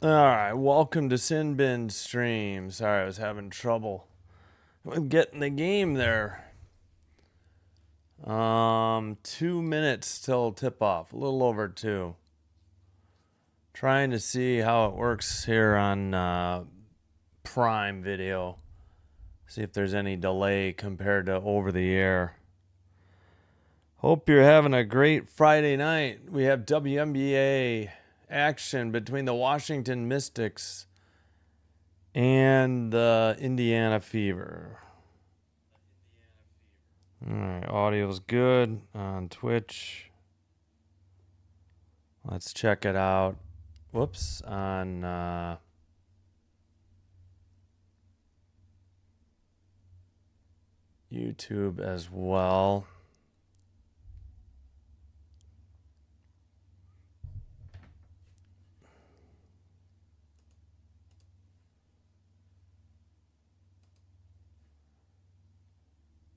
All right, welcome to Sin Bin Stream. Sorry, I was having trouble with getting the game there. 2 minutes till tip off, a little over two. Trying to see how it works here on Prime Video. See if there's any delay compared to over the air. Hope you're having a great Friday night. We have WNBA action between the Washington Mystics and the Indiana Fever. All right, audio's good on Twitch. Let's check it out. Whoops, on YouTube as well.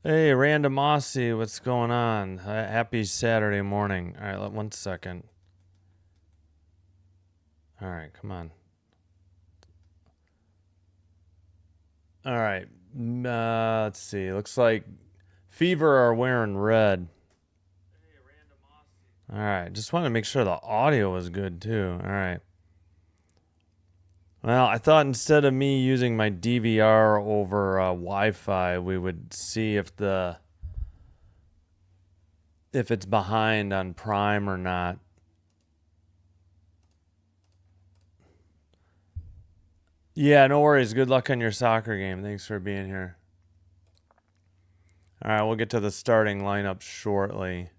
Hey, Randomosity, what's going on? Happy Saturday morning. All right, 1 second. All right, come on. All right, let's see. Looks like Fever are wearing red. All right, just wanted to make sure the audio was good too. All right. Well, I thought instead of me using my DVR over Wi-Fi, we would see if it's behind on Prime or not. Yeah, no worries. Good luck on your soccer game. Thanks for being here. All right, we'll get to the starting lineup shortly.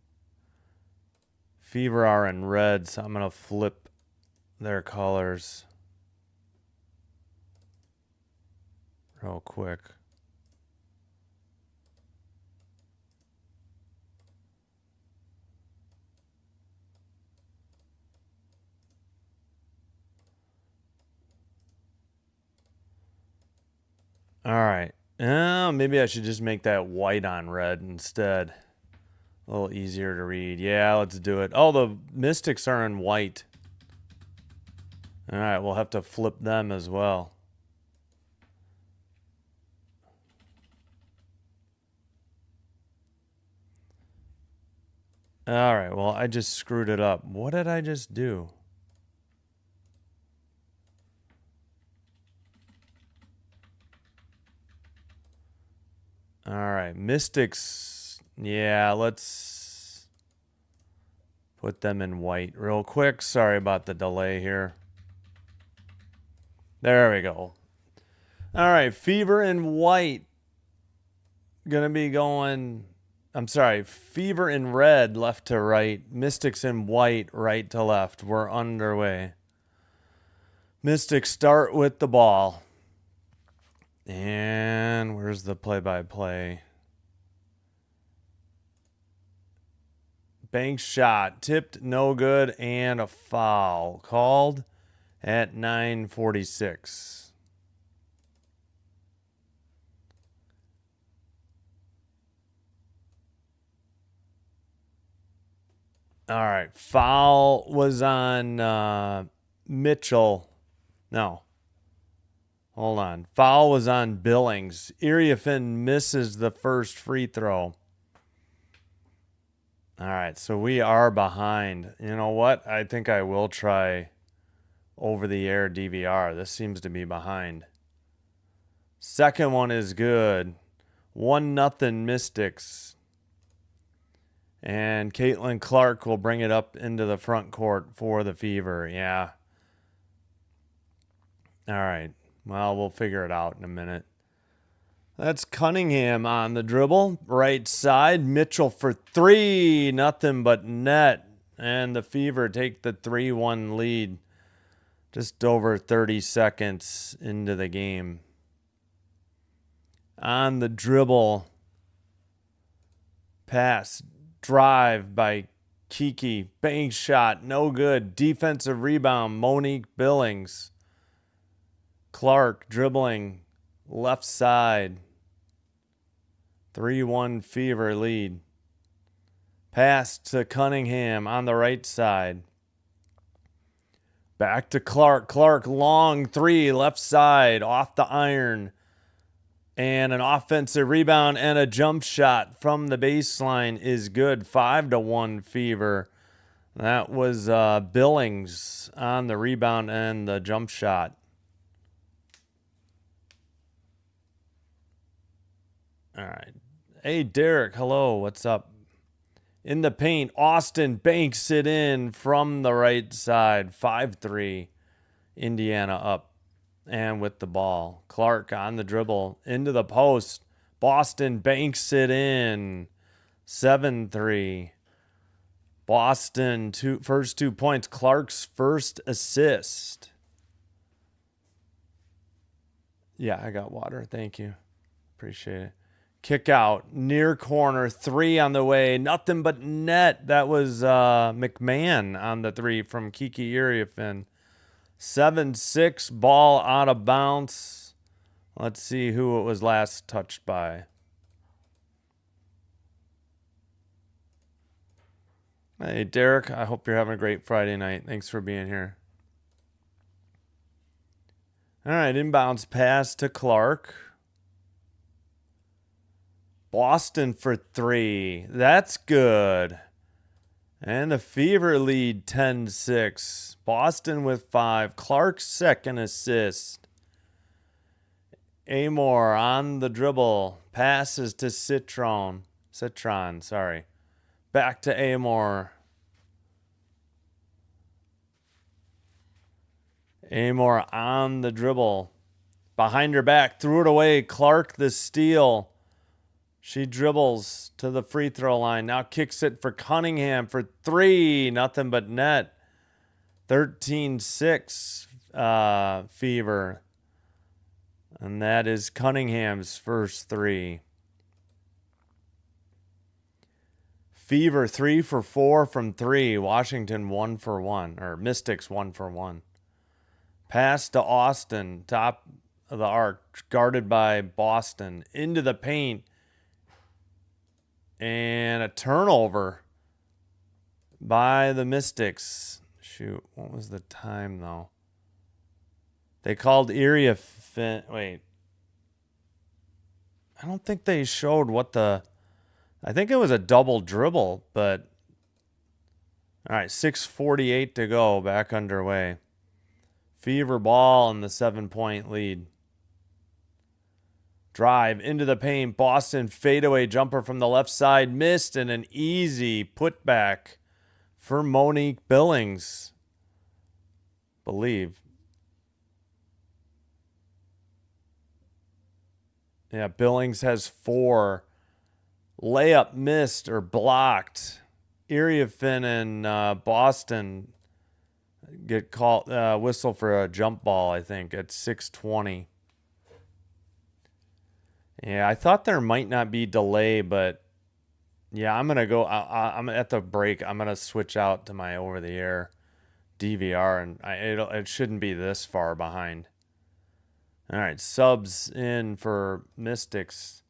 Fever are in red, so I'm going to flip their colors real quick. All right. Maybe I should just make that white on red instead. A little easier to read. Yeah, let's do it. Oh, the Mystics are in white. All right, we'll have to flip them as well. All right, well, I just screwed it up. What did I just do? All right, Mystics. Yeah, let's put them in white real quick. Sorry about the delay here. There we go. All right, Fever in white. Gonna be going. I'm sorry, Fever in red, left to right. Mystics in white, right to left. We're underway. Mystics start with the ball. And where's the play-by-play? Bank shot, tipped, no good, and a foul called at 9:46. All right, foul was on Mitchell. No. Hold on. Foul was on Billings. Iriafin misses the first free throw. All right, so we are behind. You know what? I think I will try over-the-air DVR. This seems to be behind. Second one is good. 1-0 Mystics. And Caitlin Clark will bring it up into the front court for the Fever. Yeah. All right. Well, we'll figure it out in a minute. That's Cunningham on the dribble. Right side. Mitchell for three. Nothing but net. And the Fever take the 3-1 lead. Just over 30 seconds into the game. On the dribble. Pass. Drive by Kiki. Bank shot. No good. Defensive rebound. Monique Billings. Clark dribbling. Left side. 3-1 Fever lead. Pass to Cunningham on the right side. Back to Clark. Clark, long three, left side, off the iron. And an offensive rebound and a jump shot from the baseline is good. 5-1 Fever. That was Billings on the rebound and the jump shot. All right. Hey, Derek. Hello. What's up? In the paint, Austin banks it in from the right side. 5-3. Indiana up and with the ball. Clark on the dribble into the post. Boston banks it in. 7-3. Boston, first 2 points. Clark's first assist. Yeah, I got water. Thank you. Appreciate it. Kick out, near corner, 3 on the way. Nothing but net. That was McMahon on the 3 from Kiki Iriafin. 7-6, ball out of bounds. Let's see who it was last touched by. Hey, Derek, I hope you're having a great Friday night. Thanks for being here. All right, inbounds pass to Clark. Boston for 3. That's good. And the Fever lead 10-6. Boston with 5. Clark's second assist. Amor on the dribble. Passes to Citron, sorry. Back to Amor. Amor on the dribble. Behind her back. Threw it away. Clark the steal. She dribbles to the free throw line. Now kicks it for Cunningham for 3. Nothing but net. 13-6 Fever. And that is Cunningham's first 3. Fever 3 for 4 from 3. Washington 1 for 1. Or Mystics 1 for 1. Pass to Austin. Top of the arc. Guarded by Boston. Into the paint. And a turnover by the Mystics. Shoot, what was the time, though? They called Iriafin. Wait. I don't think they showed what the... I think it was a double dribble, but... All right, 6:48 to go. Back underway. Fever ball and the 7-point lead. Drive into the paint. Boston fadeaway jumper from the left side. Missed, and an easy putback for Monique Billings. Believe. Yeah, Billings has 4. Layup missed or blocked. Iriafin and Boston get called whistle for a jump ball, I think, at 6:20. Yeah, I thought there might not be delay, but yeah, I'm going to go. I'm at the break. I'm going to switch out to my over-the-air DVR, and it shouldn't be this far behind. All right, subs in for Mystics.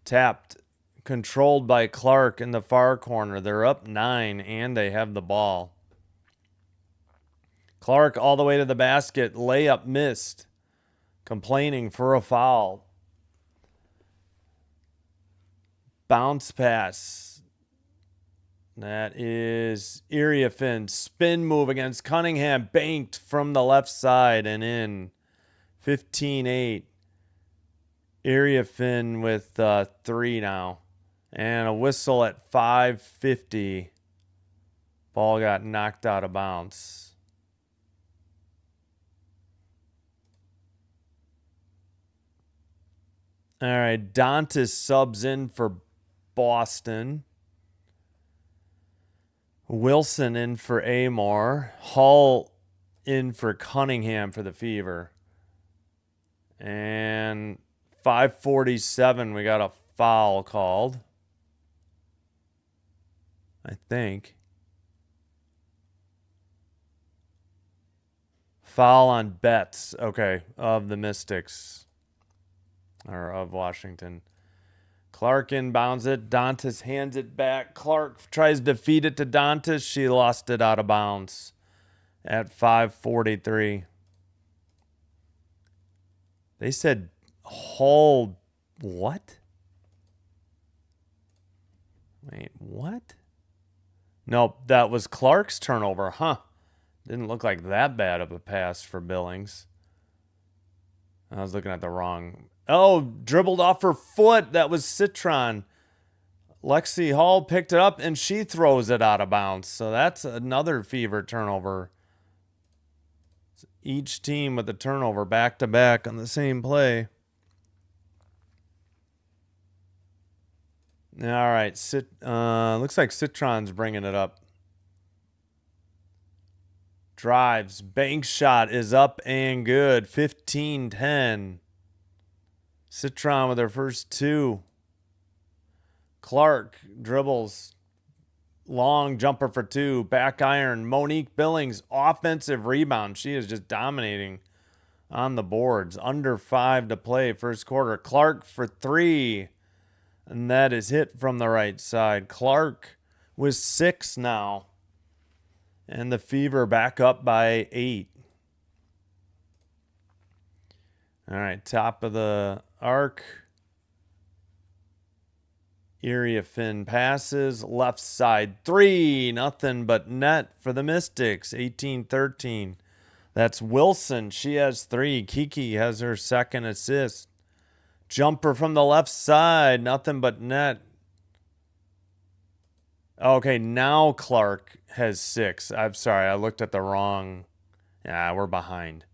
Tapped, controlled by Clark in the far corner. They're up 9, and they have the ball. Clark all the way to the basket. Layup missed. Complaining for a foul. Bounce pass. That is Iriafin. Spin move against Cunningham. Banked from the left side and in. 15-8. Iriafin with 3 now. And a whistle at 5:50. Ball got knocked out of bounds. All right, Dantas subs in for Boston. Wilson in for Amor. Hull in for Cunningham for the Fever. And 5:47, we got a foul called. I think. Foul on Betts, okay, of the Mystics. Or of Washington. Clark inbounds it. Dantas hands it back. Clark tries to feed it to Dantas. She lost it out of bounds. at 5:43. They said hold. What? Wait, what? Nope, that was Clark's turnover. Huh. Didn't look like that bad of a pass for Billings. I was looking at the wrong. Oh, dribbled off her foot. That was Citron. Lexi Hall picked it up, and she throws it out of bounds. So that's another Fever turnover. Each team with a turnover back-to-back on the same play. All right. Looks like Citron's bringing it up. Drives. Bank shot is up and good. 15-10. Citron with her first two. Clark dribbles. Long jumper for two. Back iron. Monique Billings. Offensive rebound. She is just dominating on the boards. Under 5 to play. First quarter. Clark for three. And that is hit from the right side. Clark with 6 now. And the Fever back up by 8. All right, top of the arc. Iriafin passes. Left side 3. Nothing but net for the Mystics. 18-13. That's Wilson. She has 3. Kiki has her second assist. Jumper from the left side. Nothing but net. Okay, now Clark has 6. I'm sorry, I looked at the wrong. Yeah, we're behind.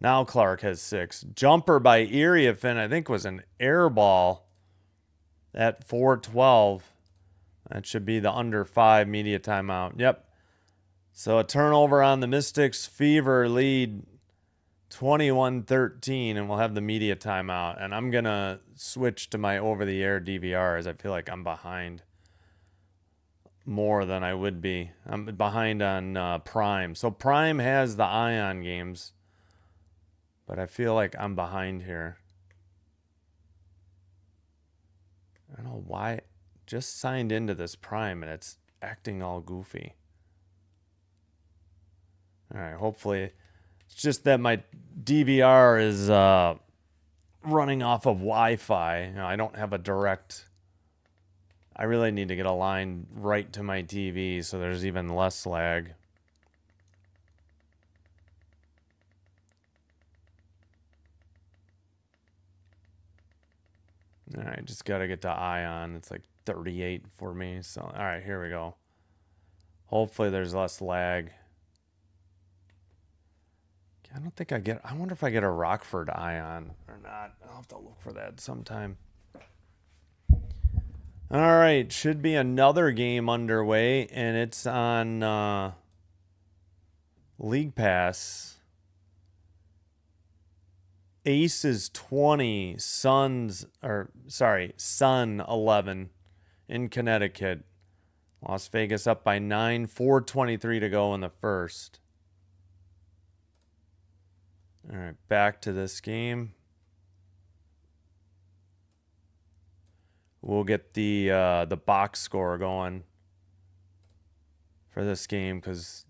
Now Clark has 6. Jumper by Iriafin, I think was an air ball at 4:12. That should be the under 5 media timeout. Yep. So a turnover on the Mystics. Fever lead 21-13, and we'll have the media timeout. And I'm going to switch to my over-the-air DVR as I feel like I'm behind more than I would be. I'm behind on Prime. So Prime has the Ion games, but I feel like I'm behind here. I don't know why. Just signed into this Prime and it's acting all goofy. All right, hopefully it's just that my DVR is running off of Wi-Fi. You know, I don't have a direct. I really need to get a line right to my TV so there's even less lag. All right, just got to get to Ion. It's like 38 for me. So, all right, here we go. Hopefully there's less lag. I don't think I wonder if I get a Rockford Ion or not. I'll have to look for that sometime. All right, should be another game underway, and it's on League Pass. Aces 20, Sun 11 in Connecticut. Las Vegas up by 9, 4:23 to go in the first. All right, back to this game. We'll get the box score going for this game because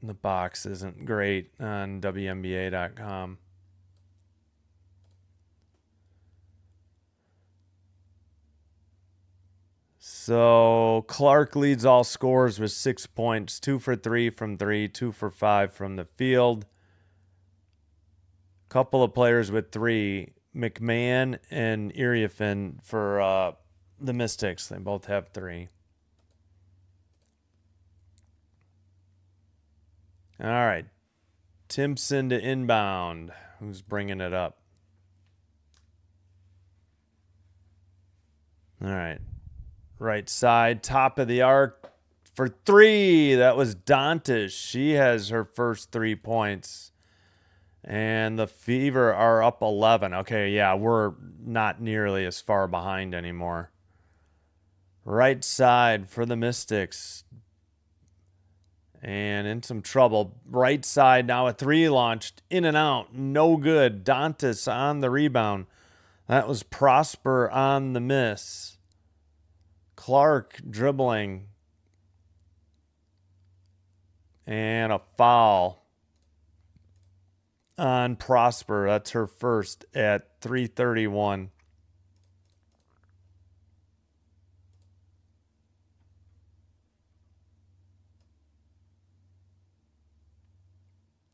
the box isn't great on WNBA.com. So Clark leads all scores with 6 points, 2 for 3 from 3, 2 for 5 from the field. Couple of players with 3, McMahon and Iriafin for the Mystics. They both have 3. All right. Timpson to inbound. Who's bringing it up? All right. Right side, top of the arc for 3. That was Dantas. She has her first 3 points. And the Fever are up 11. Okay, yeah, we're not nearly as far behind anymore. Right side for the Mystics. And in some trouble. Right side now a 3 launched. In and out. No good. Dantas on the rebound. That was Prosper on the miss. Clark dribbling. And a foul on Prosper. That's her first at 3:31.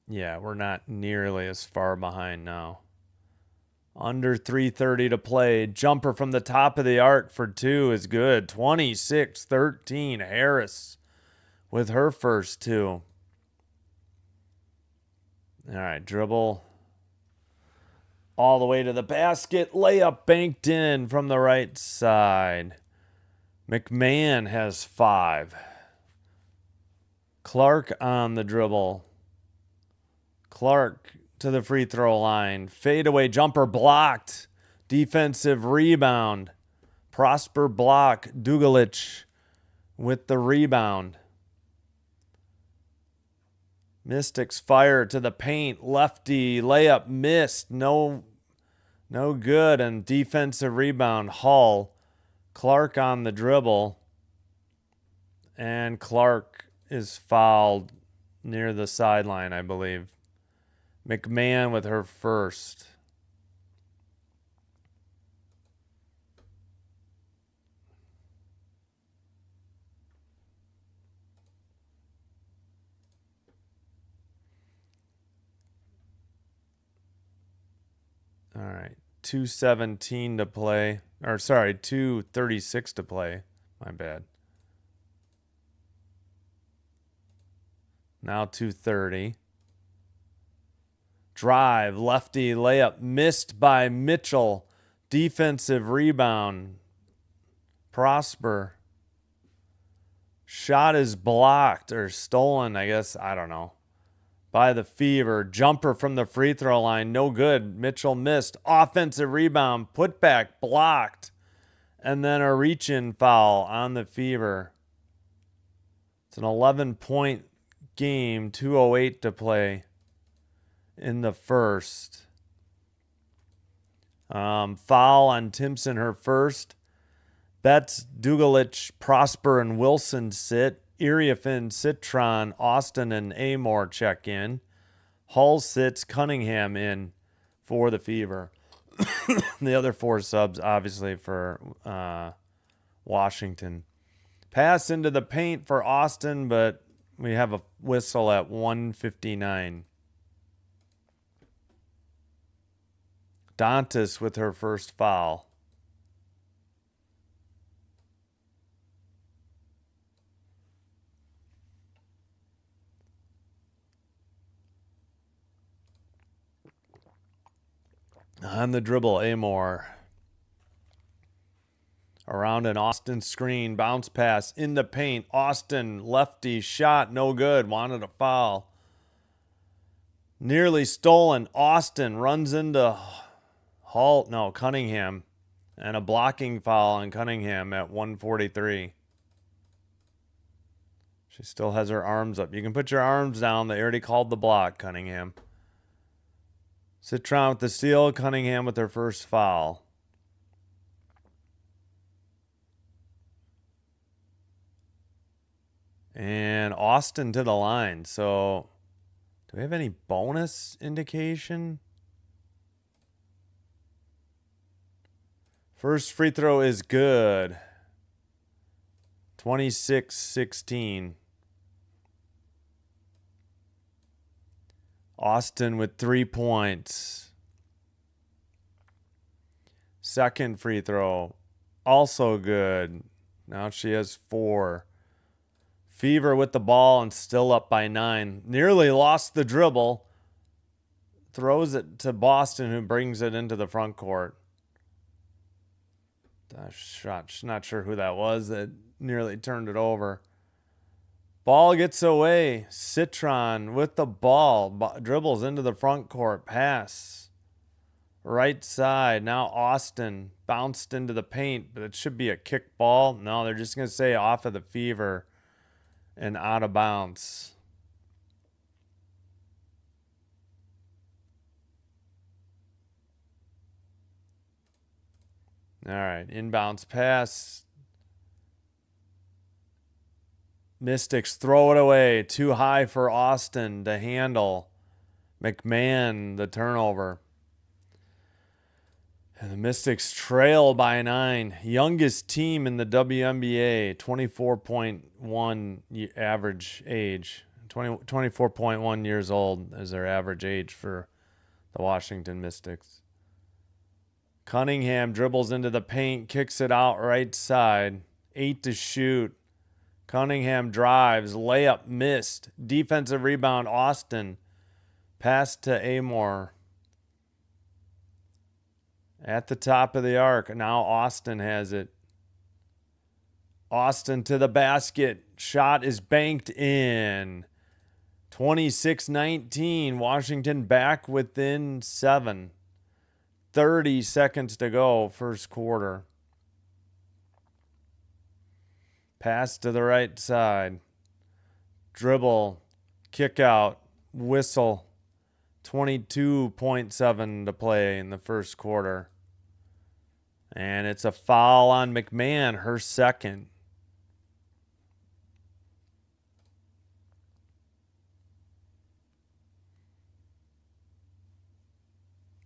Yeah, we're not nearly as far behind now. Under 3:30 to play. Jumper from the top of the arc for two is good. 26-13. Harris with her first two. All right, dribble all the way to the basket. Layup banked in from the right side. McMahon has 5. Clark on the dribble. Clark to the free throw line. Fadeaway jumper blocked. Defensive rebound. Prosper block. Dugalich with the rebound. Mystics fire to the paint. Lefty layup missed. No good. And defensive rebound. Hull. Clark on the dribble. And Clark is fouled near the sideline, I believe. McMahon with her first. All right. 2:17 to play. Or sorry, 2:36 to play. My bad. Now 2:30. Drive, lefty layup missed by Mitchell. Defensive rebound. Prosper. Shot is blocked or stolen, I guess. I don't know. By the Fever. Jumper from the free throw line. No good. Mitchell missed. Offensive rebound. Putback blocked. And then a reach-in foul on the Fever. It's an 11-point game. 2:08 to play in the first. Foul on Timpson, her first. Betts, Dugalich, Prosper, and Wilson sit. Iriafin, Citron, Austin, and Amor check in. Hull sits, Cunningham in for the Fever. The other 4 subs, obviously, for Washington. Pass into the paint for Austin, but we have a whistle at 1:59. Dantas with her first foul. On the dribble, Amor. Around an Austin screen. Bounce pass in the paint. Austin, lefty shot. No good. Wanted a foul. Nearly stolen. Austin runs into Cunningham. And a blocking foul on Cunningham at 1:43. She still has her arms up. You can put your arms down. They already called the block, Cunningham. Citron with the steal. Cunningham with her first foul. And Austin to the line. So, do we have any bonus indication? First free throw is good. 26-16. Austin with 3 points. Second free throw, also good. Now she has 4. Fever with the ball and still up by 9. Nearly lost the dribble. Throws it to Boston, who brings it into the front court. Not sure who that was that nearly turned it over. Ball gets away. Citron with the ball. Dribbles into the front court. Pass. Right side. Now Austin bounced into the paint, but it should be a kick ball. No, they're just going to say off of the Fever and out of bounds. All right. Inbounds pass. Mystics throw it away. Too high for Austin to handle. McMahon, the turnover. And the Mystics trail by 9. Youngest team in the WNBA, 24.1 average age. 24.1 years old is their average age for the Washington Mystics. Cunningham dribbles into the paint, kicks it out right side. 8 to shoot. Cunningham drives, layup missed. Defensive rebound, Austin. Pass to Amore. At the top of the arc. Now Austin has it. Austin to the basket. Shot is banked in. 26-19. Washington back within 7. 30 seconds to go, first quarter. Pass to the right side. Dribble. Kick out. Whistle. 22.7 to play in the first quarter. And it's a foul on McMahon, her second.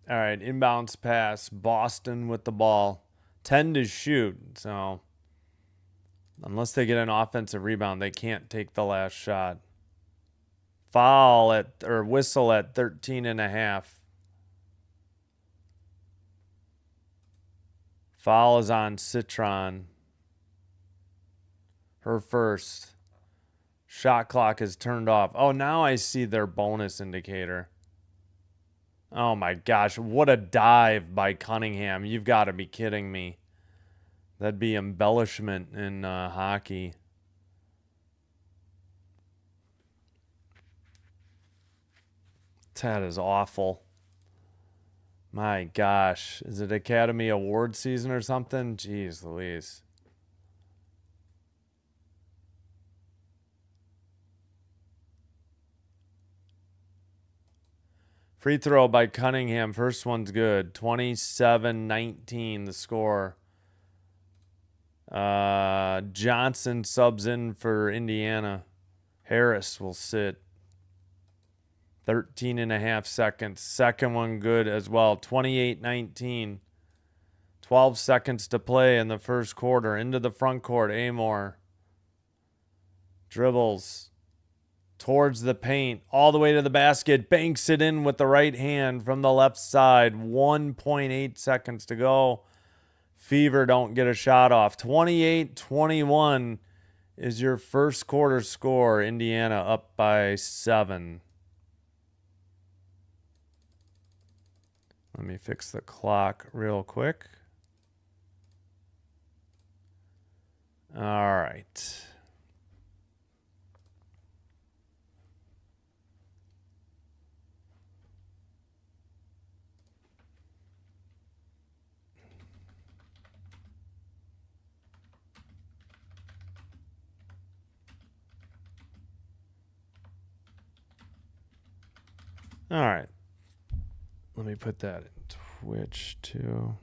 All right, inbounds pass. Boston with the ball. 10 to shoot. So unless they get an offensive rebound, they can't take the last shot. Foul or whistle at 13.5. Foul is on Citron. Her first. Shot clock is turned off. Oh, now I see their bonus indicator. Oh my gosh, what a dive by Cunningham. You've got to be kidding me. That'd be embellishment in hockey. That is awful. My gosh. Is it Academy Award season or something? Jeez Louise. Free throw by Cunningham. First one's good. 27-19 the score. Johnson subs in for Indiana. Harris will sit. 13.5 seconds. Second one good as well. 28-19. 12 seconds to play in the first quarter. Into the front court. Amore. Dribbles. Towards the paint. All the way to the basket. Banks it in with the right hand from the left side. 1.8 seconds to go. Fever don't get a shot off. 28-21 is your first quarter score. Indiana up by 7. Let me fix the clock real quick. All right. All right. Let me put that in Twitch too.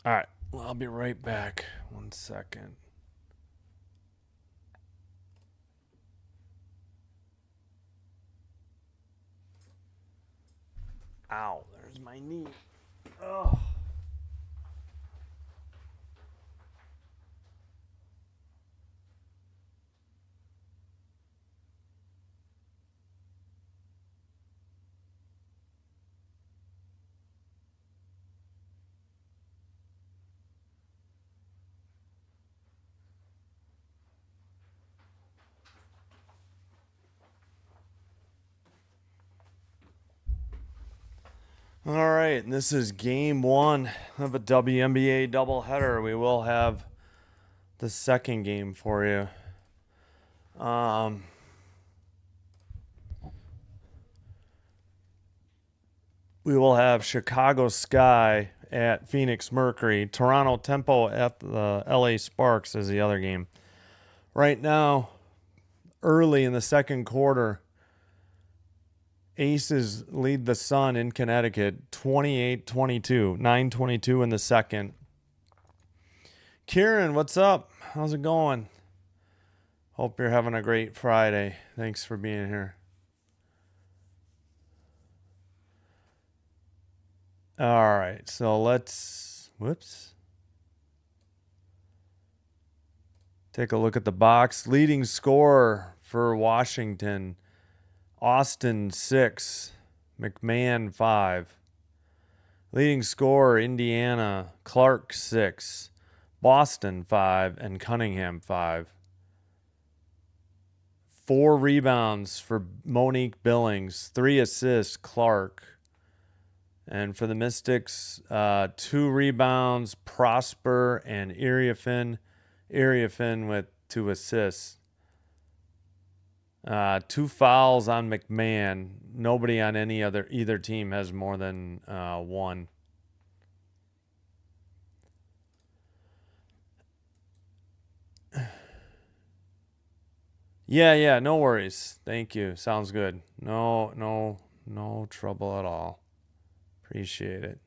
All right. Well, I'll be right back. 1 second. Ow, there's my knee. Oh. All right, and this is game 1 of a WNBA doubleheader. We will have the second game for you. We will have Chicago Sky at Phoenix Mercury. Toronto Tempo at the LA Sparks is the other game. Right now, early in the second quarter, Aces lead the Sun in Connecticut 28-22, 9:22 in the second. Kieran, what's up? How's it going? Hope you're having a great Friday. Thanks for being here. All right, so let's, take a look at the box. Leading scorer for Washington, Austin 6, McMahon 5. Leading scorer, Indiana, Clark 6, Boston 5, and Cunningham 5. 4 rebounds for Monique Billings, 3 assists, Clark. And for the Mystics, 2 rebounds, Prosper and Iriafin. Iriafin with 2 assists. 2 fouls on McMahon. Nobody on either team has more than 1. Yeah, no worries. Thank you. Sounds good. No trouble at all. Appreciate it.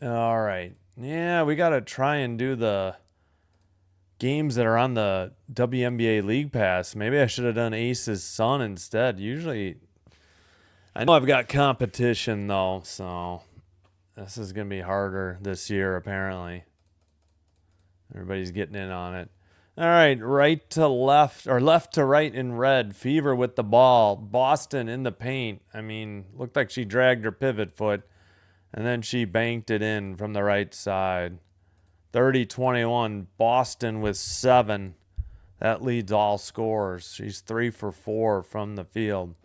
All right. Yeah, we got to try and do the games that are on the WNBA League Pass. Maybe I should have done Ace's Sun instead. Usually, I know I've got competition, though, so this is going to be harder this year, apparently. Everybody's getting in on it. All right, right to left, or left to right in red. Fever with the ball. Boston in the paint. I mean, looked like she dragged her pivot foot, and then she banked it in from the right side. 30-21. Boston with 7. That leads all scorers. She's 3 for 4 from the field.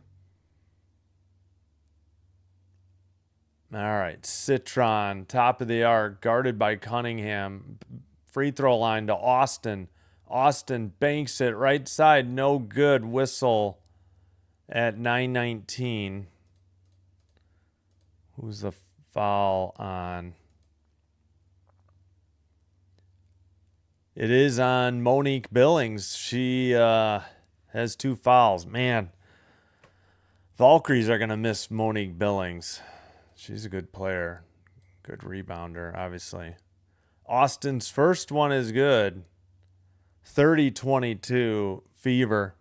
All right, Citron, top of the arc, guarded by Cunningham. Free throw line to Austin. Austin banks it right side, no good. Whistle at 9:19. Who's the foul on? It is on Monique Billings. She has 2 fouls. Man, Valkyries are going to miss Monique Billings. She's a good player. Good rebounder, obviously. Austin's first one is good. 30-22 Fever.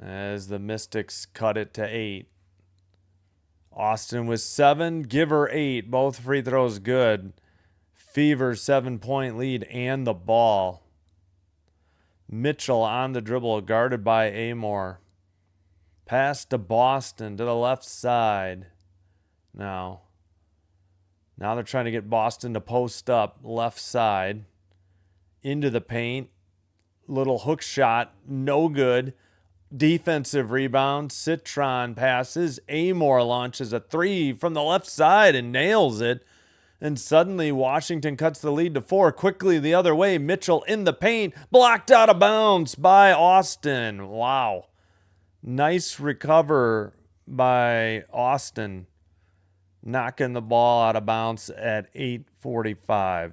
As the Mystics cut it to 8. Austin with 7. Give her 8. Both free throws good. Fever 7-point lead and the ball. Mitchell on the dribble, guarded by Amore. Pass to Boston to the left side. Now they're trying to get Boston to post up left side. Into the paint. Little hook shot. No good. Defensive rebound. Citron passes. Amore launches a 3 from the left side and nails it. And suddenly Washington cuts the lead to 4. Quickly the other way. Mitchell in the paint. Blocked out of bounds by Austin. Wow. Nice recover by Austin. Knocking the ball out of bounds at 8:45.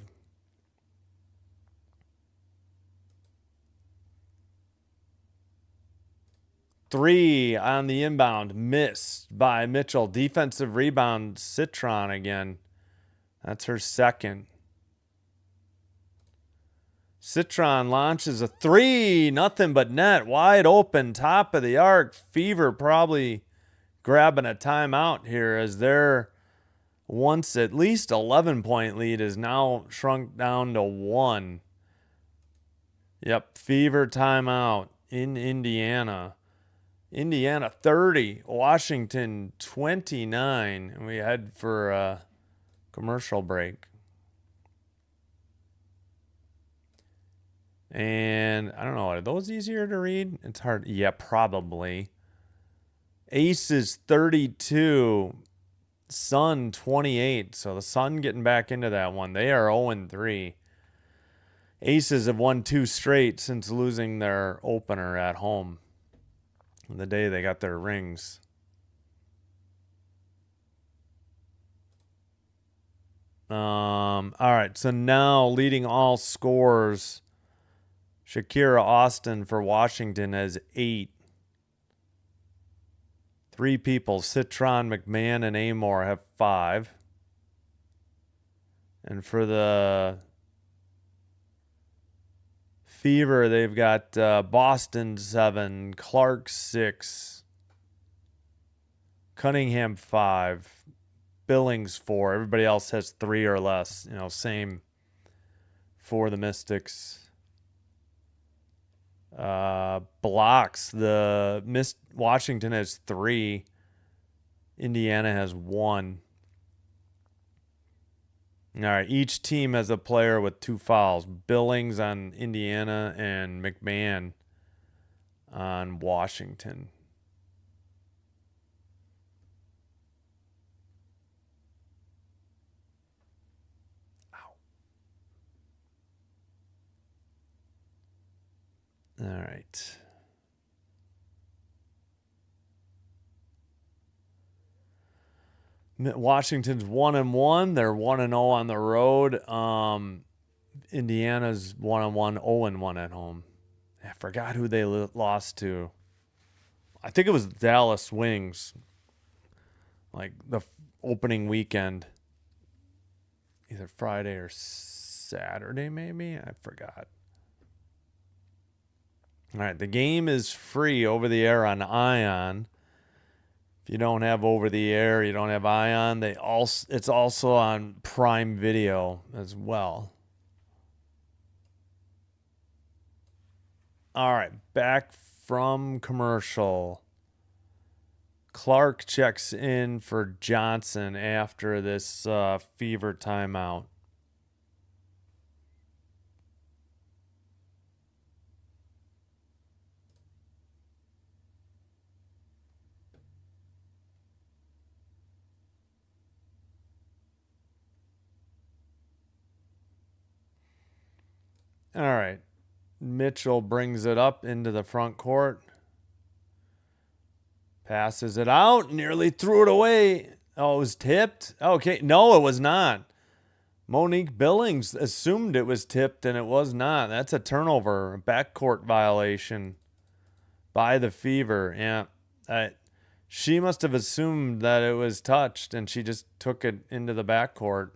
Three on the inbound. Missed by Mitchell. Defensive rebound. Citron again. That's her second. Citron launches a 3. Nothing but net. Wide open. Top of the arc. Fever probably grabbing a timeout here as their once at least 11-point lead is now shrunk down to 1. Yep, Fever timeout in Indiana. Indiana 30, Washington 29. And we head for a commercial break. And I don't know, are those easier to read? It's hard. Yeah, probably. Aces 32, Sun 28. So the Sun getting back into that one. They are 0-3. Aces have won 2 straight since losing their opener at home. The day they got their rings. All right, so now leading all scores, Shakira Austin for Washington has 8. 3 people, Citron, McMahon, and Amor have 5. And for the Fever, they've got Boston 7, Clark 6, Cunningham 5, Billings 4. Everybody else has 3 or less. Same for the Mystics. Blocks, Washington has 3. Indiana has 1. All right, each team has a player with 2 fouls. Billings on Indiana and McMahon on Washington. All right. Washington's 1-1. They're 1-0 on the road. Indiana's 1-1, 0-1 at home. I forgot who they lost to. I think it was Dallas Wings. Like the opening weekend. Either Friday or Saturday, maybe? I forgot. All right, the game is free over the air on Ion. If you don't have over the air, you don't have Ion. It's also on Prime Video as well. All right, back from commercial. Clark checks in for Johnson after this Fever timeout. All right. Mitchell brings it up into the front court. Passes it out. Nearly threw it away. Oh, it was tipped? Okay. No, it was not. Monique Billings assumed it was tipped, and it was not. That's a turnover, a backcourt violation by the Fever. Yeah. She must have assumed that it was touched, and she just took it into the backcourt.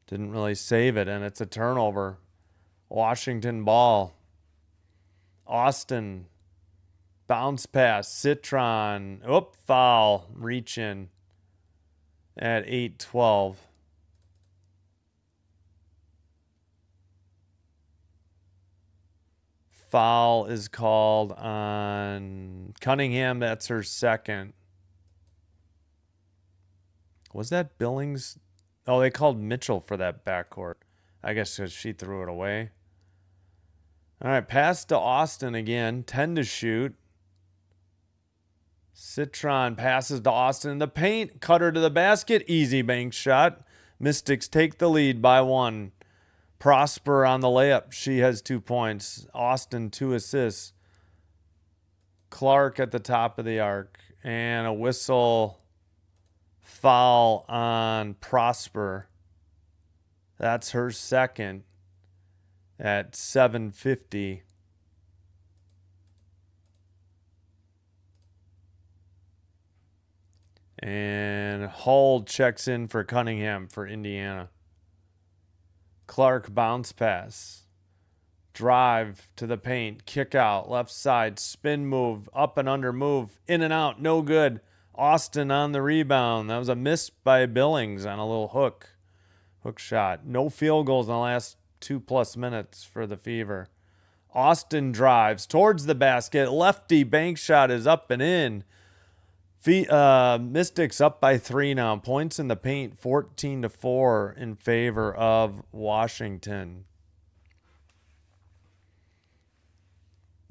Didn't really save it, and it's a turnover. Washington ball. Austin. Bounce pass. Citron. Foul. Reach in at 8-12. Foul is called on Cunningham. That's her second. Was that Billings? Oh, they called Mitchell for that backcourt. I guess because she threw it away. All right, pass to Austin again. 10 to shoot. Citron passes to Austin in the paint. Cutter to the basket. Easy bank shot. Mystics take the lead by 1. Prosper on the layup. She has 2 points. Austin 2 assists. Clark at the top of the arc. And a whistle foul on Prosper. That's her second at 7:50. And Hull checks in for Cunningham for Indiana. Clark bounce pass. Drive to the paint. Kick out. Left side. Spin move. Up and under move. In and out. No good. Austin on the rebound. That was a miss by Billings on a little hook shot. No field goals in the last 2+ minutes for the Fever. Austin drives towards the basket. Lefty bank shot is up and in. Mystics up by 3 now. Points in the paint, 14-4 in favor of Washington.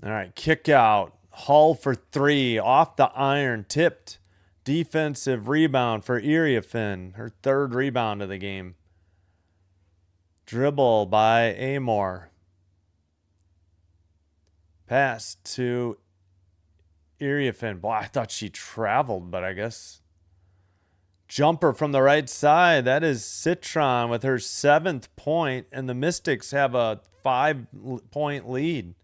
All right, kick out. Hull for 3. Off the iron. Tipped. Defensive rebound for Iriafin. Her 3rd rebound of the game. Dribble by Amor. Pass to Iriafin. Boy, I thought she traveled, but I guess Jumper from the right side. That is Citron with her 7th point, and the Mystics have a 5-point lead.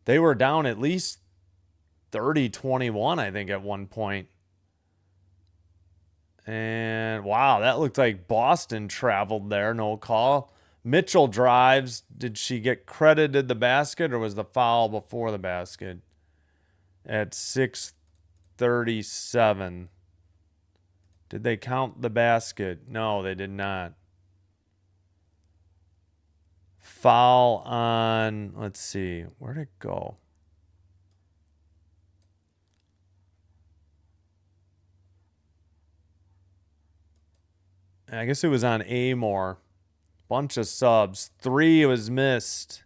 They were down at least 30-21, I think, at one point. And wow, that looked like Boston traveled there. No call. Mitchell drives. Did she get credited the basket, or was the foul before the basket? At 6:37. Did they count the basket? No, they did not. Foul on, let's see, where'd it go? I guess it was on Amore. Bunch of subs. 3 was missed.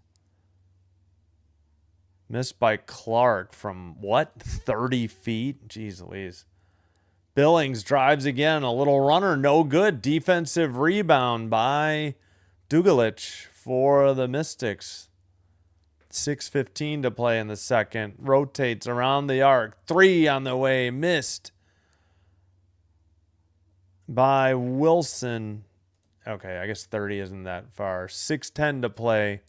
Missed by Clark from what? 30 feet? Jeez Louise. Billings drives again. A little runner. No good. Defensive rebound by Dugalich for the Mystics. 6:15 to play in the second. Rotates around the arc. 3 on the way. Missed by Wilson. Okay, I guess 30 isn't that far. 6:10 to play.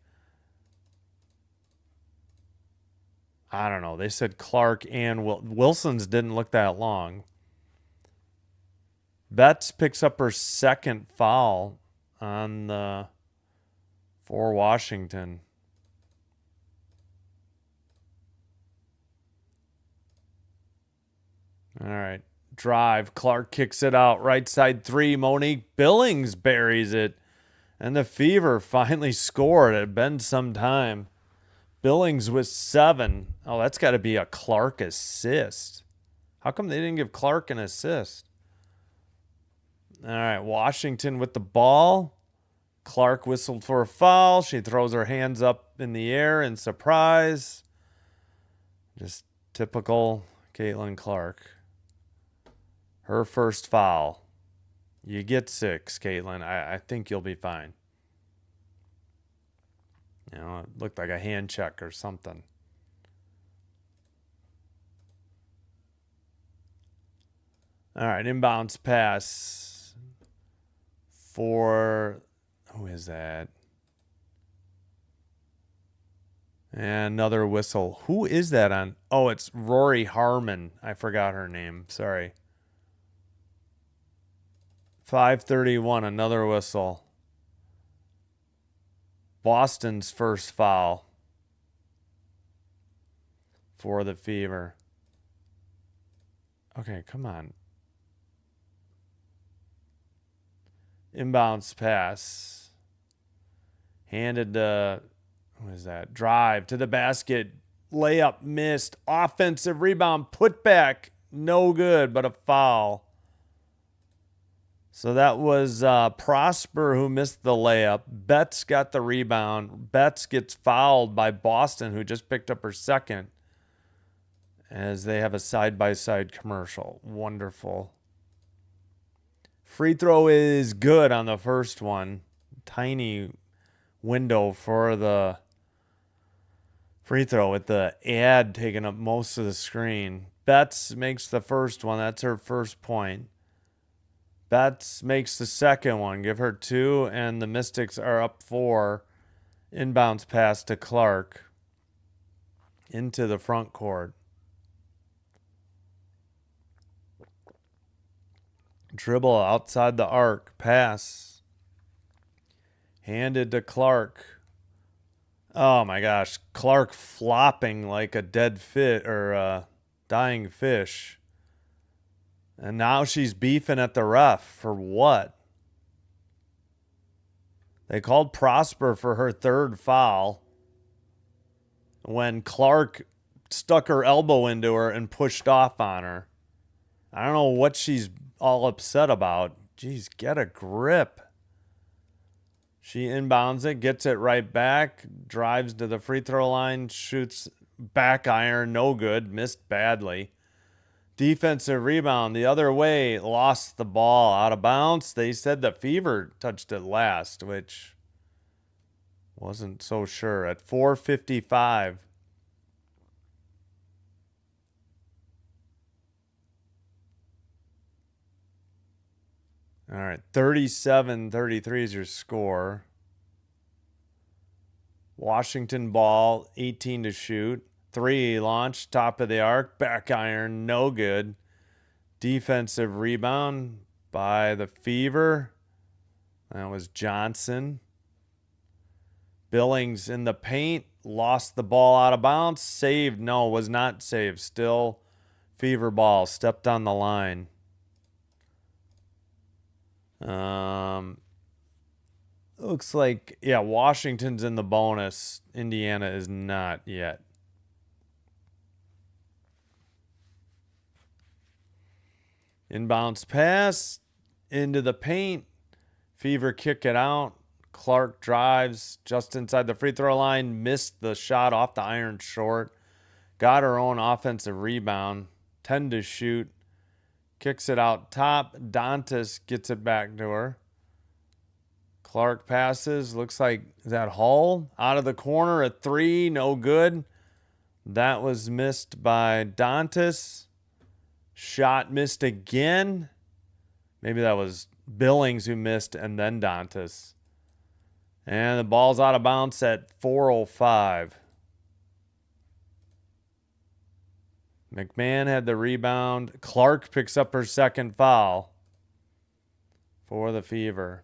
I don't know. They said Clark and Wilson's didn't look that long. Betts picks up her 2nd foul on the for Washington. All right. Drive. Clark kicks it out. Right side 3. Monique Billings buries it. And the Fever finally scored. It had been some time. Billings with 7. Oh, that's got to be a Clark assist. How come they didn't give Clark an assist? All right. Washington with the ball. Clark whistled for a foul. She throws her hands up in the air in surprise. Just typical Caitlin Clark. Her first foul. You get 6, Caitlin. I think you'll be fine. You know, it looked like a hand check or something. All right, inbounds pass for, who is that? And another whistle. Who is that on? Oh, it's Rory Harmon. I forgot her name. Sorry. 5:31, another whistle. Boston's first foul for the Fever. Okay, come on. Inbounds pass. Handed to, who is that? Drive to the basket. Layup missed. Offensive rebound. Put back. No good, but a foul. So that was Prosper who missed the layup. Betts got the rebound. Betts gets fouled by Boston, who just picked up her 2nd, as they have a side-by-side commercial. Wonderful. Free throw is good on the first one. Tiny window for the free throw with the ad taking up most of the screen. Betts makes the first one. That's her first point. Betts makes the second one. Give her 2, and the Mystics are up 4. Inbounds pass to Clark into the front court. Dribble outside the arc. Pass. Handed to Clark. Oh my gosh. Clark flopping like a dead fish or a dying fish. And now she's beefing at the ref for what? They called Prosper for her 3rd foul when Clark stuck her elbow into her and pushed off on her. I don't know what she's all upset about. Jeez, get a grip. She inbounds it, gets it right back, drives to the free throw line, shoots back iron, no good, missed badly. Defensive rebound the other way, lost the ball out of bounds. They said the Fever touched it last, which wasn't so sure. At 4:55. All right, 37-33 is your score. Washington ball, 18 to shoot. 3 launch, top of the arc, back iron, no good. Defensive rebound by the Fever. That was Johnson. Billings in the paint, lost the ball out of bounds. Saved, no, was not saved. Still Fever ball, stepped on the line. Looks like, yeah, Washington's in the bonus. Indiana is not yet. Inbounds pass into the paint. Fever kick it out. Clark drives just inside the free throw line. Missed the shot off the iron short. Got her own offensive rebound. 10 to shoot. Kicks it out top. Dantas gets it back to her. Clark passes. Looks like, is that Hull? Out of the corner, a 3. No good. That was missed by Dantas. Shot missed again. Maybe that was Billings who missed and then Dantas. And the ball's out of bounds at 4:05. McMahon had the rebound. Clark picks up her second foul for the Fever.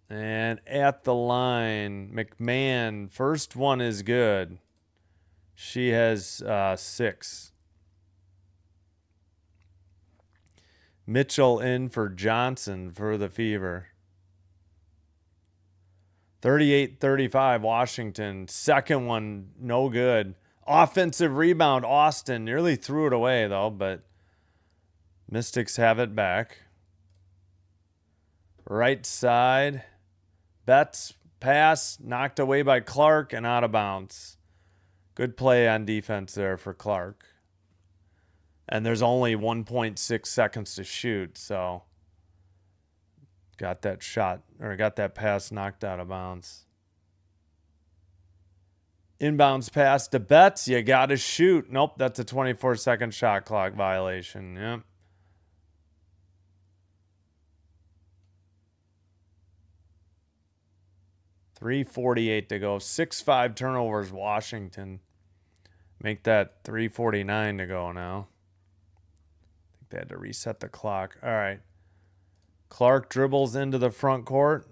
And at the line, McMahon, first one is good. She has 6. Mitchell in for Johnson for the Fever. 38-35 Washington. Second one, no good. Offensive rebound, Austin. Nearly threw it away, though, but Mystics have it back. Right side. Betts pass, knocked away by Clark and out of bounds. Good play on defense there for Clark. And there's only 1.6 seconds to shoot, so got that shot, or got that pass knocked out of bounds. Inbounds pass to Betts. You got to shoot. Nope, that's a 24-second shot clock violation. Yep. .348 to go. 6-5 turnovers, Washington. Make that 3:49 to go now. I think they had to reset the clock. All right. Clark dribbles into the front court.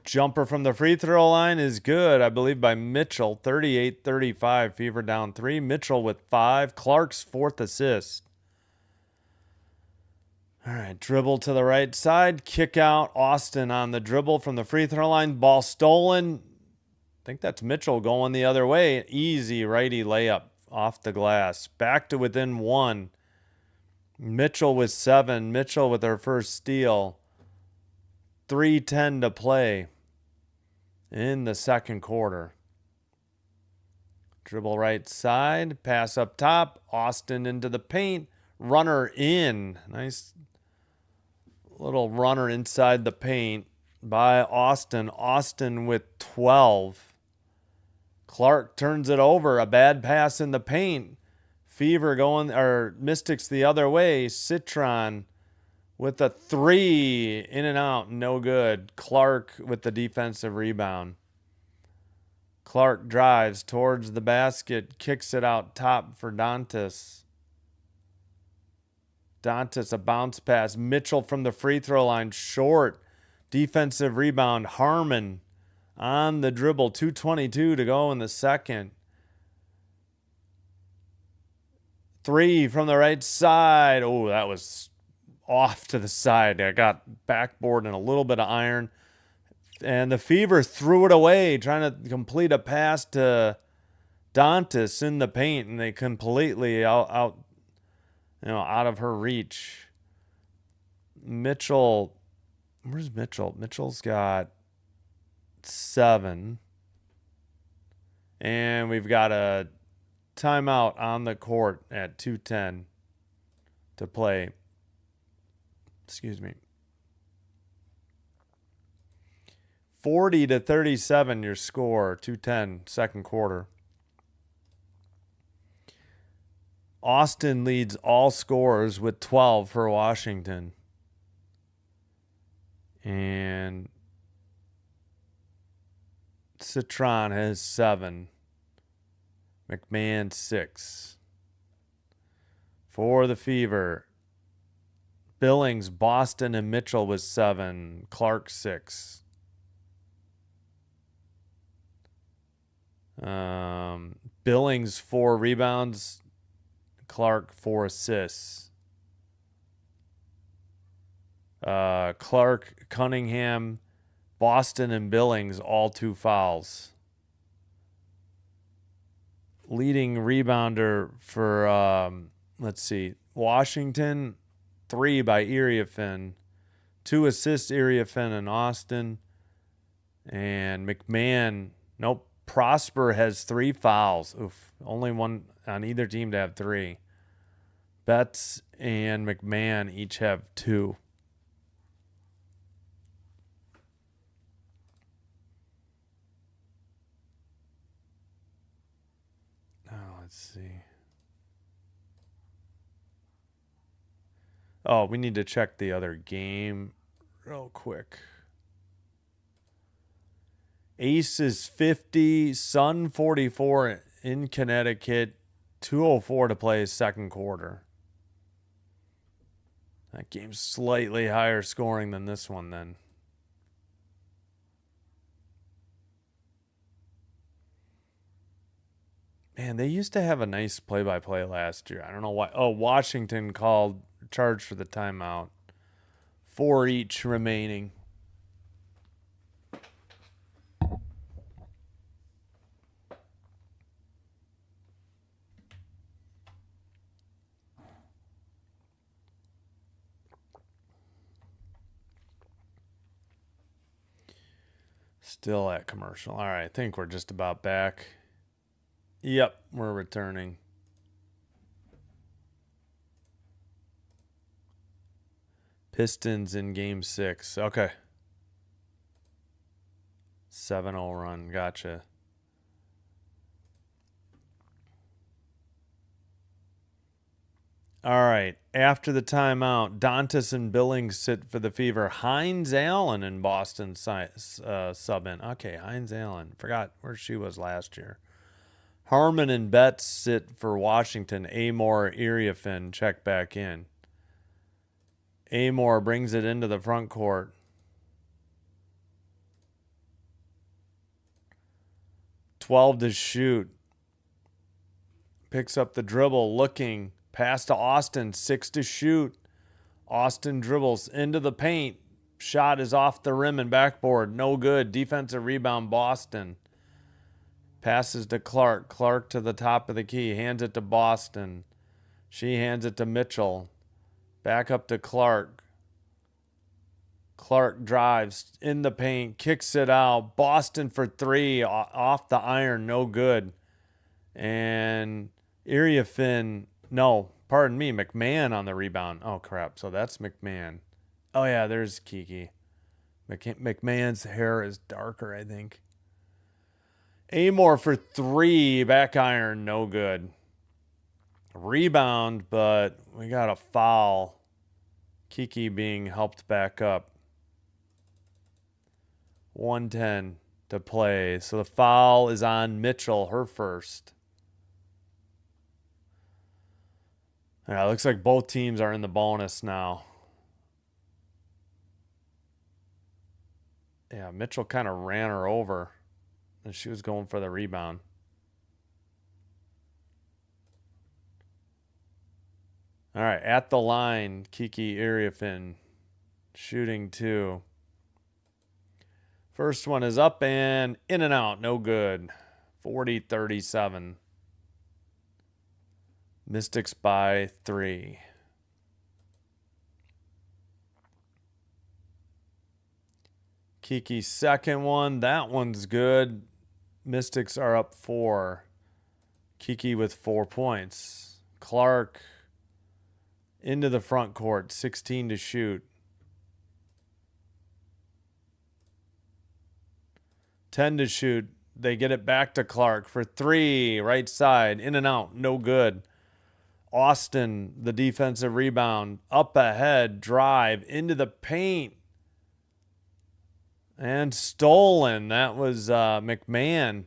Jumper from the free throw line is good, I believe, by Mitchell. 38-35. Fever down 3. Mitchell with 5. Clark's 4th assist. All right, dribble to the right side. Kick out. Austin on the dribble from the free throw line. Ball stolen. I think that's Mitchell going the other way. Easy righty layup off the glass. Back to within 1. Mitchell with 7. Mitchell with her first steal. 3:10 to play in the second quarter. Dribble right side. Pass up top. Austin into the paint. Runner in. Nice little runner inside the paint by Austin. Austin with 12. Clark turns it over. A bad pass in the paint. Fever going, or Mystics the other way. Citron with a 3. In and out. No good. Clark with the defensive rebound. Clark drives towards the basket. Kicks it out top for Dantas. Dantas, a bounce pass. Mitchell from the free throw line, short. Defensive rebound. Harmon on the dribble. 2:22 to go in the second. 3 from the right side. Oh, that was off to the side. I got backboard and a little bit of iron. And the Fever threw it away, trying to complete a pass to Dantas in the paint, and they completely out of her reach. Mitchell, where's Mitchell? Mitchell's got 7. And we've got a timeout on the court at 2:10 to play. Excuse me. 40-37 your score, 2:10 second quarter. Austin leads all scorers with 12 for Washington. And Citron has 7. McMahon 6. For the Fever, Billings, Boston, and Mitchell was 7. Clark 6. Billings 4 rebounds. Clark 4 assists. Clark, Cunningham, Boston, and Billings all 2 fouls. Leading rebounder for let's see, Washington, 3 by Iriafin, 2 assists Iriafin and Austin, and McMahon. Nope, Prosper has 3 fouls. Oof, only one on either team to have 3. Betts and McMahon each have 2. Oh, let's see. Oh, we need to check the other game real quick. Ace is 50, Sun 44 in Connecticut, 2:04 to play second quarter. That game's slightly higher scoring than this one then. Man, they used to have a nice play-by-play last year. I don't know why. Oh, Washington called charge for the timeout. 4 each remaining. Still at commercial. All right, I think we're just about back. Yep, we're returning. Pistons in game 6. Okay. 7-0 run. Gotcha. All right. After the timeout, Dantas and Billings sit for the Fever. Hines Allen in Boston sub in. Okay, Hines Allen. Forgot where she was last year. Harmon and Betts sit for Washington. Amor, Iriafin check back in. Amor brings it into the front court. $12 to shoot. Picks up the dribble, looking. Pass to Austin, 6 to shoot. Austin dribbles into the paint. Shot is off the rim and backboard. No good. Defensive rebound, Boston. Passes to Clark. Clark to the top of the key. Hands it to Boston. She hands it to Mitchell. Back up to Clark. Clark drives in the paint. Kicks it out. Boston for 3. Off the iron. No good. And Iriafin. No, pardon me. McMahon on the rebound. Oh, crap. So that's McMahon. Oh, yeah, there's Kiki. McMahon's hair is darker, I think. Amor for 3. Back iron. No good. Rebound, but we got a foul. Kiki being helped back up. 1:10 to play. So the foul is on Mitchell, her first. Yeah, it looks like both teams are in the bonus now. Yeah, Mitchell kind of ran her over, and she was going for the rebound. All right, at the line, Kiki Iriafin shooting 2. First one is up and in and out, no good. 40-37. Mystics by 3. Kiki's second one, that one's good. Mystics are up 4. Kiki with 4 points. Clark into the front court, 16 to shoot. 10 to shoot. They get it back to Clark for 3, right side, in and out, no good. Austin, the defensive rebound, up ahead, drive into the paint. And stolen. That was McMahon.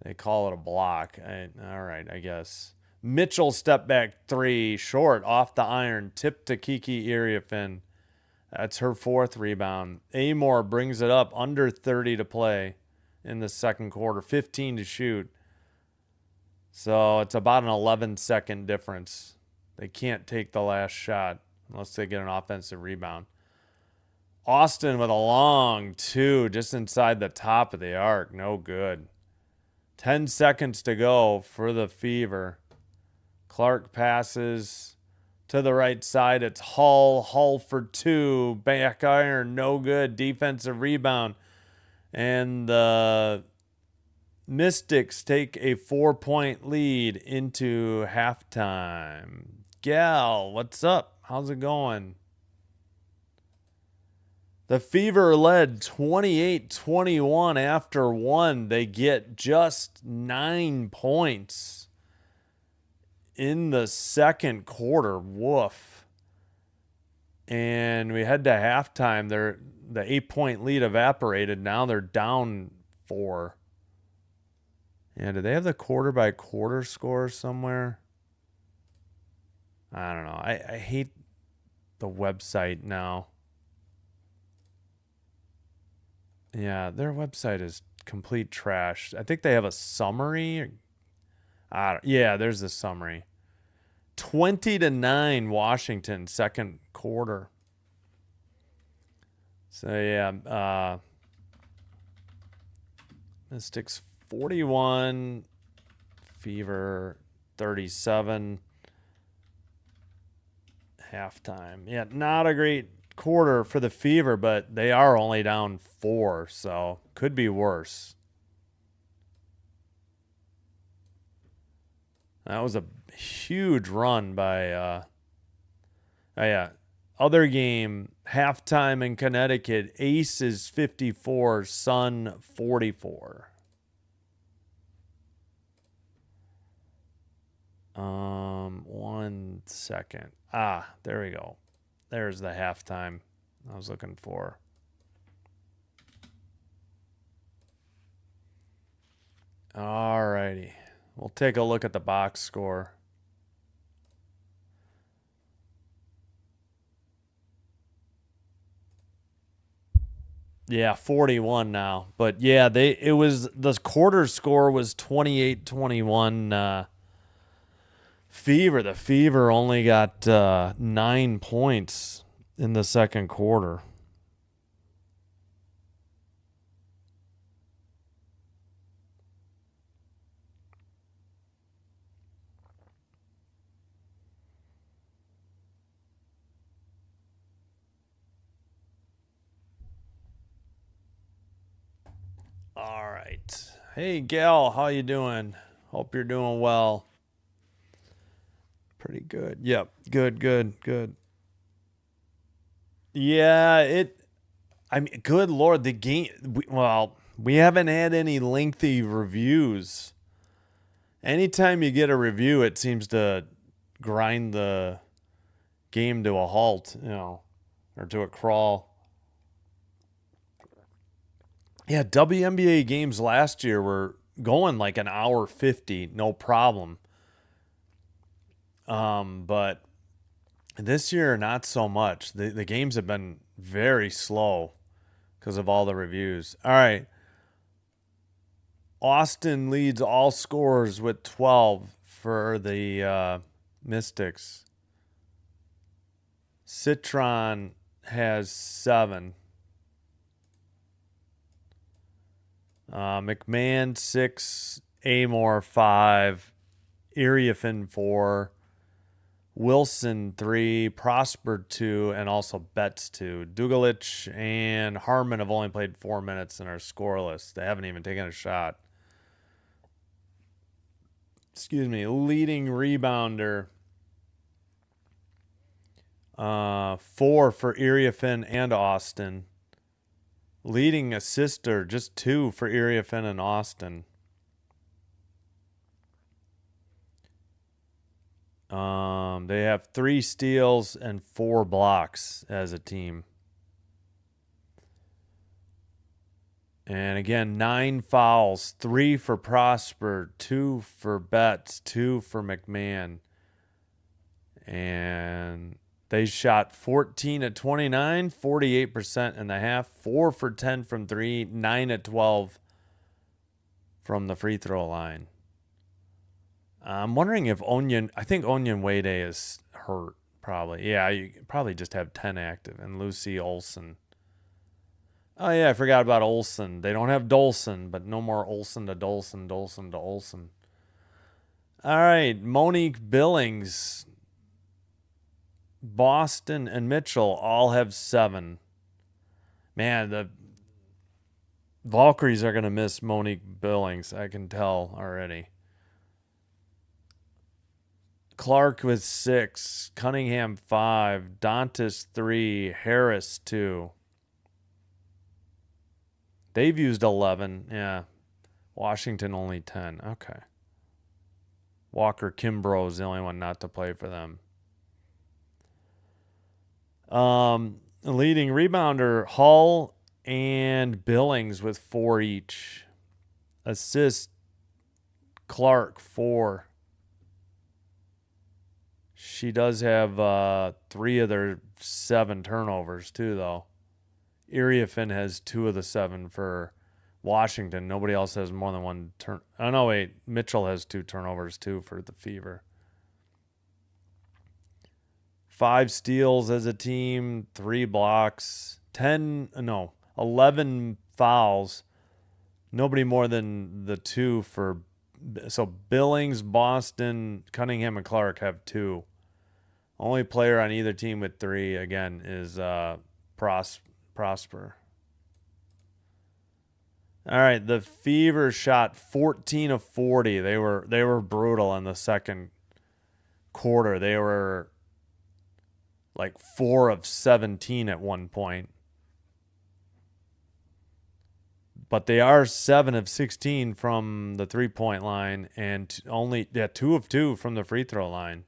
They call it a block. All right, I guess. Mitchell step back 3, short, off the iron, tip to Kiki Iriafin. That's her 4th rebound. Amor brings it up, under 30 to play in the second quarter, 15 to shoot. So it's about an 11-second difference. They can't take the last shot unless they get an offensive rebound. Austin with a long 2 just inside the top of the arc. No good. 10 seconds to go for the Fever. Clark passes to the right side. It's Hull. Hull for 2. Back iron. No good. Defensive rebound. And the Mystics take a 4-point lead into halftime. Gal, what's up? How's it going? The Fever led 28-21 after 1. They get just 9 points in the second quarter. Woof. And we head to halftime. The 8-point lead evaporated. Now they're down 4. Yeah, do they have the quarter-by-quarter score somewhere? I don't know. I hate the website now. Yeah, their website is complete trash. I think they have a summary. Yeah, there's the summary. 20-9 Washington, second quarter. So yeah, Mystics 41, Fever 37. Halftime. Yeah, not a great quarter for the Fever, but they are only down 4, so could be worse. That was a huge run by oh yeah, other game, halftime in Connecticut, Aces 54, Sun 44. 1 second. There we go. There's the halftime I was looking for. All righty. We'll take a look at the box score. Yeah, 41 now. But yeah, the quarter score was 28-21 Fever. The Fever only got 9 points in the second quarter. All right. Hey, Gal, how you doing? Hope you're doing well. Pretty good. Yep. Good. Yeah, I mean, good Lord, the game. We haven't had any lengthy reviews. Anytime you get a review, it seems to grind the game to a halt, or to a crawl. Yeah, WNBA games last year were going like an hour 50, no problem. But this year, not so much. The games have been very slow because of all the reviews. All right. Austin leads all scorers with 12 for the Mystics. Citron has 7. McMahon 6, Amor 5, Iriafin 4, Wilson 3, Prosper 2, and also Betts 2. Dugalich and Harmon have only played 4 minutes and are scoreless. They haven't even taken a shot. Leading rebounder. 4 for Iriafin and Austin. Leading assister, just 2 for Area Finn and Austin. They have 3 steals and 4 blocks as a team. And again, 9 fouls, 3 for Prosper, 2 for Betts, 2 for McMahon. And they shot 14 at 29, 48% in the half, 4 for 10 from 3, 9 at 12 from the free throw line. I'm wondering if I think Onion Wade is hurt, probably. Yeah, you probably just have 10 active. And Lucy Olsen. Oh, yeah, I forgot about Olsen. They don't have Dolson, but no more Olsen to Dolson, Dolson to Olsen. All right, Monique Billings, Boston, and Mitchell all have 7. Man, the Valkyries are going to miss Monique Billings. I can tell already. Clark with 6, Cunningham 5, Dantas 3, Harris 2. They've used 11. Yeah. Washington only 10. Okay. Walker Kimbrough is the only one not to play for them. Leading rebounder, Hull and Billings with 4 each. Assist, Clark 4. She does have 3 of their 7 turnovers too, though. Iriafin has 2 of the 7 for Washington. Nobody else has more than 1 turn. Oh, no, wait. Mitchell has 2 turnovers too for the Fever. 5 steals as a team, 3 blocks, 11 fouls. Nobody more than the 2 for. So Billings, Boston, Cunningham, and Clark have 2. Only player on either team with 3, again, is Prosper. All right, the Fever shot 14 of 40. They were brutal in the second quarter. They were like 4 of 17 at one point. But they are 7 of 16 from the 3-point line and only 2 of 2 from the free throw line.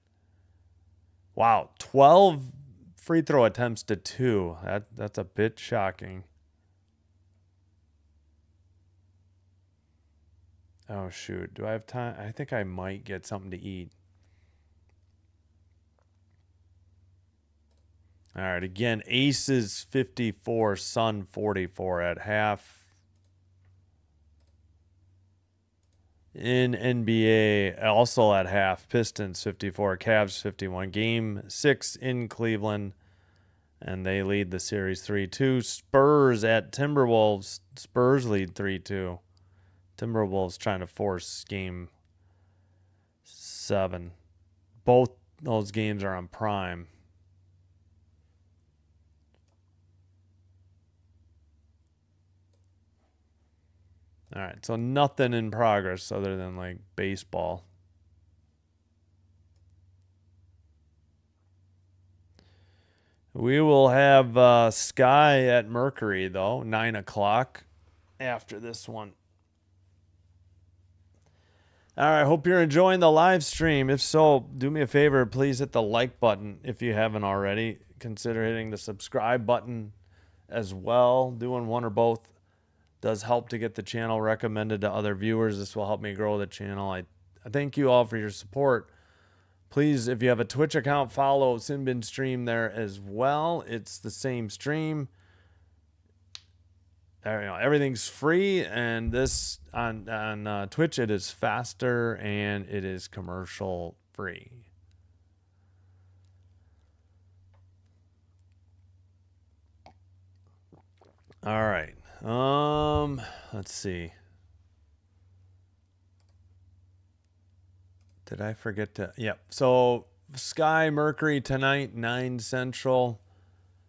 Wow, 12 free throw attempts to 2. That's a bit shocking. Oh, shoot. Do I have time? I think I might get something to eat. All right, again, Aces 54, Sun 44 at half. In NBA, also at half, Pistons 54, Cavs 51. Game 6 in Cleveland, and they lead the series 3-2. Spurs at Timberwolves. Spurs lead 3-2. Timberwolves trying to force game 7. Both those games are on Prime. All right, so nothing in progress other than like baseball. We will have Sky at Mercury, though, 9 o'clock after this one. All right, hope you're enjoying the live stream. If so, do me a favor, please hit the like button if you haven't already. Consider hitting the subscribe button as well. Doing one or both does help to get the channel recommended to other viewers. This will help me grow the channel. I thank you all for your support. Please, if you have a Twitch account, follow Sinbin Stream there as well. It's the same stream. Everything's free, and this on Twitch, it is faster and it is commercial free. All right. Let's see. Did I forget to? Yep. So Sky Mercury tonight, 9 Central.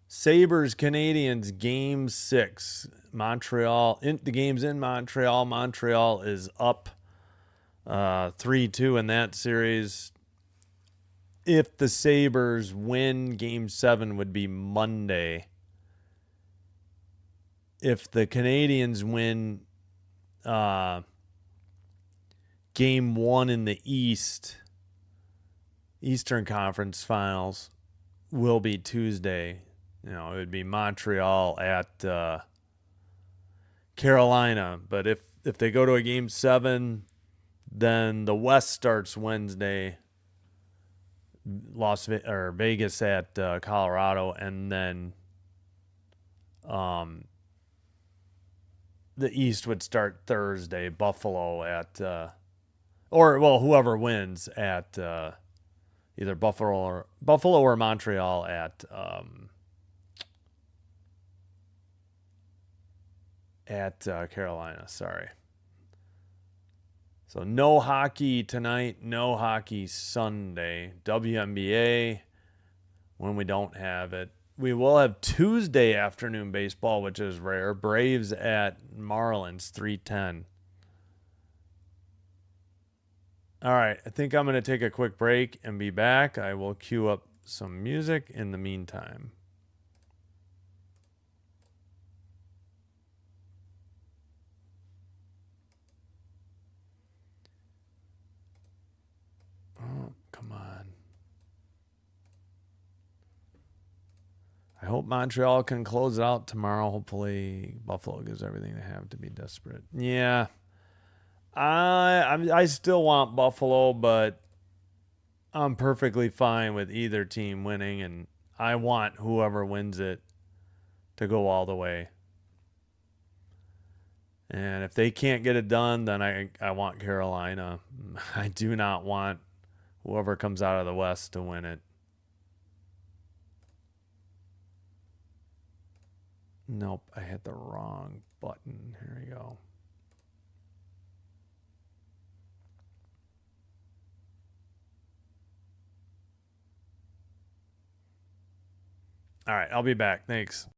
Sabres Canadians game 6. Montreal. The game's in Montreal. Montreal is up 3-2 in that series. If the Sabres win, game 7 would be Monday. if the Canadians win game 1 in the Eastern Conference Finals will be Tuesday. It would be Montreal at Carolina. But if they go to a game 7, then the West starts Wednesday. Vegas at Colorado, and then the East would start Thursday. Buffalo at whoever wins at either Buffalo or Montreal at Carolina. Sorry. So no hockey tonight, no hockey Sunday. WNBA when we don't have it. We will have Tuesday afternoon baseball, which is rare. Braves at Marlins, 3:10. All right, I think I'm going to take a quick break and be back. I will cue up some music in the meantime. Oh, come on. I hope Montreal can close it out tomorrow. Hopefully Buffalo gives everything they have to be desperate. Yeah. I still want Buffalo, but I'm perfectly fine with either team winning, and I want whoever wins it to go all the way. And if they can't get it done, then I want Carolina. I do not want whoever comes out of the West to win it. Nope, I hit the wrong button. Here we go. All right, I'll be back. Thanks.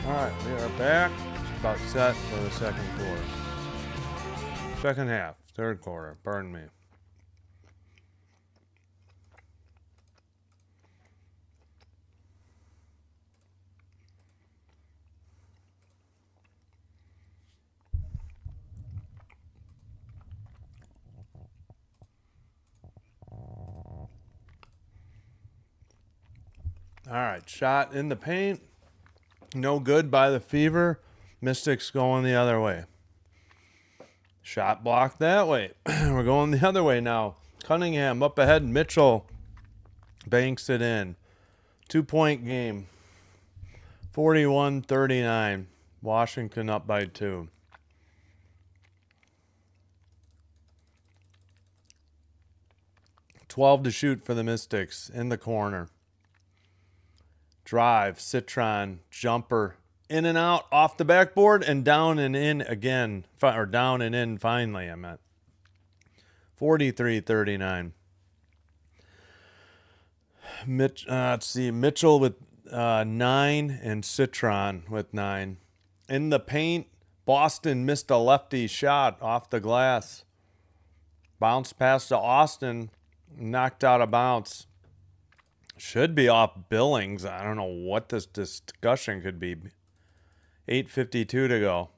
All right, we are back. It's about set for the second quarter. Second half, third quarter. Pardon me. All right, shot in the paint. No good by the Fever. Mystics going the other way. Shot blocked that way. We're going the other way now. Cunningham up ahead. Mitchell banks it in. 2-point game. 41-39. Washington up by 2. $12 to shoot for the Mystics in the corner. Drive, Citron, jumper, in and out, off the backboard, and down and in again. Or down and in finally, I meant. 43-39. Let's see, Mitchell with 9 and Citron with 9. In the paint, Boston missed a lefty shot off the glass. Bounced past to Austin, knocked out of bounds. Should be off Billings. I don't know what this discussion could be. 8:52 to go.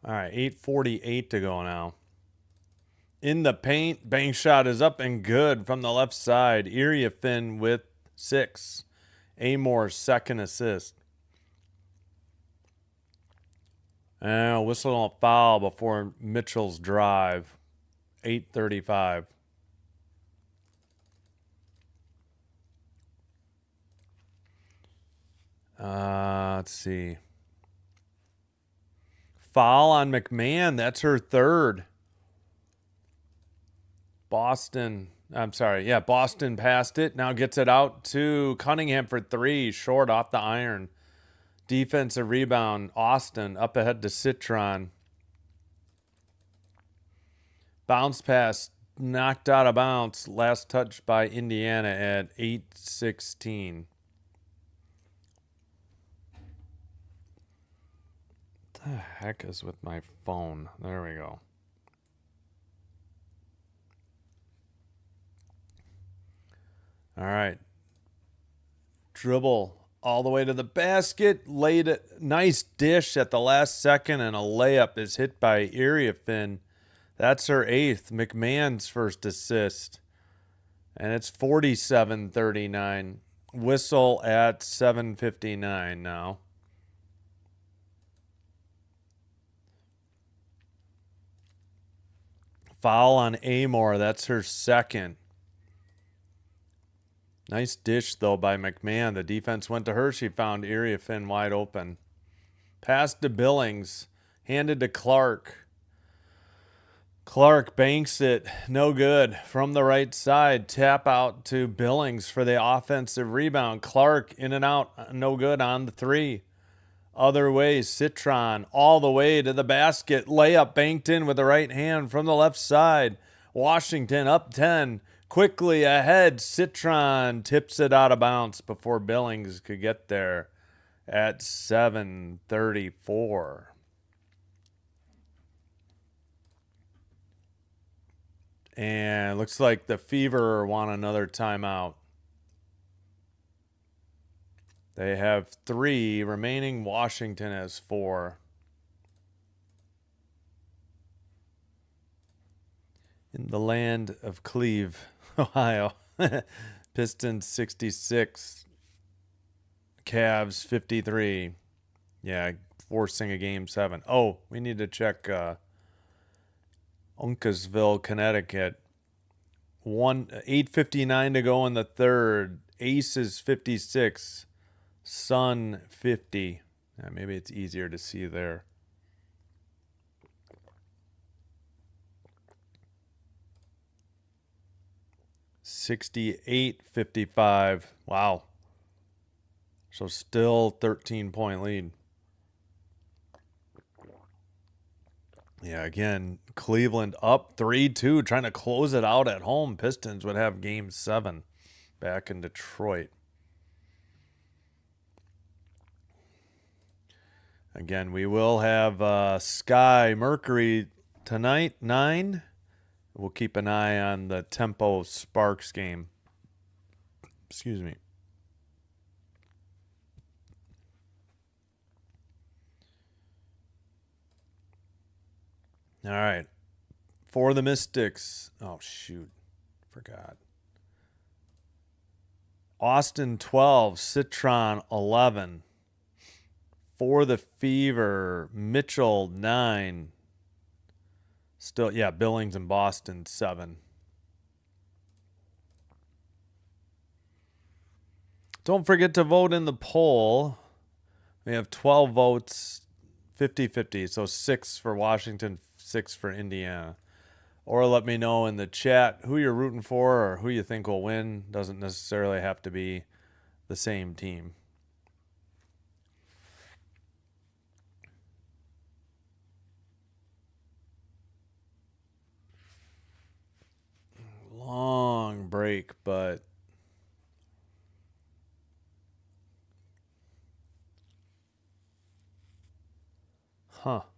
All right, 8:48 to go now. In the paint, bank shot is up and good from the left side. Iriafin with 6. Amor's second assist. And whistle on a foul before Mitchell's drive. 8:35. Let's see. Foul on McMahon. That's her third. Boston passed it. Now gets it out to Cunningham for 3. Short off the iron. Defensive rebound. Austin up ahead to Citron. Bounce pass. Knocked out of bounds. Last touch by Indiana at 8:16. What the heck is with my phone? There we go. All right. Dribble all the way to the basket. Laid it. Nice dish at the last second, and a layup is hit by Iriafin. That's her 8th. McMahon's first assist. And it's 47-39. Whistle at 7:59 now. Foul on Amor. That's her second. Nice dish, though, by McMahon. The defense went to her. She found Iriafin wide open. Pass to Billings. Handed to Clark. Clark banks it. No good. From the right side. Tap out to Billings for the offensive rebound. Clark in and out. No good on the 3. Other way, Citron all the way to the basket. Layup banked in with the right hand from the left side. Washington up 10. Quickly ahead, Citron tips it out of bounds before Billings could get there at 7:34. And looks like the Fever want another timeout. They have 3 remaining. Washington has 4. In the land of Cleve, Ohio. Pistons 66. Cavs 53. Yeah, forcing a game 7. Oh, we need to check Uncasville, Connecticut. 8:59 to go in the third. Aces 56. Sun 50. Yeah, maybe it's easier to see there. $68-55. Wow. So still 13-point lead. Yeah, again, Cleveland up 3-2, trying to close it out at home. Pistons would have game 7 back in Detroit. Again, we will have Sky Mercury tonight, 9. We'll keep an eye on the Tempo Sparks game. Excuse me. All right. For the Mystics. Oh, shoot. Forgot. Austin 12, Citron 11. For the Fever, Mitchell 9. Still, yeah, Billings and Boston 7. Don't forget to vote in the poll. We have 12 votes, 50-50. So 6 for Washington, 6 for Indiana. Or let me know in the chat who you're rooting for or who you think will win. Doesn't necessarily have to be the same team. Long break, but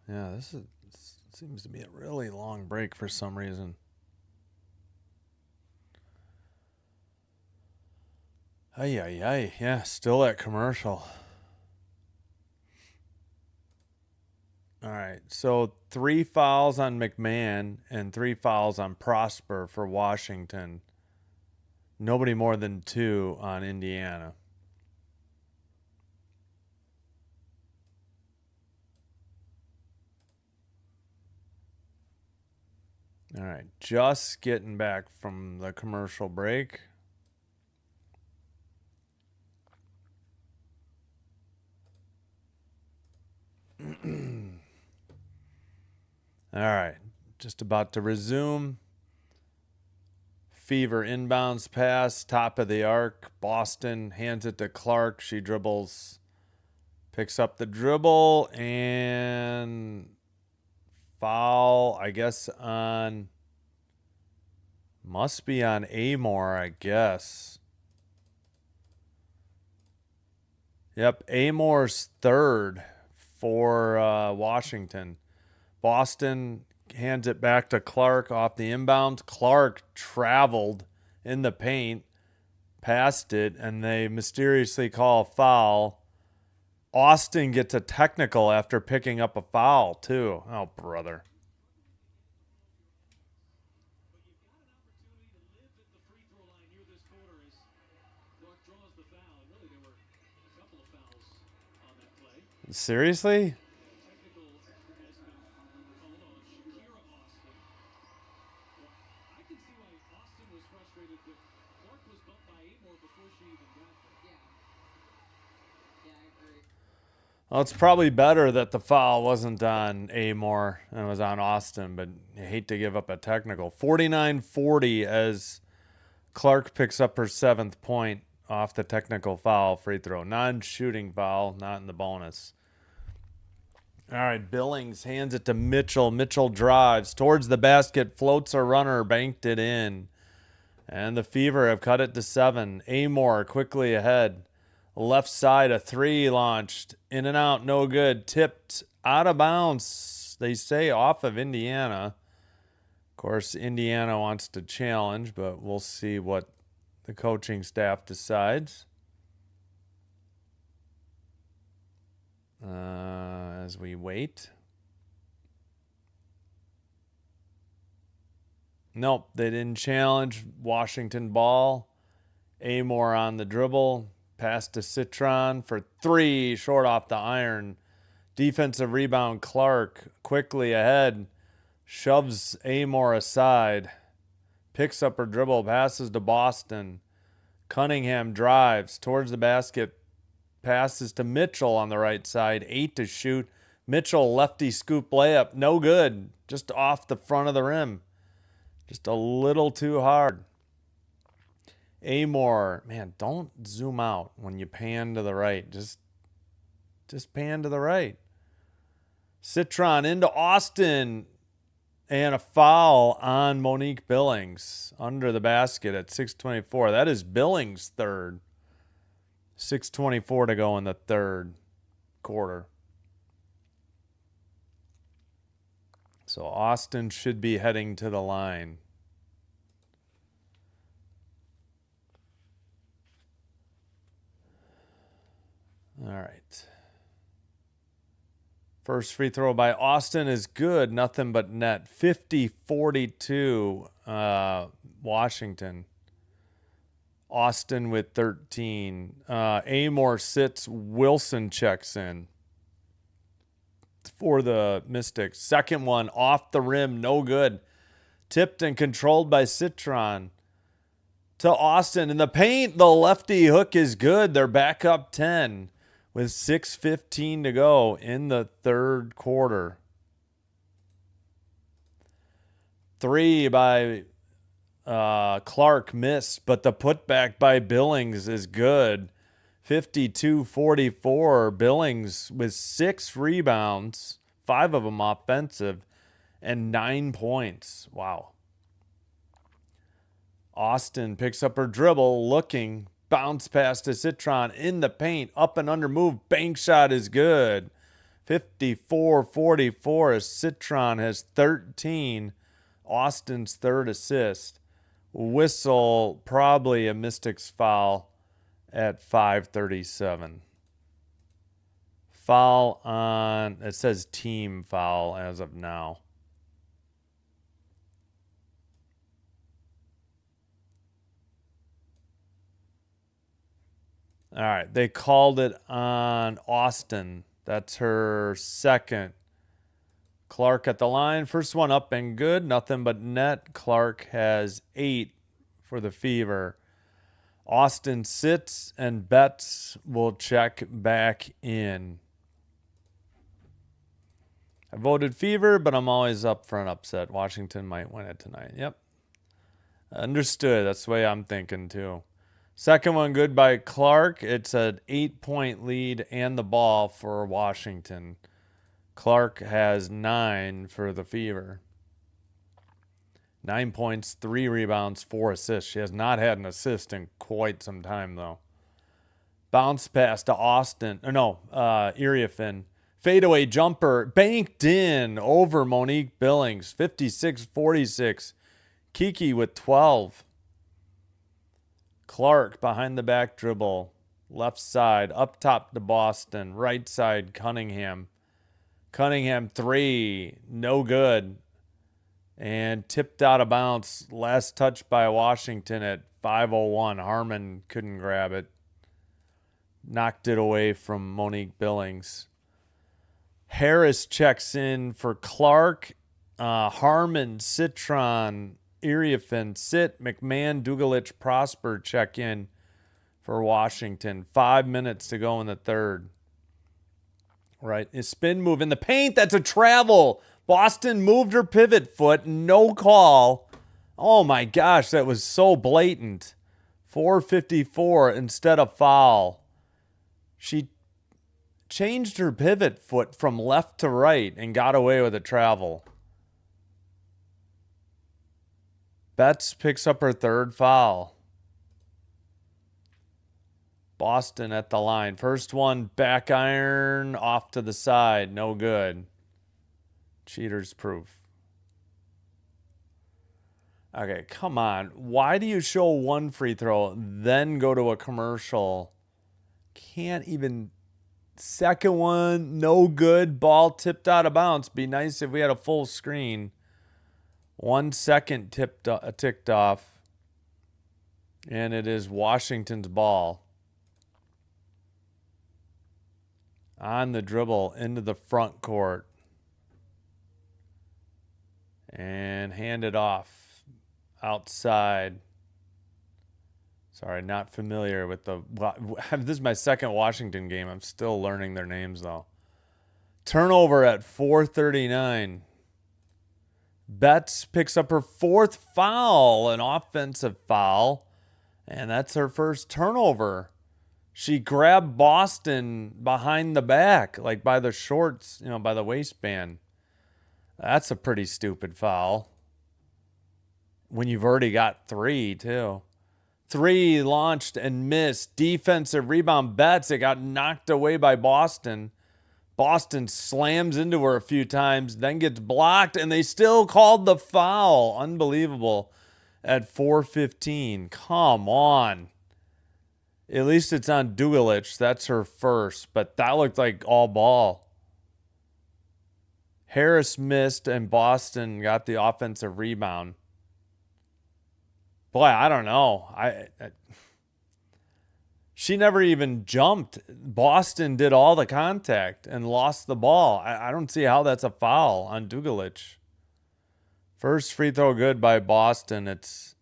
yeah, this seems to be a really long break for some reason. Ay. Yeah, still at commercial. All right, so 3 fouls on McMahon and 3 fouls on Prosper for Washington. Nobody more than 2 on Indiana. All right, just getting back from the commercial break. All right, just about to resume. Fever inbounds pass, top of the arc. Boston hands it to Clark. She dribbles, picks up the dribble, and foul, I guess, must be on Amore, I guess. Yep, Amore's 3rd for Washington. Boston hands it back to Clark off the inbound. Clark traveled in the paint, passed it, and they mysteriously call a foul. Austin gets a technical after picking up a foul, too. Oh, brother. Seriously? Well, it's probably better that the foul wasn't on Amore and was on Austin, but you hate to give up a technical. 49-40 as Clark picks up her 7th point off the technical foul free throw. Non-shooting foul, not in the bonus. All right, Billings hands it to Mitchell. Mitchell drives towards the basket, floats a runner, banked it in. And the Fever have cut it to 7. Amore quickly ahead. Left side, a 3 launched. In and out, no good. Tipped out of bounds, they say, off of Indiana. Of course, Indiana wants to challenge, but we'll see what the coaching staff decides. As we wait. Nope, they didn't challenge. Washington ball. Amore on the dribble. Pass to Citron for 3. Short off the iron. Defensive rebound. Clark quickly ahead. Shoves Amore aside. Picks up her dribble. Passes to Boston. Cunningham drives towards the basket. Passes to Mitchell on the right side. 8 to shoot. Mitchell lefty scoop layup. No good. Just off the front of the rim. Just a little too hard. Amore, man, don't zoom out when you pan to the right. Just pan to the right. Citron into Austin. And a foul on Monique Billings under the basket at 6:24. That is Billings' third. 6:24 to go in the third quarter. So Austin should be heading to the line. All right. First free throw by Austin is good. Nothing but net. 50-42 Washington. Austin with 13. Amor sits. Wilson checks in for the Mystics. Second one off the rim. No good. Tipped and controlled by Citron. To Austin. In the paint, the lefty hook is good. They're back up 10 with 6:15 to go in the third quarter. Three by Clark missed, but the putback by Billings is good. 52-44. Billings with 6 rebounds, 5 of them offensive, and 9 points. Wow. Austin picks up her dribble, looking, bounce pass to Citron in the paint, up and under move, bank shot is good. 54-44 as Citron has 13, Austin's third assist. Whistle, probably a Mystics foul at 5:37. Foul on, it says team foul as of now. All right, they called it on Austin. That's her second. Clark at the line. First one up and good. Nothing but net. Clark has 8 for the Fever. Austin sits and Betts will check back in. I voted Fever, but I'm always up for an upset. Washington might win it tonight. Yep. Understood. That's the way I'm thinking too. Second one good by Clark. It's an 8-point lead and the ball for Washington. Clark has 9 for the Fever. 9 points, 3 rebounds, 4 assists. She has not had an assist in quite some time, though. Bounce pass to Austin. Iriafin. Fadeaway jumper. Banked in over Monique Billings. 56-46. Kiki with 12. Clark behind the back dribble. Left side. Up top to Boston. Right side, Cunningham. Cunningham 3. No good. And tipped out of bounds. Last touch by Washington at 5:01. Harmon couldn't grab it. Knocked it away from Monique Billings. Harris checks in for Clark. Harmon, Citron, Iriafin, Sit, McMahon, Dugalich, Prosper check in for Washington. 5 minutes to go in the third. Right. A spin move in the paint. That's a travel. Boston moved her pivot foot. No call. Oh my gosh, that was so blatant. 4:54 instead of foul. She changed her pivot foot from left to right and got away with a travel. Betts picks up her third foul. Boston at the line. First one, back iron, off to the side. No good. Cheaters proof. Okay, come on. Why do you show one free throw, then go to a commercial? Can't even. Second one, no good. Ball tipped out of bounds. Be nice if we had a full screen. 1 second ticked off. And it is Washington's ball. On the dribble into the front court. And hand it off outside. Sorry, not familiar with the... This is my second Washington game. I'm still learning their names, though. Turnover at 4:39. Betts picks up her fourth foul, an offensive foul. And that's her first turnover. She grabbed Boston behind the back, like by the shorts, by the waistband. That's a pretty stupid foul. When you've already got 3, too. 3 launched and missed. Defensive rebound Betts. It got knocked away by Boston. Boston slams into her a few times, then gets blocked, and they still called the foul. Unbelievable. At 4:15. Come on. At least it's on Dugalich. That's her first, but that looked like all ball. Harris missed, and Boston got the offensive rebound. Boy, I don't know. She never even jumped. Boston did all the contact and lost the ball. I don't see how that's a foul on Dugalich. First free throw good by Boston. It's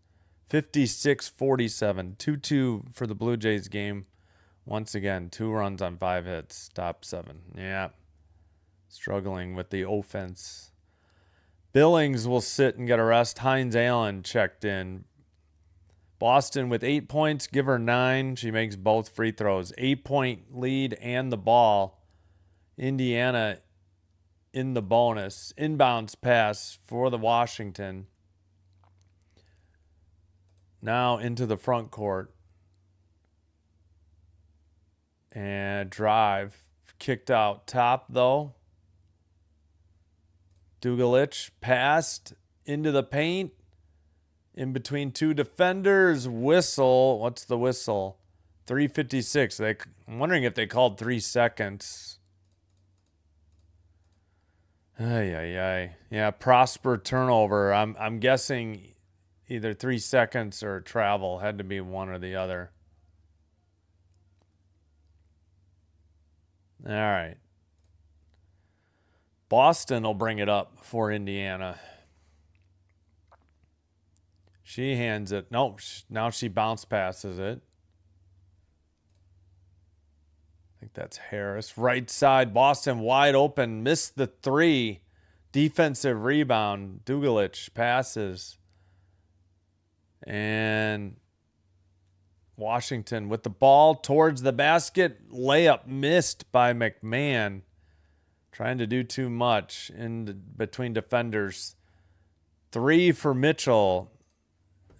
56-47. 2-2 for the Blue Jays game. Once again, 2 runs on 5 hits. Top 7. Yeah. Struggling with the offense. Billings will sit and get a rest. Hines Allen checked in. Boston with 8 points. Give her 9. She makes both free throws. 8-point lead and the ball. Indiana in the bonus. Inbounds pass for the Washington. Now into the front court. And drive. Kicked out top, though. Dugalich passed into the paint. In between 2 defenders. Whistle. What's the whistle? 3:56. I'm wondering if they called 3 seconds. Ay. Yeah, Prosper turnover. I'm guessing either 3 seconds or travel. Had to be one or the other. All right. Boston will bring it up for Indiana. She hands it. No, now she bounce passes it. I think that's Harris. Right side, Boston wide open. Missed the 3. Defensive rebound. Dugalich passes. And Washington with the ball towards the basket. Layup missed by McMahon. Trying to do too much in between defenders. 3 for Mitchell.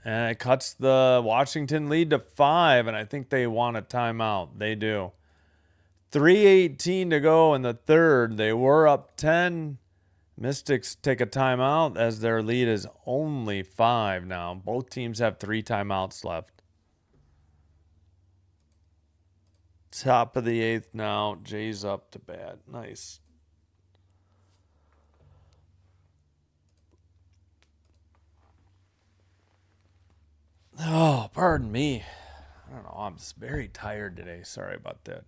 And it cuts the Washington lead to 5, and I think they want a timeout. They do. 3:18 to go in the third. They were up 10. Mystics take a timeout as their lead is only 5 now. Both teams have 3 timeouts left. Top of the 8th now. Jays up to bat. Nice. Oh, pardon me. I don't know. I'm just very tired today. Sorry about that.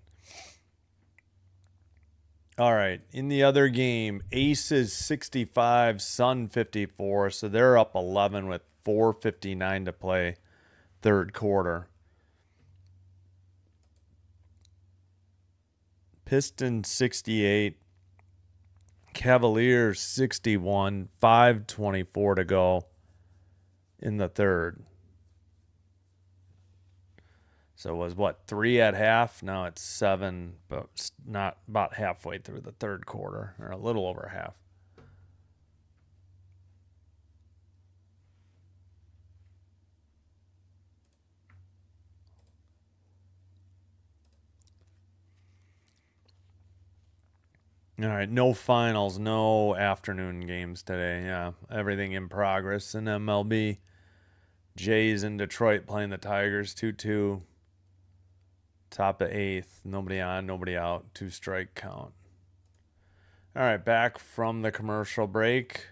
All right. In the other game, Aces 65, Sun 54. So they're up 11 with 4:59 to play, third quarter. Pistons 68, Cavaliers 61, 5:24 to go in the third. So it was what, 3 at half? Now it's 7, but not about halfway through the third quarter, or a little over half. All right, no finals, no afternoon games today. Yeah, everything in progress in MLB. Jays in Detroit playing the Tigers 2-2. Top of 8th. Nobody on, nobody out. 2-strike count. All right, back from the commercial break.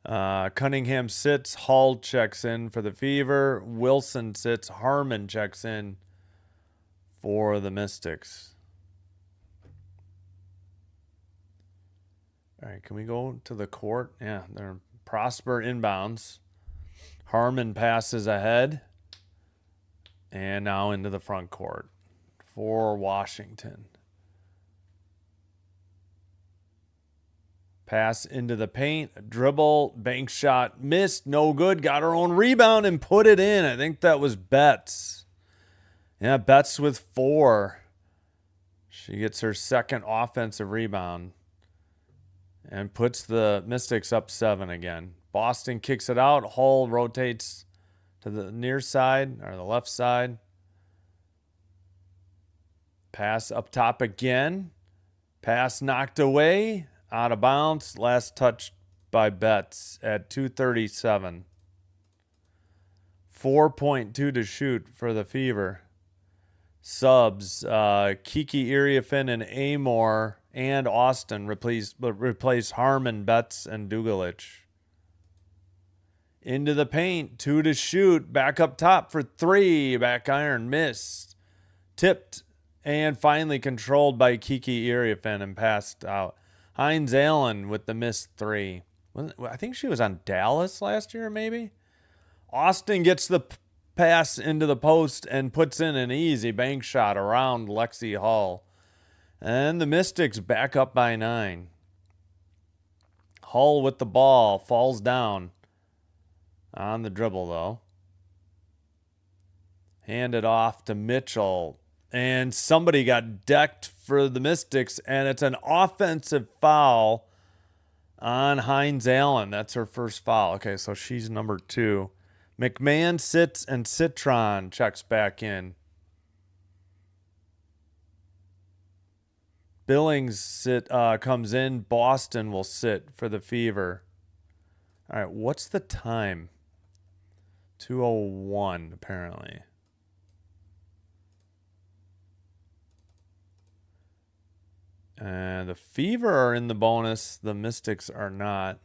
Cunningham sits. Hall checks in for the Fever. Wilson sits. Harmon checks in for the Mystics. All right, can we go to the court? Yeah, they're Prosper inbounds. Harmon passes ahead. And now into the front court for Washington. Pass into the paint, dribble, bank shot, missed, no good, got her own rebound and put it in. I think that was Betts. Yeah, Betts with 4. She gets her second offensive rebound. and puts the Mystics up 7 again. Boston kicks it out. Hull rotates to the near side or the left side. Pass up top again. Pass knocked away. Out of bounds. Last touch by Betts at 2:37. 4.2 to shoot for the Fever. Subs, Kiki Iriafin and Amor and Austin replace Harmon, Betts, and Dugalich. Into the paint, 2 to shoot, back up top for 3, back iron, missed, tipped, and finally controlled by Kiki Iriafin and passed out. Hines Allen with the missed 3. I think she was on Dallas last year, maybe? Austin gets the pass into the post and puts in an easy bank shot around Lexi Hull. And the Mystics back up by 9. Hull with the ball, falls down on the dribble though. Handed off to Mitchell. And somebody got decked for the Mystics, and it's an offensive foul on Hines Allen. That's her first foul. Okay, so she's number 2. McMahon sits and Citron checks back in. Billings comes in. Boston will sit for the Fever. All right, what's the time? 2:01 apparently. The Fever are in the bonus. The Mystics are not.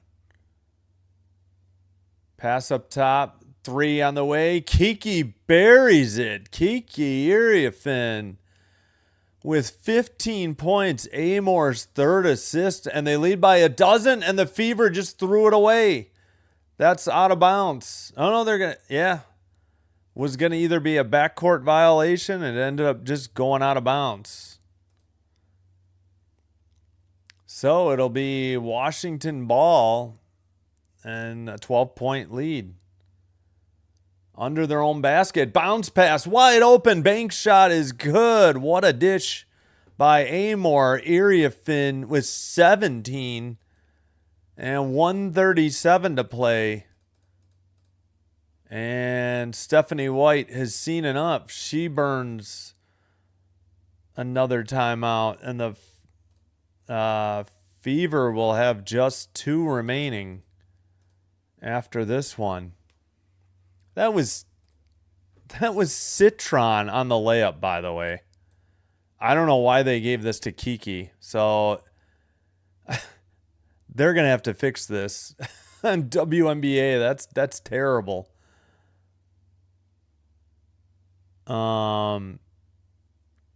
Pass up top. 3 on the way. Kiki buries it. Kiki Iriafin with 15 points. Amor's 3rd assist. And they lead by 12. And the Fever just threw it away. That's out of bounds. Oh, no, they're going to... Yeah. Was going to either be a backcourt violation. And it ended up just going out of bounds. So it'll be Washington ball and a 12-point lead. Under their own basket. Bounce pass. Wide open. Bank shot is good. What a dish by Amor. Iriafin with 17 and 1:37 to play. And Stephanie White has seen enough. She burns another timeout. And the Fever will have just 2 remaining after this one. That was Citron on the layup, by the way. I don't know why they gave this to Kiki. So they're going to have to fix this on WNBA. That's terrible.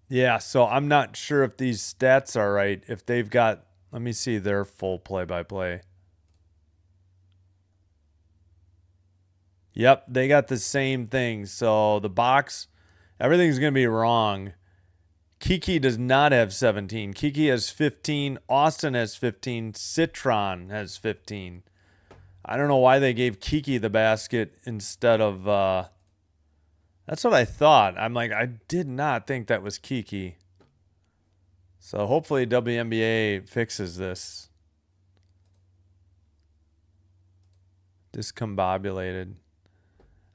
Yeah, so I'm not sure if these stats are right. If they've got, let me see their full play-by-play. Yep, they got the same thing. So the box, everything's going to be wrong. Kiki does not have 17. Kiki has 15. Austin has 15. Citron has 15. I don't know why they gave Kiki the basket instead of... That's what I thought. I'm like, I did not think that was Kiki. So hopefully WNBA fixes this. Discombobulated.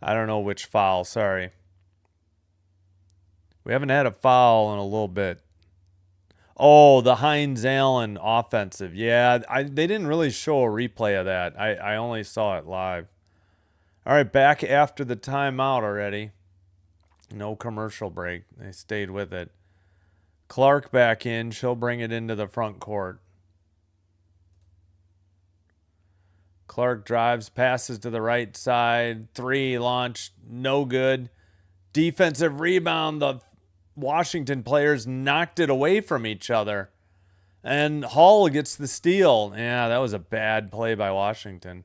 I don't know which foul. Sorry. We haven't had a foul in a little bit. Oh, the Hines Allen offensive. Yeah, they didn't really show a replay of that. I only saw it live. All right, back after the timeout already. No commercial break. They stayed with it. Clark back in. She'll bring it into the front court. Clark drives, passes to the right side. 3 launched. No good. Defensive rebound. The Washington players knocked it away from each other. And Hull gets the steal. Yeah, that was a bad play by Washington.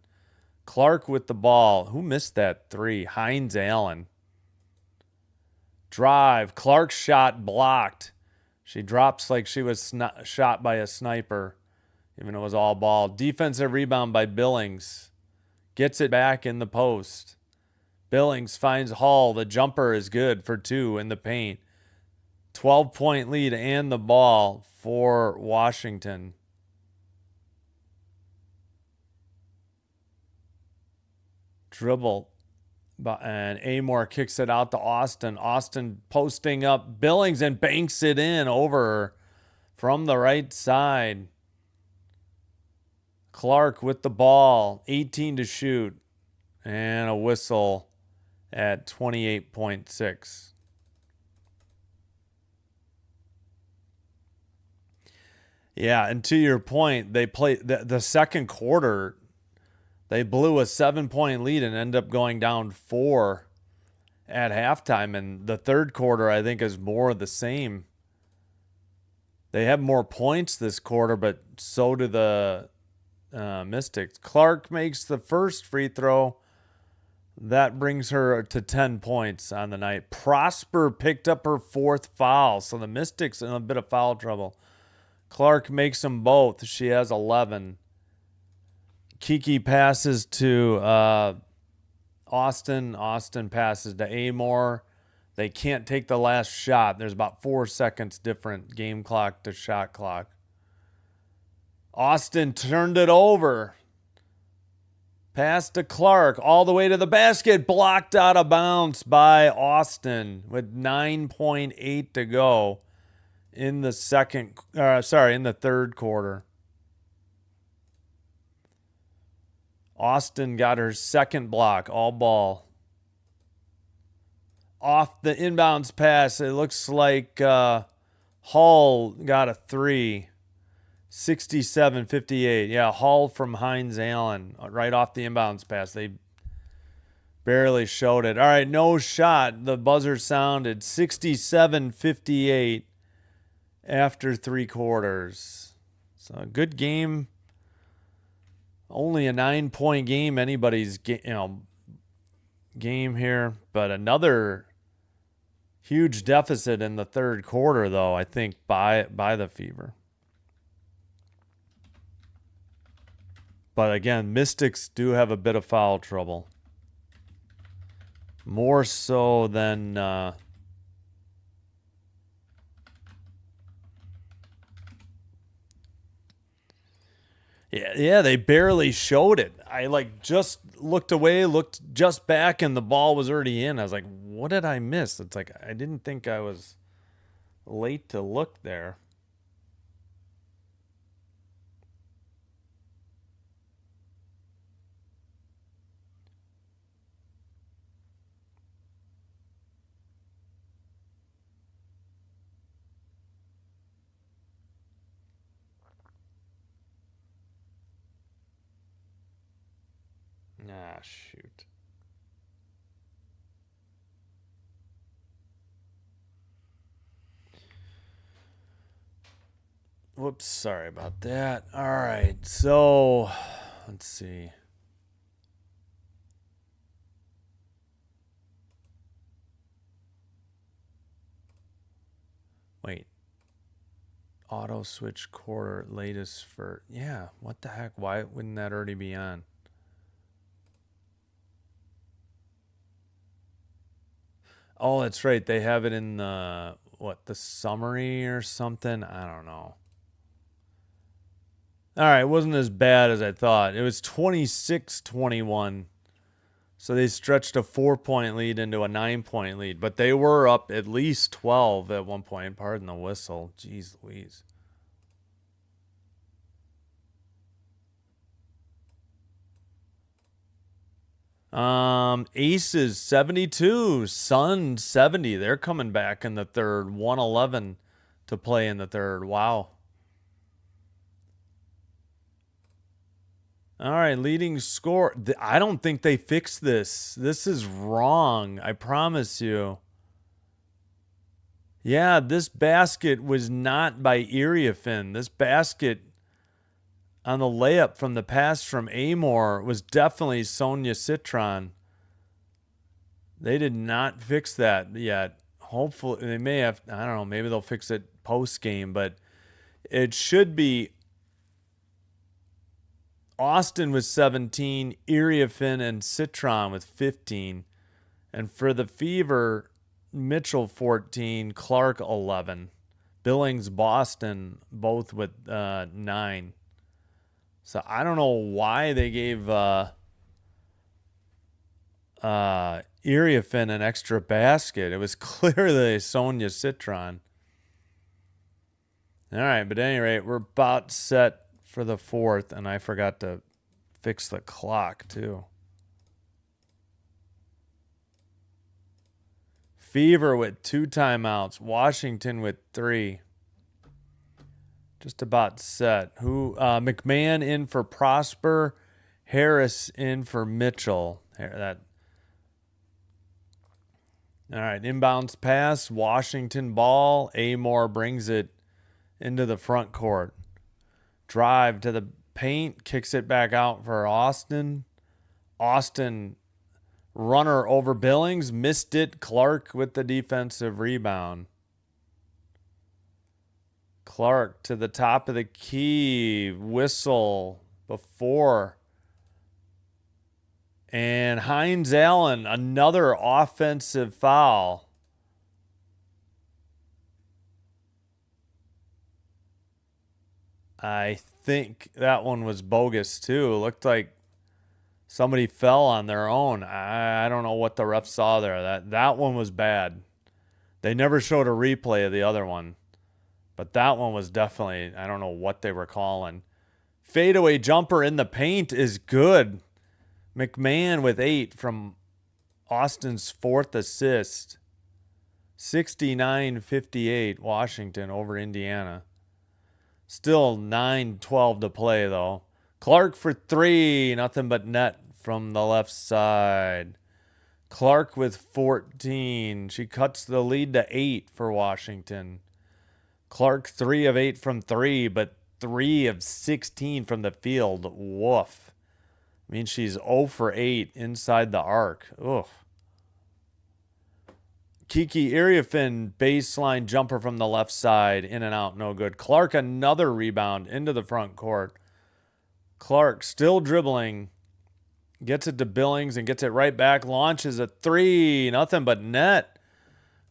Clark with the ball. Who missed that 3? Hines Allen. Drive. Clark's shot blocked. She drops like she was shot by a sniper, even though it was all ball. Defensive rebound by Billings. Gets it back in the post. Billings finds Hull. The jumper is good for 2 in the paint. 12-point lead and the ball for Washington. dribble. And Amore kicks it out to Austin. Austin posting up Billings and banks it in over from the right side. Clark with the ball, 18 to shoot, and a whistle at 28.6. Yeah, and to your point, they played the second quarter. They blew a 7-point lead and ended up going down 4 at halftime. And the third quarter, I think, is more of the same. They have more points this quarter, but so do the Mystics. Clark makes the first free throw. That brings her to 10 points on the night. Prosper picked up her 4th foul, so the Mystics in a bit of foul trouble. Clark makes them both. She has 11. Kiki passes to Austin. Austin passes to Amore. They can't take the last shot. There's about 4 seconds different game clock to shot clock. Austin turned it over. Pass to Clark all the way to the basket. Blocked out of bounds by Austin with 9.8 to go in the third quarter. Austin got her second block, all ball. Off the inbounds pass, it looks like Hall got a 3. 67-58. Yeah, Hall from Hines Allen right off the inbounds pass. They barely showed it. All right, no shot. The buzzer sounded 67-58 after 3 quarters. So a good game. Only a 9-point game. Anybody's game here, but another huge deficit in the third quarter, though, I think, by the Fever. But again, Mystics do have a bit of foul trouble. More so than yeah, they barely showed it. I just looked away, looked just back, and the ball was already in. I was like, what did I miss? It's like I didn't think I was late to look there. Ah, shoot. Whoops, sorry about that. All right, so let's see. Wait. Auto switch quarter latest for, yeah, what the heck? Why wouldn't that already be on? Oh, that's right. They have it in the summary or something? I don't know. All right, it wasn't as bad as I thought. It was 26-21. So they stretched a 4-point lead into a 9-point lead, but they were up at least 12 at one point. Pardon the whistle. Jeez Louise. Aces 72, Suns 70. They're coming back in the third. 111 to play in the third. Wow. All right, leading score. I don't think they fixed this. This is wrong. I promise you. Yeah, this basket was not by Iriafin. This basket on the layup from the pass from Amore was definitely Sonia Citron. They did not fix that yet. Hopefully, they may have. I don't know. Maybe they'll fix it post game, but it should be Austin with 17, Iriafin and Citron with 15. And for the Fever, Mitchell 14, Clark 11. Billings, Boston, both with 9. So I don't know why they gave Iriafin an extra basket. It was clearly Sonia Citron. All right, but at any rate, we're about set for the fourth, and I forgot to fix the clock too. Fever with 2 timeouts. Washington with 3. Just about set. McMahon in for Prosper. Harris in for Mitchell. All right, inbounds pass. Washington ball. Amore brings it into the front court. Drive to the paint. Kicks it back out for Austin. Austin runner over Billings. Missed it. Clark with the defensive rebound. Clark to the top of the key. Whistle before. And Hines Allen, another offensive foul. I think that one was bogus too. It looked like somebody fell on their own. I don't know what the ref saw there. That one was bad. They never showed a replay of the other one. But that one was definitely, I don't know what they were calling. Fadeaway jumper in the paint is good. McMahon with 8 from Austin's 4th assist. 69-58 Washington over Indiana. Still 9-12 to play though. Clark for 3, nothing but net from the left side. Clark with 14. She cuts the lead to 8 for Washington. Clark 3 of 8 from 3, but 3 of 16 from the field. Woof. I mean, she's 0 for 8 inside the arc. Ugh. Kiki Iriafin, baseline jumper from the left side. In and out, no good. Clark, another rebound into the front court. Clark still dribbling. Gets it to Billings and gets it right back. Launches a 3. Nothing but net.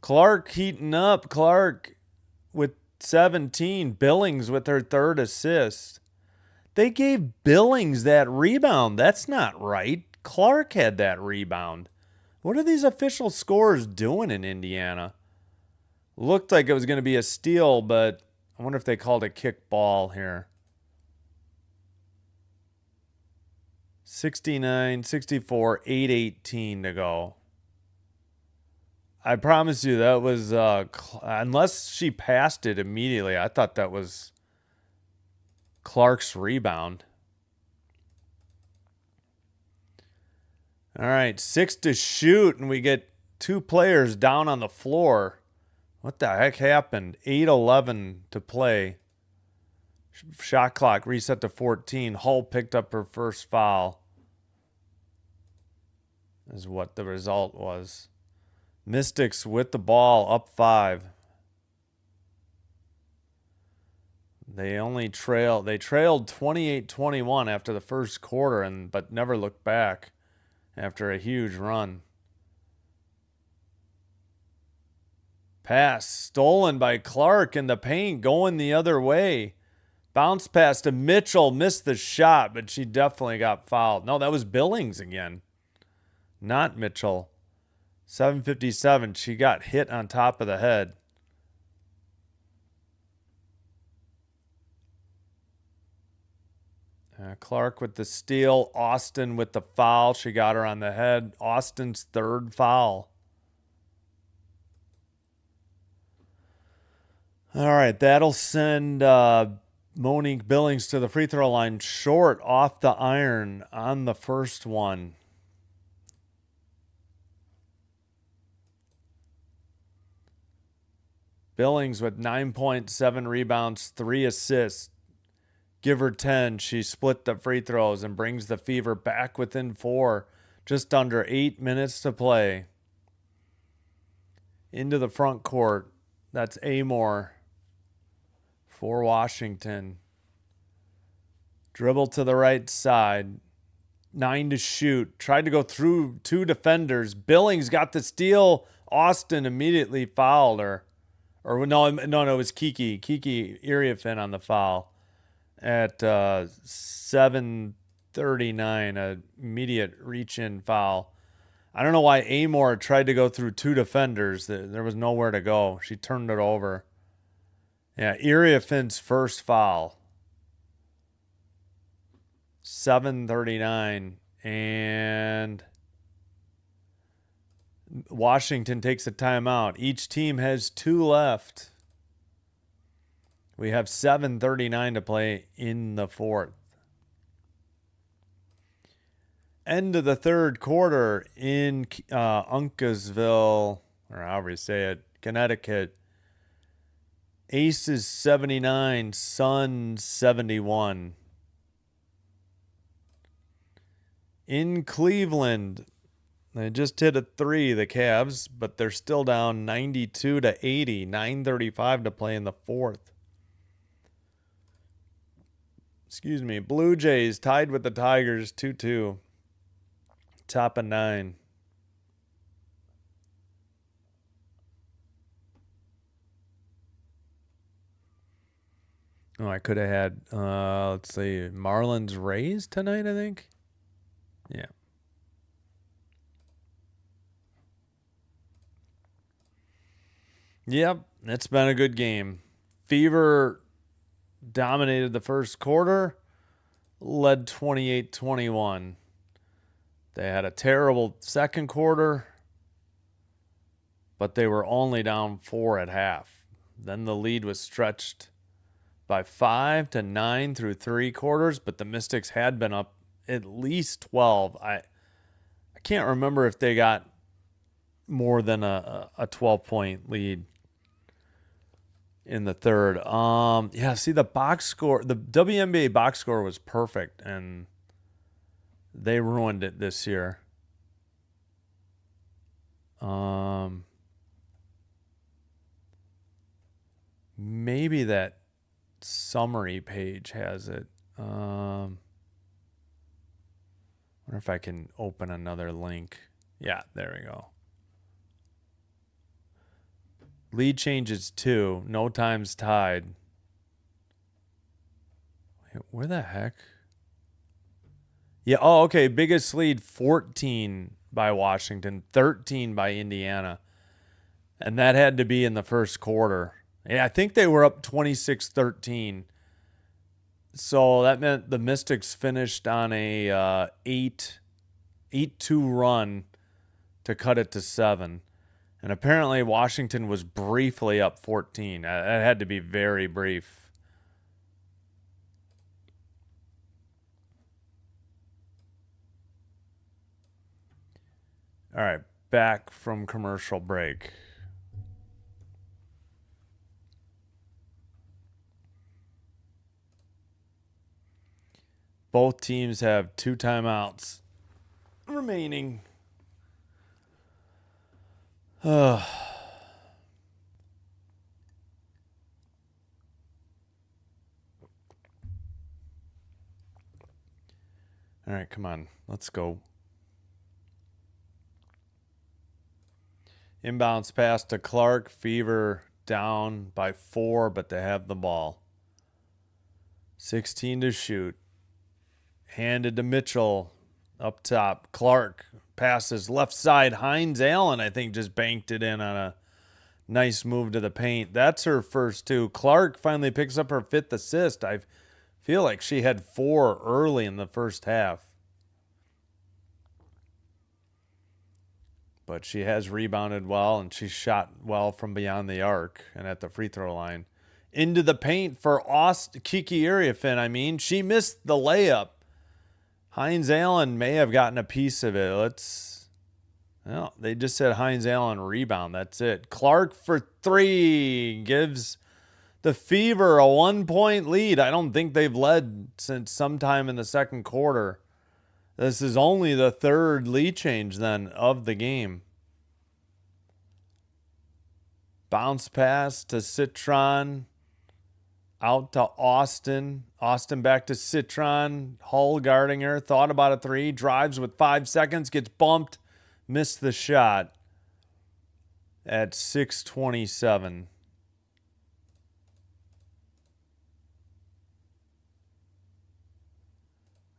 Clark heating up. Clark with 17. Billings with her 3rd assist. They gave Billings that rebound. That's not right. Clark had that rebound. What are these official scores doing in Indiana? Looked like it was going to be a steal, but I wonder if they called a kick ball here. 69-64, 8:18 to go. I promise you that was, unless she passed it immediately, I thought that was Clark's rebound. All right, 6 to shoot, and we get 2 players down on the floor. What the heck happened? 8:11 to play. Shot clock reset to 14. Hull picked up her first foul. Is what the result was. Mystics with the ball, up 5. They trailed 28-21 after the first quarter, but never looked back after a huge run. Pass stolen by Clark in the paint, going the other way. Bounce pass to Mitchell, missed the shot, but she definitely got fouled. No, that was Billings again, not Mitchell. 7:57, she got hit on top of the head. Clark with the steal. Austin with the foul. She got her on the head. Austin's 3rd foul. All right, that'll send Monique Billings to the free throw line short off the iron on the first one. Billings with 9.7 rebounds, 3 assists. Give her 10. She split the free throws and brings the Fever back within 4. Just under 8 minutes to play. Into the front court. That's Amore for Washington. Dribble to the right side. 9 to shoot. Tried to go through 2 defenders. Billings got the steal. Austin immediately fouled her. Or no, it was Kiki Iriafin on the foul at 7:39, an immediate reach-in foul. I don't know why Amor tried to go through 2 defenders. There was nowhere to go. She turned it over. Yeah, Iriafin's first foul. 7:39. And Washington takes a timeout. Each team has 2 left. We have 7:39 to play in the fourth. End of the third quarter in Uncasville, or however you say it, Connecticut. Aces 79, Suns 71. In Cleveland, they just hit a 3, the Cavs, but they're still down 92-80, 9:35 to play in the fourth. Excuse me. Blue Jays tied with the Tigers 2-2. Top of 9. Oh, I could have had, let's see, Marlins Rays tonight, I think. Yeah. Yep, it's been a good game. Fever dominated the first quarter, led 28-21. They had a terrible second quarter, but they were only down 4 at half. Then the lead was stretched by 5 to 9 through 3 quarters, but the Mystics had been up at least 12. I can't remember if they got more than a 12-point lead in the third. Yeah, see, the box score, the WNBA box score was perfect, and they ruined it this year. Maybe that summary page has it. Wonder if I can open another link. Yeah, there we go. Lead changes 2. No times tied. Wait, where the heck? Yeah, oh, okay. Biggest lead 14 by Washington, 13 by Indiana. And that had to be in the first quarter. Yeah, I think they were up 26-13. So that meant the Mystics finished on a 8-2 run to cut it to 7. And apparently Washington was briefly up 14. That had to be very brief. All right, back from commercial break. Both teams have 2 timeouts remaining. All right, come on. Let's go. Inbounds pass to Clark. Fever down by 4, but they have the ball. 16 to shoot. Handed to Mitchell up top. Clark passes left side. Hines Allen, I think, just banked it in on a nice move to the paint. That's her first 2. Clark finally picks up her 5th assist. I feel like she had 4 early in the first half. But she has rebounded well, and she shot well from beyond the arc and at the free throw line. Into the paint for Kiki Iriafin. She missed the layup. Hines Allen may have gotten a piece of it. They just said Hines Allen rebound. That's it. Clark for 3 gives the Fever a 1-point lead. I don't think they've led since sometime in the second quarter. This is only the 3rd lead change then of the game. Bounce pass to Citron. Out to Austin. Austin back to Citron. Hull guarding her. Thought about a 3. Drives with 5 seconds. Gets bumped. Missed the shot at 6:27.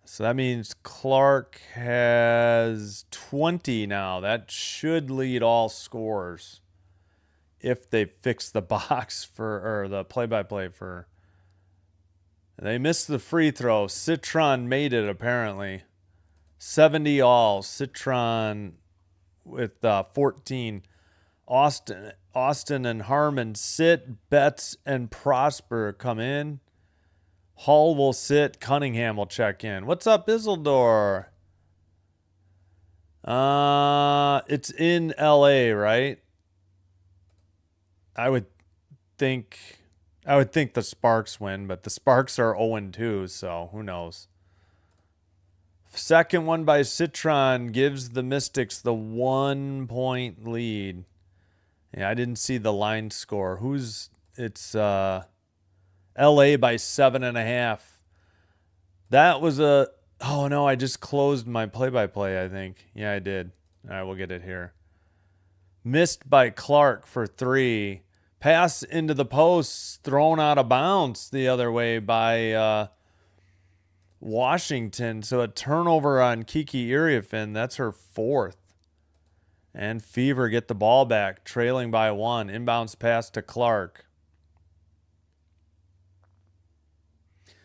So that means Clark has 20 now. That should lead all scores if they fix the box or the play-by-play for. They missed the free throw. Citron made it apparently. 70 all. Citron with 14. Austin and Harmon sit. Betts and Prosper come in. Hull will sit. Cunningham will check in. What's up, Isildur? It's in LA, right? I would think the Sparks win, but the Sparks are 0-2, so who knows? Second one by Citron gives the Mystics the 1-point lead. Yeah, I didn't see the line score. It's LA by 7.5. That was oh no, I just closed my play-by-play, I think. Yeah, I did. All right, we'll get it here. Missed by Clark for 3. Pass into the post, thrown out of bounds the other way by Washington. So a turnover on Kiki Iriafin. That's her 4th. And Fever get the ball back, trailing by 1. Inbounds pass to Clark.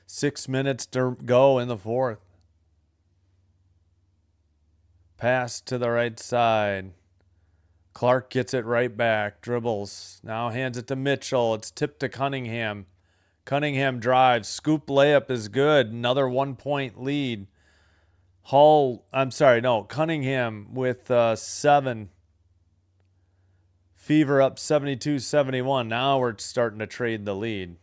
6 minutes to go in the 4th. Pass to the right side. Clark gets it right back. Dribbles. Now hands it to Mitchell. It's tipped to Cunningham. Cunningham drives. Scoop layup is good. Another 1-point lead. Cunningham with 7. Fever up 72-71. Now we're starting to trade the lead.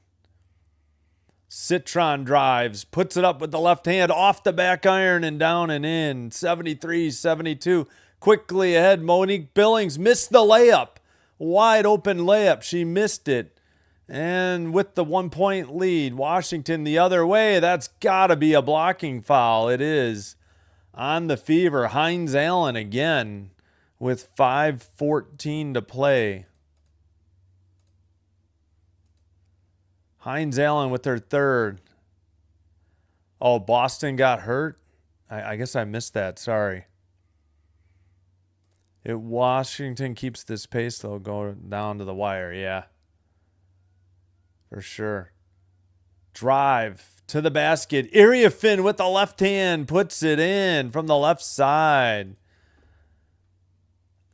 Citron drives, puts it up with the left hand, off the back iron and down and in. 73-72. Quickly ahead, Monique Billings missed the layup. Wide open layup. She missed it. And with the 1-point lead, Washington the other way. That's got to be a blocking foul. It is. On the Fever, Hines Allen again with 5:14 to play. Hines Allen with her 3rd. Oh, Boston got hurt? I guess I missed that. Sorry. Washington keeps this pace, though, going down to the wire. Yeah. For sure. Drive to the basket. Iriafin with the left hand puts it in from the left side.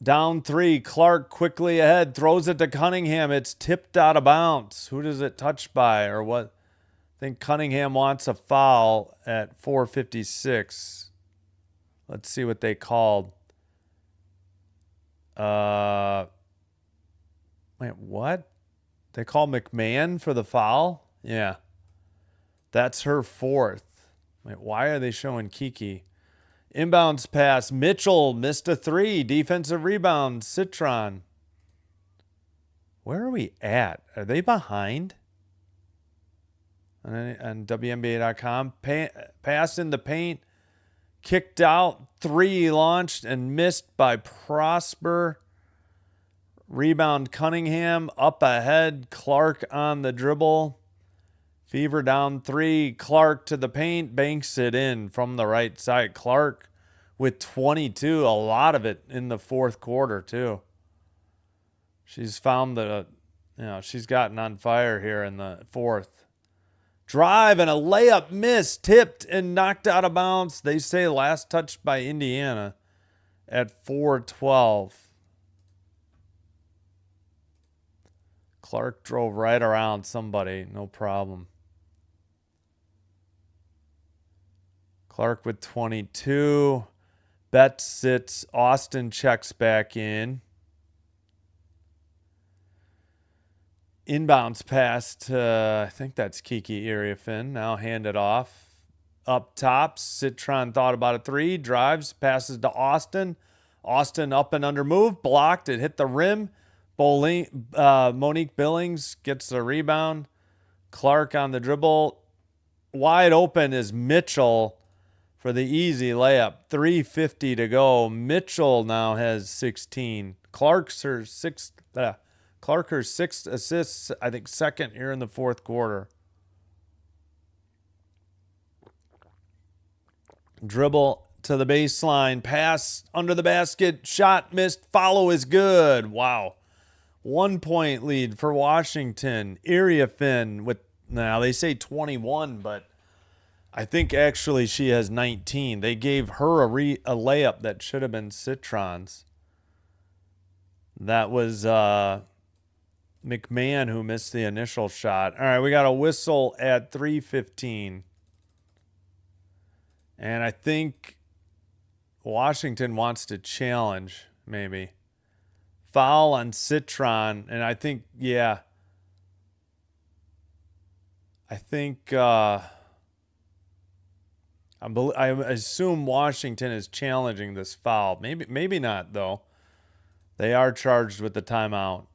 Down 3. Clark quickly ahead. Throws it to Cunningham. It's tipped out of bounds. Who does it touch by or what? I think Cunningham wants a foul at 4:56. Let's see what they called. Wait, what? They call McMahon for the foul? Yeah. That's her 4th. Wait, why are they showing Kiki? Inbounds pass. Mitchell missed a 3. Defensive rebound. Citron. Where are we at? Are they behind? On WNBA.com. Pass in the paint. Kicked out. 3 launched and missed by Prosper. Rebound Cunningham. Up ahead. Clark on the dribble. Fever down 3. Clark to the paint. Banks it in from the right side. Clark with 22. A lot of it in the 4th quarter, too. She's found she's gotten on fire here in the 4th. Drive and a layup miss. Tipped and knocked out of bounds. They say last touched by Indiana at 4:12. Clark drove right around somebody. No problem. Clark with 22. Bet sits. Austin checks back in. Inbounds pass to, I think that's Kiki Iriafin. Now hand it off. Up top, Citron thought about a 3. Drives, passes to Austin. Austin up and under move. Blocked. It hit the rim. Monique Billings gets the rebound. Clark on the dribble. Wide open is Mitchell for the easy layup. 3:50 to go. Mitchell now has 16. Clark's her 6th assists, I think 2nd here in the 4th quarter. Dribble to the baseline. Pass under the basket. Shot missed. Follow is good. Wow. 1 point lead for Washington. Iriafin with, now they say 21, but I think actually she has 19. They gave her a layup that should have been Citron's. That was McMahon who missed the initial shot. All right, we got a whistle at 3:15. And I think Washington wants to challenge, maybe. Foul on Citron, and I think, yeah. I think, I assume Washington is challenging this foul. Maybe not, though. They are charged with the timeout.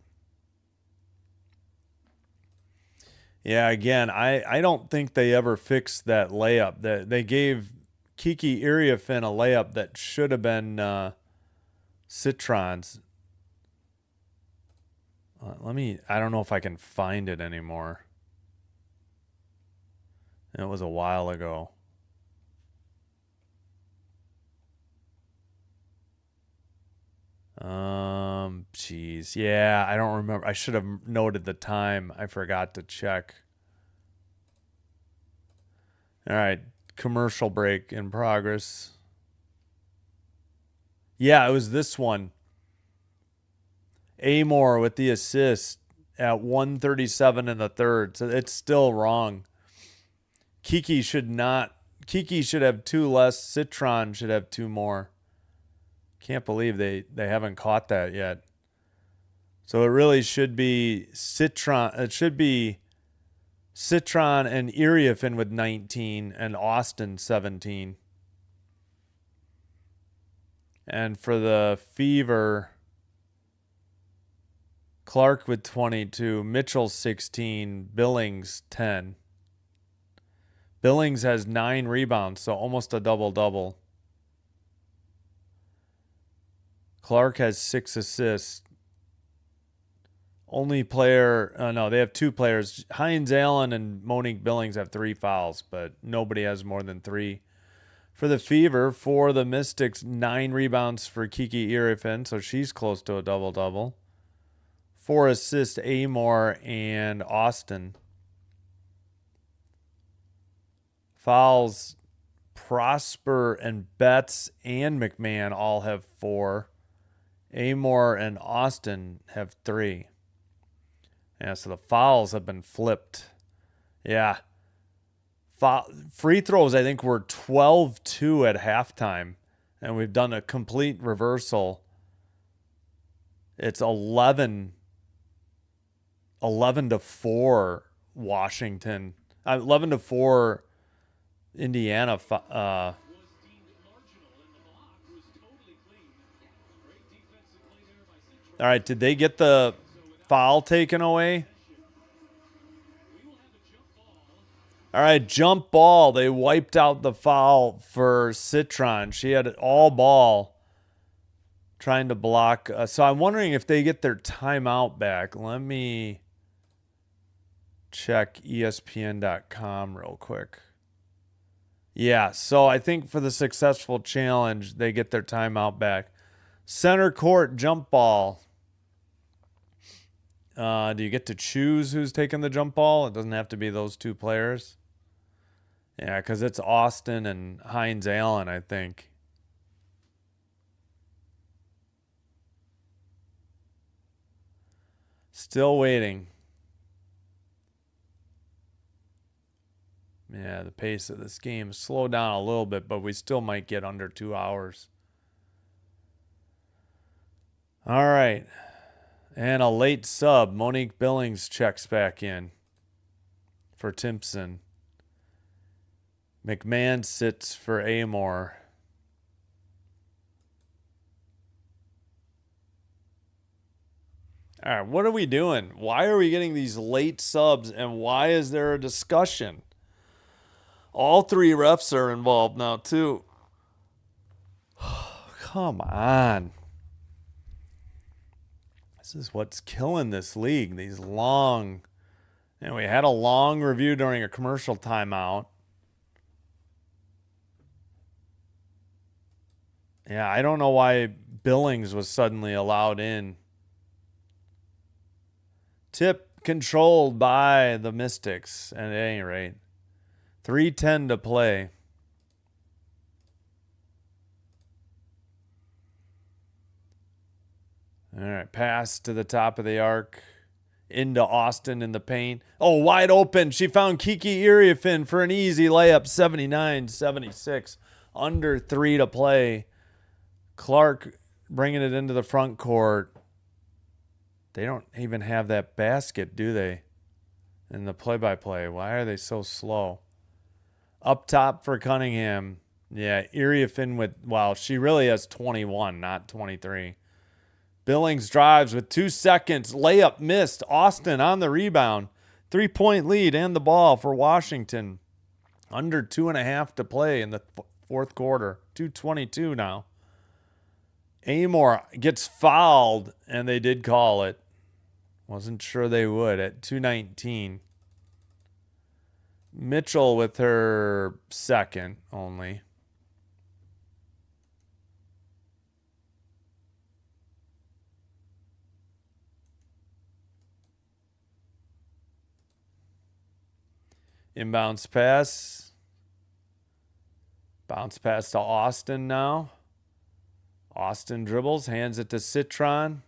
Yeah, again, I don't think they ever fixed that layup. They gave Kiki Iriafin a layup that should have been Citron's. I don't know if I can find it anymore. It was a while ago. Geez. Yeah, I don't remember. I should have noted the time. I forgot to check. All right. Commercial break in progress. Yeah, it was this one. Amore with the assist at 1:37 in the third. So it's still wrong. Kiki should have 2 less. Citron should have 2 more. Can't believe they haven't caught that yet. So it really should be Citron. It should be Citron and Iriafin with 19 and Austin 17. And for the Fever, Clark with 22, Mitchell 16, Billings 10. Billings has 9 rebounds, so almost a double-double. Clark has 6 assists. Only player, no, they have 2 players. Hines Allen and Monique Billings have 3 fouls, but nobody has more than 3. For the Fever, for the Mystics, 9 rebounds for Kiki Iriafin, so she's close to a double-double. 4 assists, Amore and Austin. Fouls, Prosper and Betts and McMahon all have 4. Amore and Austin have 3. Yeah, so the fouls have been flipped. Yeah. Free throws, I think, were 12-2 at halftime, and we've done a complete reversal. It's 11-4 Washington. 11-4 Indiana. All right, did they get the foul taken away? All right, jump ball. They wiped out the foul for Citron. She had it all ball trying to block. So I'm wondering if they get their timeout back. Let me check ESPN.com real quick. Yeah, so I think for the successful challenge, they get their timeout back. Center court jump ball. Do you get to choose who's taking the jump ball? It doesn't have to be those 2 players. Yeah, because it's Austin and Hines Allen, I think. Still waiting. Yeah, the pace of this game slowed down a little bit, but we still might get under 2 hours. All right. And a late sub. Monique Billings checks back in for Timpson. McMahon sits for Amore. All right, what are we doing? Why are we getting these late subs, and why is there a discussion? All 3 refs are involved now, too. Come on. This is what's killing this league. These long... And we had a long review during a commercial timeout. Yeah, I don't know why Billings was suddenly allowed in. Tip controlled by the Mystics at any rate. 3:10 to play. All right, pass to the top of the arc. Into Austin in the paint. Oh, wide open. She found Kiki Iriafin for an easy layup, 79-76. Under 3 to play. Clark bringing it into the front court. They don't even have that basket, do they? In the play-by-play. Why are they so slow? Up top for Cunningham. Yeah, Iriafin with, wow, she really has 21, not 23. Billings drives with 2 seconds. Layup missed. Austin on the rebound. 3-point lead and the ball for Washington. Under 2.5 to play in the fourth quarter. 2:22 now. Amor gets fouled, and they did call it. Wasn't sure they would at 2:19. Mitchell with her second only. Inbounds pass. Bounce pass to Austin now. Austin dribbles, hands it to Citron.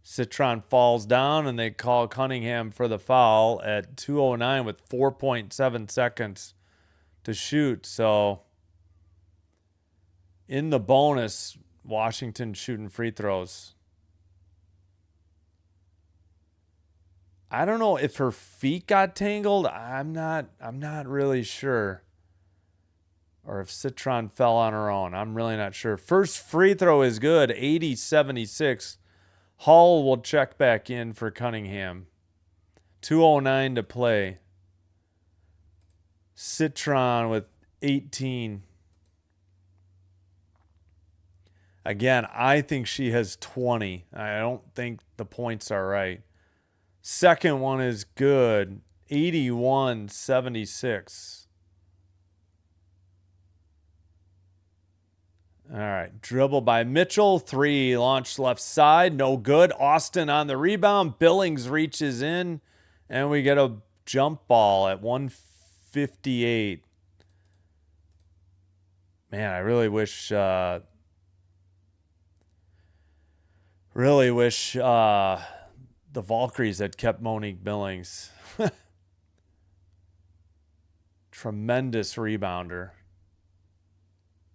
Citron falls down, and they call Cunningham for the foul at 2:09 with 4.7 seconds to shoot. So in the bonus, Washington shooting free throws. I don't know if her feet got tangled. I'm not really sure. Or if Citron fell on her own. I'm really not sure. First free throw is good, 80-76. Hall will check back in for Cunningham. 2:09 to play. Citron with 18. Again, I think she has 20. I don't think the points are right. Second one is good, 81-76. All right, dribble by Mitchell. 3, launched left side. No good. Austin on the rebound. Billings reaches in, and we get a jump ball at 1:58. Man, I really wish the Valkyries had kept Monique Billings. Tremendous rebounder.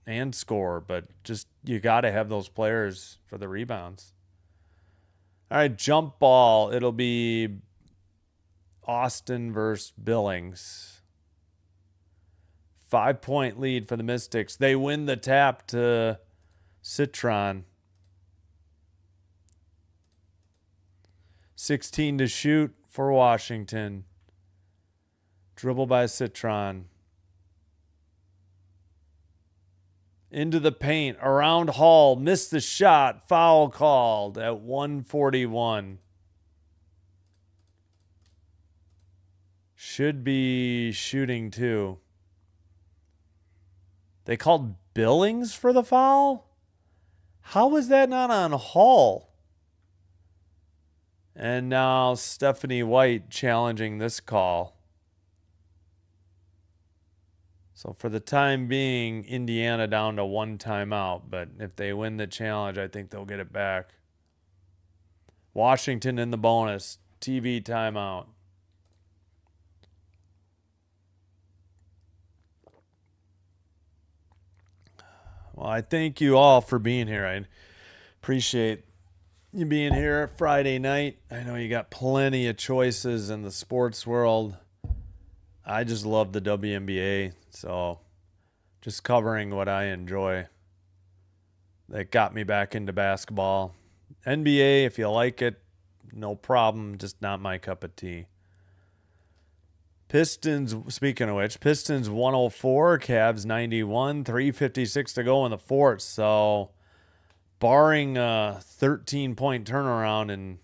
And score, but just you got to have those players for the rebounds. All right, jump ball. It'll be Austin versus Billings. 5-point lead for the Mystics. They win the tap to Citron. 16 to shoot for Washington. Dribble by Citron. Into the paint, around Hall, missed the shot, foul called at 1:41. Should be shooting too. They called Billings for the foul? How is that not on Hall? And now Stephanie White challenging this call. So for the time being, Indiana down to 1 timeout. But if they win the challenge, I think they'll get it back. Washington in the bonus. TV timeout. Well, I thank you all for being here. I appreciate you being here Friday night. I know you got plenty of choices in the sports world. I just love the WNBA, so just covering what I enjoy. That got me back into basketball. NBA, if you like it, no problem, just not my cup of tea. Pistons, speaking of which, Pistons 104, Cavs 91, 3:56 to go in the fourth. So barring a 13-point turnaround in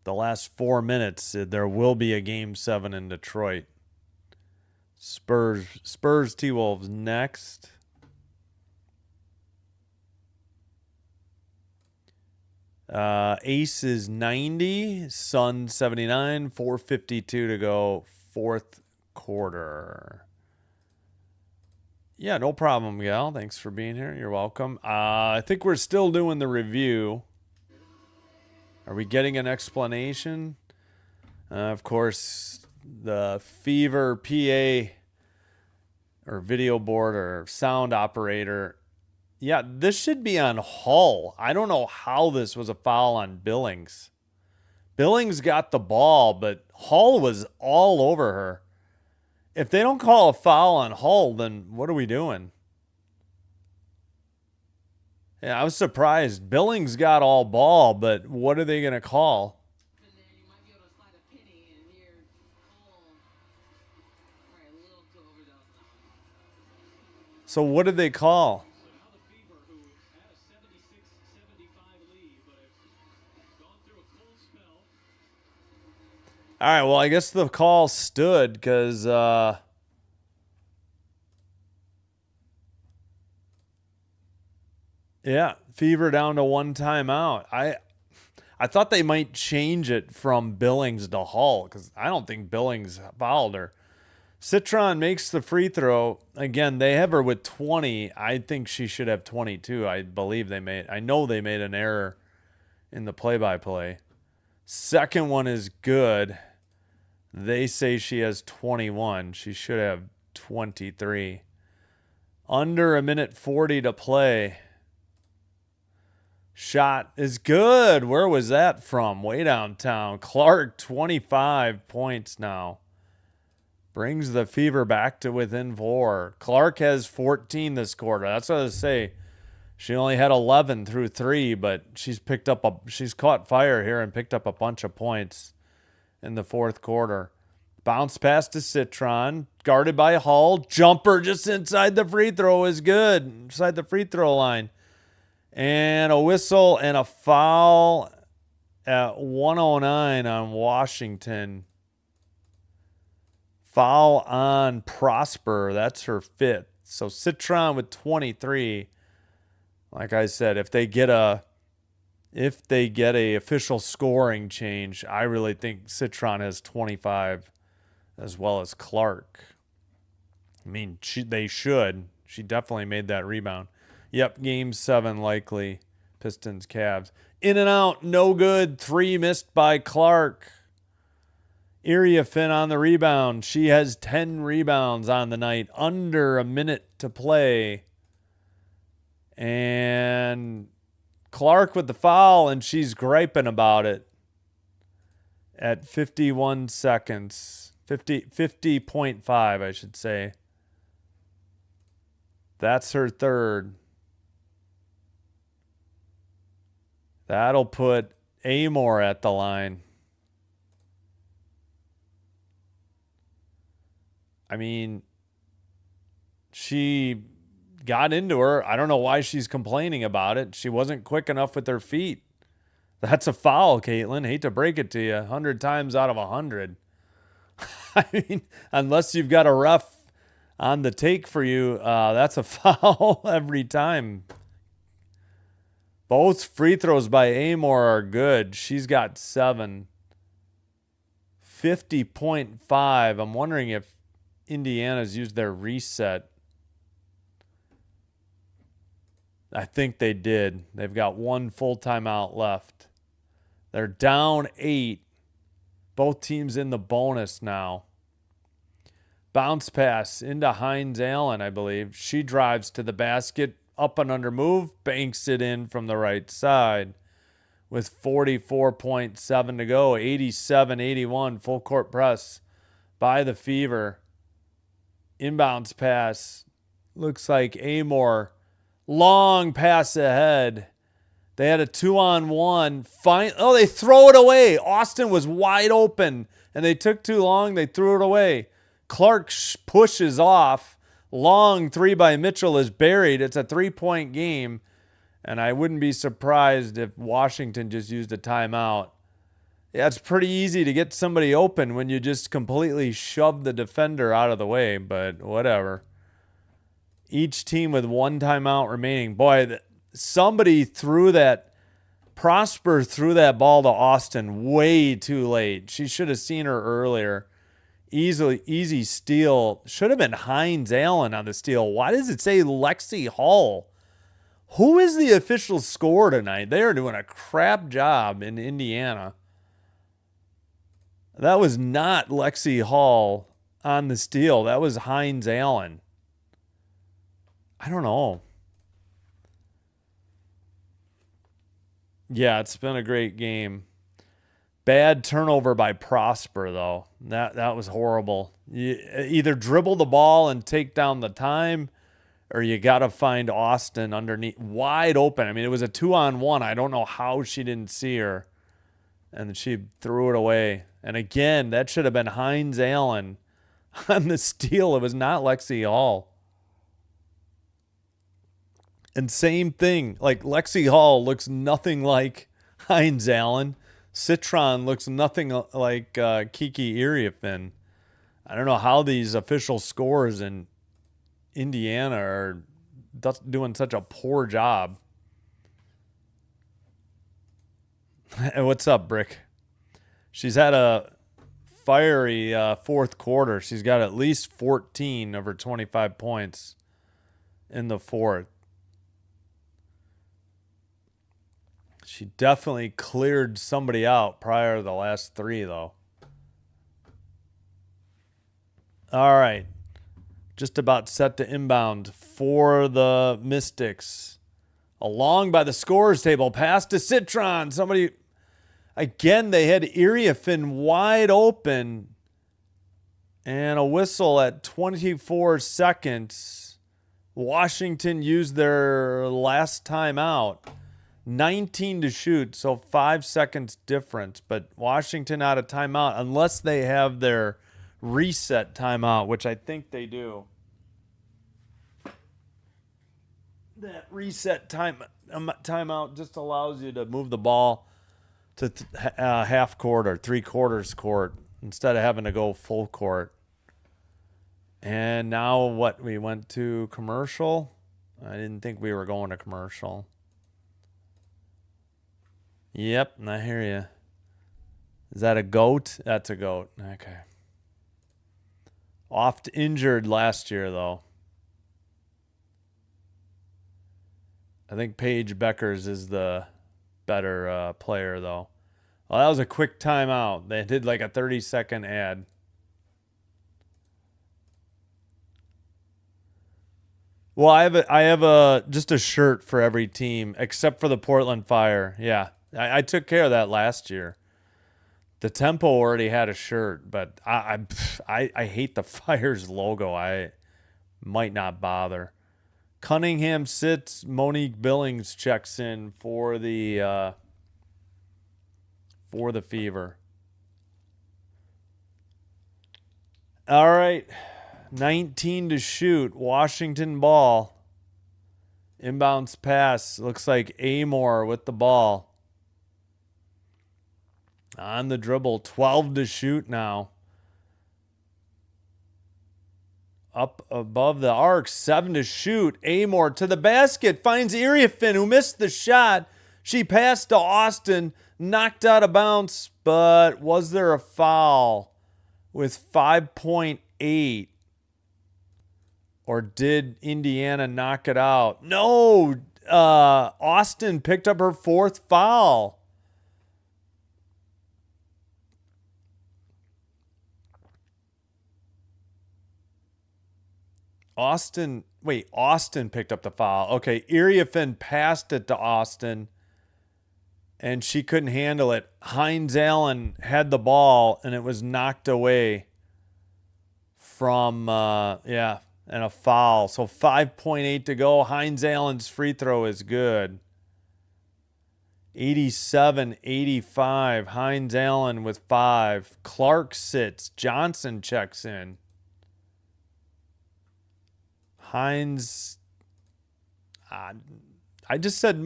the last 4 minutes, there will be a Game 7 in Detroit. Spurs T-Wolves next. Ace is 90, Sun 79, 4:52 to go, fourth quarter. Yeah, no problem, Miguel. Thanks for being here. You're welcome. I think we're still doing the review. Are we getting an explanation? Of course, the Fever PA or video board or sound operator. Yeah, this should be on Hull. I don't know how this was a foul on Billings. Billings got the ball, but Hull was all over her. If they don't call a foul on Hull, then what are we doing? Yeah, I was surprised. Billings got all ball, but what are they going to call? So what did they call? All right, well, I guess the call stood because yeah, Fever down to one timeout. I thought they might change it from Billings to Hull because I don't think Billings fouled her. Citron makes the free throw. Again, they have her with 20. I think she should have 22. I know they made an error in the play-by-play. Second one is good. They say she has 21. She should have 23. Under a minute 40 to play. Shot is good. Where was that from? Way downtown. Clark, 25 points now. Brings the Fever back to within 4. Clark has 14 this quarter. That's what I say. She only had 11 through 3, but she's caught fire here and picked up a bunch of points in the fourth quarter. Bounce pass to Citron. Guarded by Hull. Jumper just inside the free throw is good. Inside the free throw line. And a whistle and a foul at 1:09 on Washington. Foul on Prosper. That's her 5th. So Citron with 23. Like I said, if they get a official scoring change, I really think Citron has 25 as well as Clark. I mean, they should. She definitely made that rebound. Yep, game 7 likely. Pistons, Cavs. In and out, no good. 3 missed by Clark. Iriafin on the rebound. She has 10 rebounds on the night. Under a minute to play. And Clark with the foul, and she's griping about it at 51 seconds. 50.5, I should say. That's her 3rd. That'll put Amor at the line. I mean, she got into her. I don't know why she's complaining about it. She wasn't quick enough with her feet. That's a foul, Caitlin. Hate to break it to you. 100 times out of 100. I mean, unless you've got a ref on the take for you, that's a foul every time. Both free throws by Amor are good. She's got 7. 50.5. I'm wondering if Indiana's used their reset. I think they did. They've got 1 full timeout left. They're down 8. Both teams in the bonus now. Bounce pass into Hines Allen, I believe. She drives to the basket. Up and under move. Banks it in from the right side. With 44.7 to go. 87-81. Full court press by the Fever. Inbounds pass. Looks like Amor. Long pass ahead. They had a 2-on-1. Oh, they throw it away. Austin was wide open, and they took too long. They threw it away. Clark pushes off. Long 3 by Mitchell is buried. It's a 3-point game, and I wouldn't be surprised if Washington just used a timeout. Yeah, it's pretty easy to get somebody open when you just completely shove the defender out of the way, but whatever. Each team with 1 timeout remaining. Boy, somebody threw that Prosper threw that ball to Austin way too late. She should have seen her earlier. Easy steal. Should have been Hines Allen on the steal. Why does it say Lexi Hall? Who is the official score tonight? They are doing a crap job in Indiana. That was not Lexi Hall on the steal. That was Hines Allen. I don't know. Yeah, it's been a great game. Bad turnover by Prosper, though. That was horrible. You either dribble the ball and take down the time, or you got to find Austin underneath, wide open. I mean, it was a 2-on-1. I don't know how she didn't see her. And she threw it away. And again, that should have been Hines Allen on the steal. It was not Lexi Hall. And same thing, like Lexi Hall looks nothing like Hines Allen. Citron looks nothing like Kiki Iriafin. I don't know how these official scores in Indiana are doing such a poor job. What's up, Brick? She's had a fiery fourth quarter. She's got at least 14 of her 25 points in the fourth. She definitely cleared somebody out prior to the last three, though. All right. Just about set to inbound for the Mystics. Along by the scores table. Pass to Citron. Somebody... Again, they had Iriafin wide open. And a whistle at 24 seconds. Washington used their last timeout. 19 to shoot, so 5 seconds difference. But Washington out of timeout, unless they have their reset timeout, which I think they do. That reset timeout just allows you to move the ball to half court or 3/4 court instead of having to go full court. And now what? We went to commercial? I didn't think we were going to commercial. Yep, I hear you. Is that a goat? That's a goat. Okay. Oft injured last year, though. I think Paige Beckers is the better player, though. Well, that was a quick timeout. They did like a 30-second ad. Well, I have just a shirt for every team except for the Portland Fire. Yeah. I took care of that last year. The Tempo already had a shirt, but I hate the Fire's logo. I might not bother. Cunningham sits. Monique Billings checks in for the Fever. All right, 19 to shoot. Washington ball. Inbounds pass. Looks like Amor with the ball. On the dribble, 12 to shoot now. Up above the arc, 7 to shoot. Amor to the basket, finds Iriafin, who missed the shot. She passed to Austin, knocked out of bounds, but was there a foul with 5.8? Or did Indiana knock it out? No, Austin picked up her fourth foul. Austin picked up the foul. Okay, Iriafin passed it to Austin, and she couldn't handle it. Hines Allen had the ball, and it was knocked away from, and a foul. So 5.8 to go. Hines Allen's free throw is good. 87-85. Hines Allen with 5. Clark sits. Johnson checks in. Hines, I just said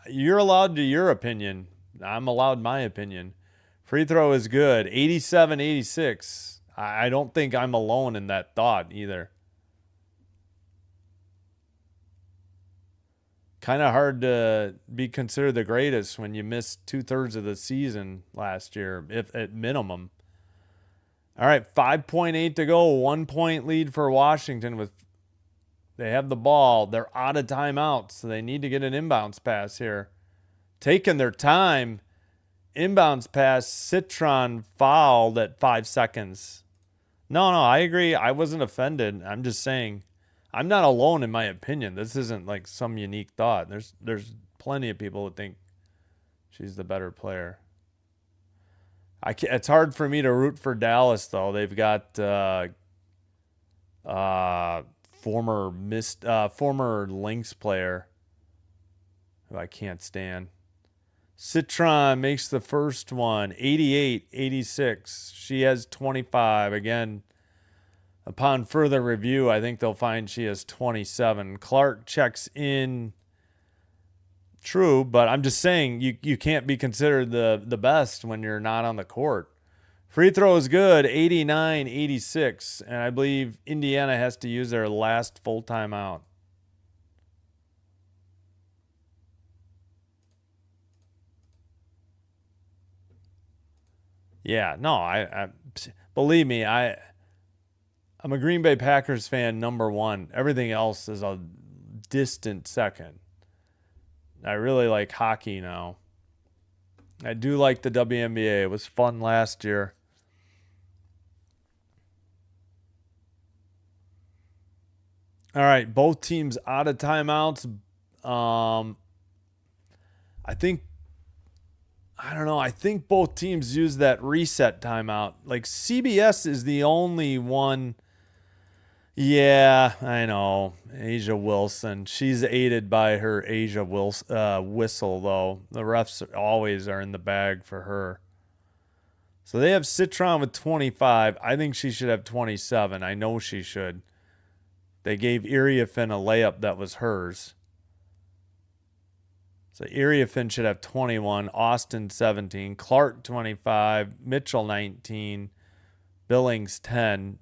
you're allowed to your opinion. I'm allowed my opinion. Free throw is good. 87-86. I don't think I'm alone in that thought either. kind of hard to be considered the greatest when you missed 2/3 of the season last year, if at minimum. All right, 5.8 to go. 1 point lead for Washington. They have the ball. They're out of timeouts, so they need to get an inbounds pass here. Taking their time. Inbounds pass. Citron fouled at 5 seconds. No, I agree. I wasn't offended. I'm just saying I'm not alone in my opinion. This isn't like some unique thought. There's plenty of people who think she's the better player. It's hard for me to root for Dallas though. They've got former Lynx player who I can't stand. Citron makes the first one, 88-86. She has 25. Again, upon further review, I think they'll find she has 27. Clark checks in. True, but I'm just saying you can't be considered the best when you're not on the court. Free throw is good, 89-86, and I believe Indiana has to use their last full timeout. Yeah, no, I believe me, I'm a Green Bay Packers fan, number one. Everything else is a distant second. I really like hockey now. I do like the WNBA. It was fun last year. All right, both teams out of timeouts. I think both teams use that reset timeout. Like CBS is the only one. Yeah, I know. Asia Wilson. She's aided by her Asia whistle, though. The refs always are in the bag for her. So they have Citron with 25. I think she should have 27. I know she should. They gave Iriafin a layup that was hers. So Iriafin should have 21. Austin 17. Clark 25. Mitchell 19. Billings 10.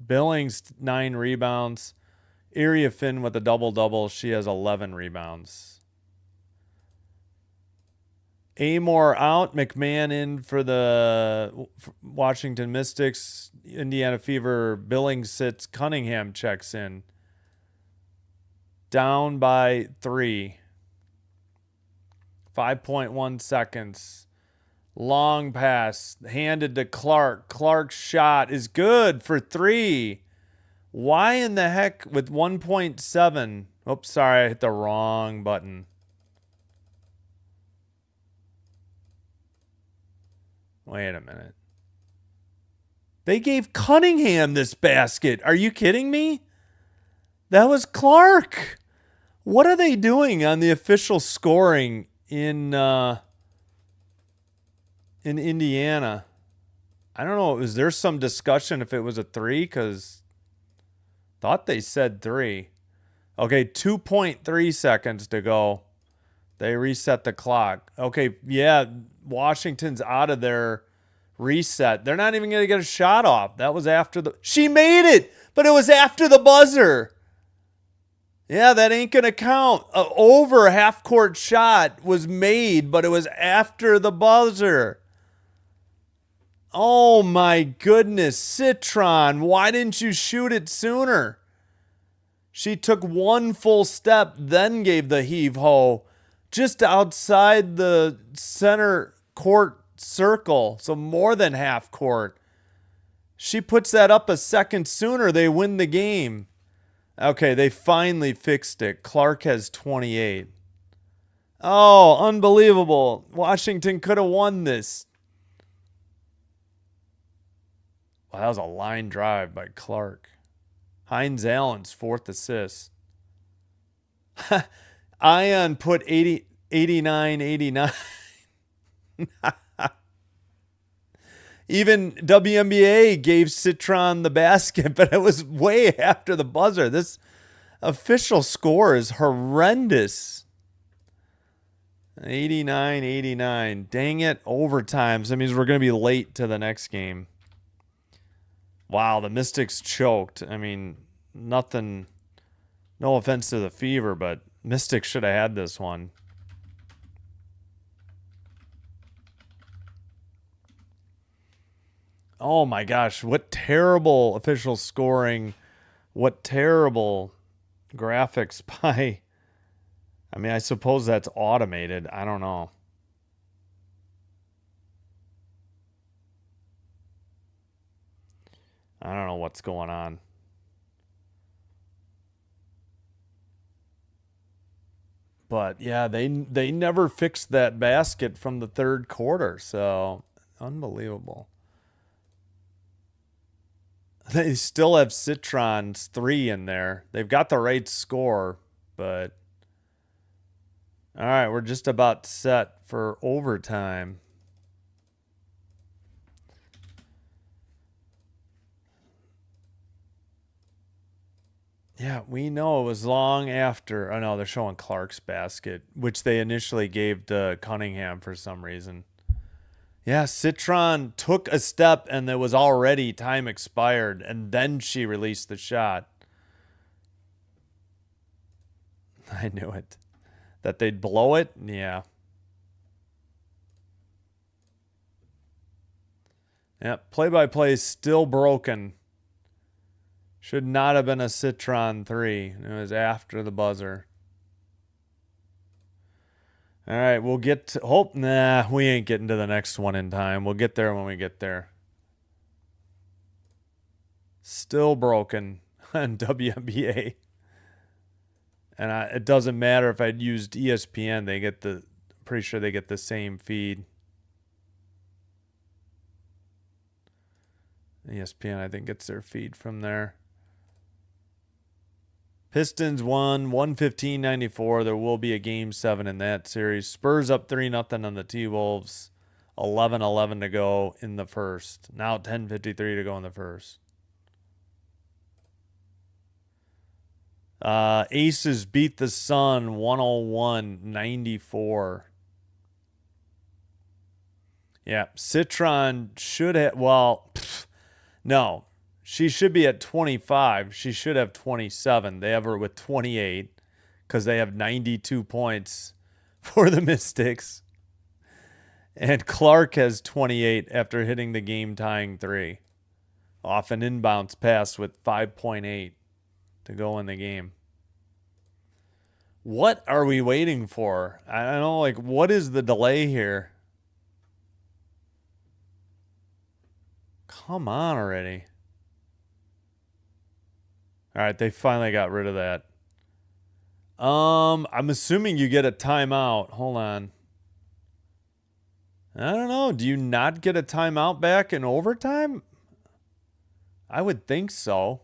Billings 9 rebounds. Iriafin with a double-double. She has 11 rebounds. Amore out. McMahon in for the Washington Mystics. Indiana Fever. Billings sits. Cunningham checks in. Down by 3. 5.1 seconds. Long pass. Handed to Clark. Clark's shot is good for 3. Why in the heck with 1.7? Oops, sorry, I hit the wrong button. Wait a minute. They gave Cunningham this basket. Are you kidding me? That was Clark. What are they doing on the official scoring in Indiana? I don't know. Was there some discussion if it was a 3? Because thought they said 3. Okay, 2.3 seconds to go. They reset the clock. Okay, yeah, Washington's out of their reset. They're not even going to get a shot off. That was after the... She made it, but it was after the buzzer. Yeah, that ain't going to count. Over half-court shot was made, but it was after the buzzer. Oh, my goodness. Citron, why didn't you shoot it sooner? She took one full step, then gave the heave-ho just outside the center court circle, so more than half court. She puts that up a second sooner, they win the game. Okay, they finally fixed it. Clark has 28. Oh, unbelievable. Washington could have won this. Well, that was a line drive by Clark. Hines Allen's 4th assist. Ion put 89-89. Even WNBA gave Citron the basket, but it was way after the buzzer. This official score is horrendous. 89-89. Dang it, overtime. So that means we're going to be late to the next game. Wow, the Mystics choked. I mean, nothing, no offense to the Fever, but Mystics should have had this one. Oh my gosh, what terrible official scoring. What terrible graphics by... I mean, I suppose that's automated. I don't know. I don't know what's going on. But yeah, they never fixed that basket from the third quarter. So unbelievable. They still have Citron's 3 in there. They've got the right score, but all right, we're just about set for overtime. Yeah, we know it was long after. Oh no, they're showing Clark's basket, which they initially gave to Cunningham for some reason. Yeah, Citron took a step and it was already time expired, and then she released the shot. I knew it. That they'd blow it? Yeah. Yep, play-by-play is still broken. Should not have been a Citron 3. It was after the buzzer. All right, we'll get to... Oh, nah, we ain't getting to the next one in time. We'll get there when we get there. Still broken on WNBA. And it doesn't matter if I'd used ESPN. They get the... Pretty sure they get the same feed. ESPN, I think, gets their feed from there. Pistons won 115-94. There will be a game 7 in that series. Spurs up 3-0 on the T-Wolves. 11-11 to go in the first. Now 10:53 to go in the first. Aces beat the Sun 101-94. Yeah, Citron should have... Well, no. She should be at 25. She should have 27. They have her with 28 because they have 92 points for the Mystics. And Clark has 28 after hitting the game-tying 3 off an inbounds pass with 5.8 to go in the game. What are we waiting for? I don't know, like, what is the delay here? Come on already. All right, they finally got rid of that. I'm assuming you get a timeout. Hold on. I don't know. Do you not get a timeout back in overtime? I would think so.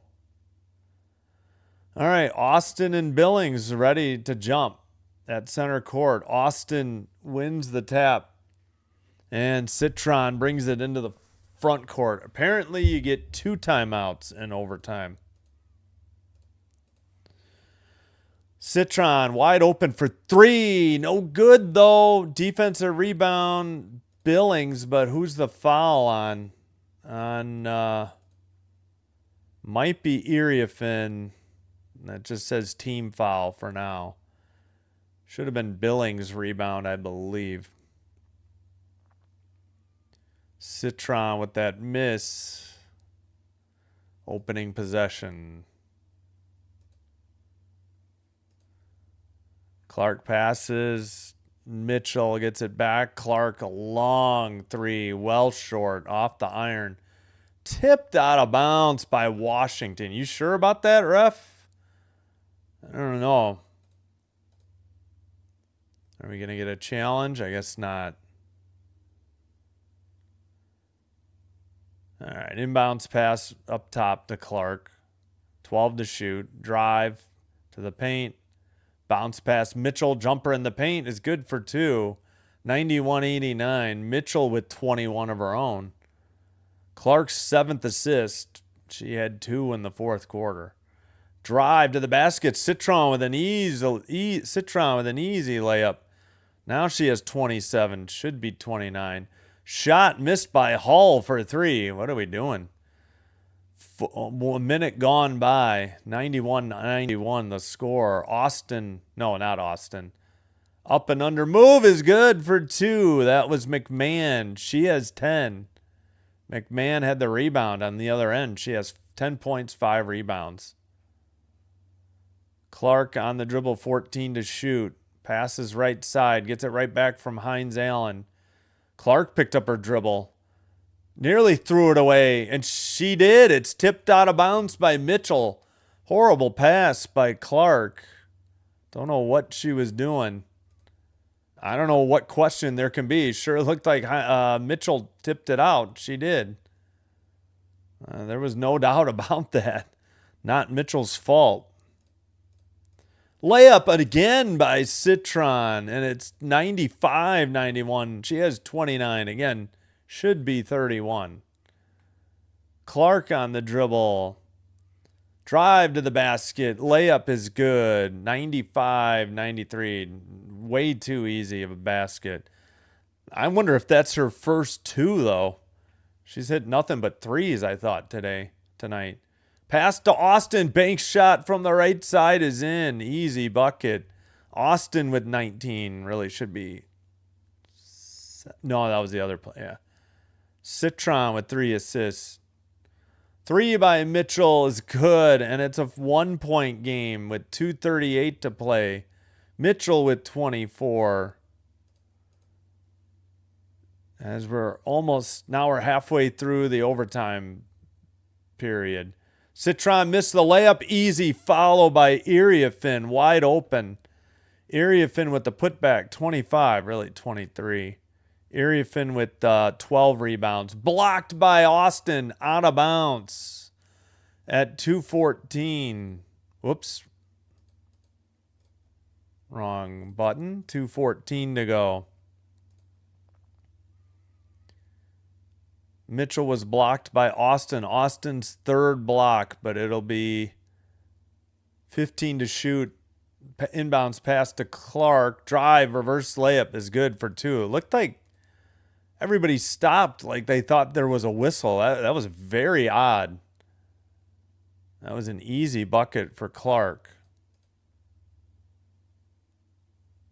All right, Austin and Billings ready to jump at center court. Austin wins the tap, and Citron brings it into the front court. Apparently, you get 2 timeouts in overtime. Citron wide open for 3. No good, though. Defensive rebound, Billings, but who's the foul on? Might be Iriafin. That just says team foul for now. Should have been Billings' rebound, I believe. Citron with that miss. Opening possession. Clark passes. Mitchell gets it back. Clark, a long 3. Well short. Off the iron. Tipped out of bounds by Washington. You sure about that, ref? I don't know. Are we going to get a challenge? I guess not. All right. Inbounds pass up top to Clark. 12 to shoot. Drive to the paint. Bounce pass Mitchell. Jumper in the paint is good for 2. 91-89. Mitchell with 21 of her own. Clark's 7th assist. She had 2 in the fourth quarter. Drive to the basket. Citron with an easy layup. Now she has 27. Should be 29. Shot missed by Hall for 3. What are we doing? A minute gone by. 91-91 the score. Austin. No, not Austin. Up and under move is good for 2. That was McMahon. She has 10. McMahon had the rebound on the other end. She has 10 points, 5 rebounds. Clark on the dribble, 14 to shoot. Passes right side. Gets it right back from Hines Allen. Clark picked up her dribble. Nearly threw it away, and she did. It's tipped out of bounds by Mitchell. Horrible pass by Clark. Don't know what she was doing. I don't know what question there can be. Sure looked like Mitchell tipped it out. She did. There was no doubt about that. Not Mitchell's fault. Layup again by Citron, and it's 95-91. She has 29. Again, should be 31. Clark on the dribble. Drive to the basket. Layup is good. 95-93. Way too easy of a basket. I wonder if that's her first 2, though. She's hit nothing but 3s, I thought, tonight. Pass to Austin. Bank shot from the right side is in. Easy bucket. Austin with 19. Really should be. No, that was the other play. Yeah. Citron with 3 assists. 3 by Mitchell is good, and it's a 1-point game with 2:38 to play. Mitchell with 24. As we're halfway through the overtime period. Citron missed the layup, easy follow by Iriafin, wide open. Iriafin with the putback, 25, really 23. Iriafin with 12 rebounds. Blocked by Austin, out of bounds at 2:14. Whoops. Wrong button. 2:14 to go. Mitchell was blocked by Austin. Austin's third block, but it'll be 15 to shoot. Inbounds pass to Clark. Drive, reverse layup is good for 2. It looked like everybody stopped like they thought there was a whistle. That was very odd. That was an easy bucket for Clark.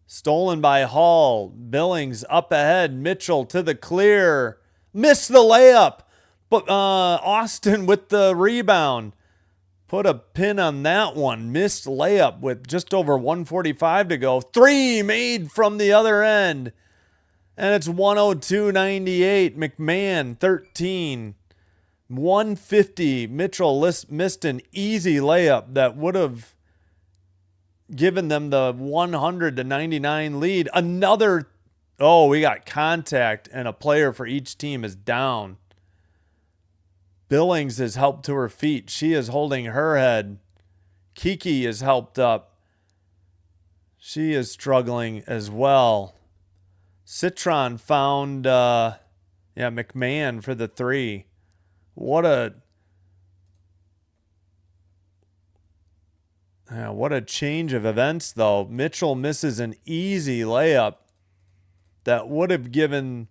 Stolen by Hall. Billings up ahead. Mitchell to the clear. Missed the layup. But Austin with the rebound. Put a pin on that one. Missed layup with just over 1:45 to go. 3 made from the other end. And it's 102-98. McMahon, 13. 150. Mitchell missed an easy layup that would have given them the 100-99 lead. We got contact, and a player for each team is down. Billings is helped to her feet. She is holding her head. Kiki is helped up. She is struggling as well. Citron found McMahon for the 3. What a change of events, though. Mitchell misses an easy layup that would have given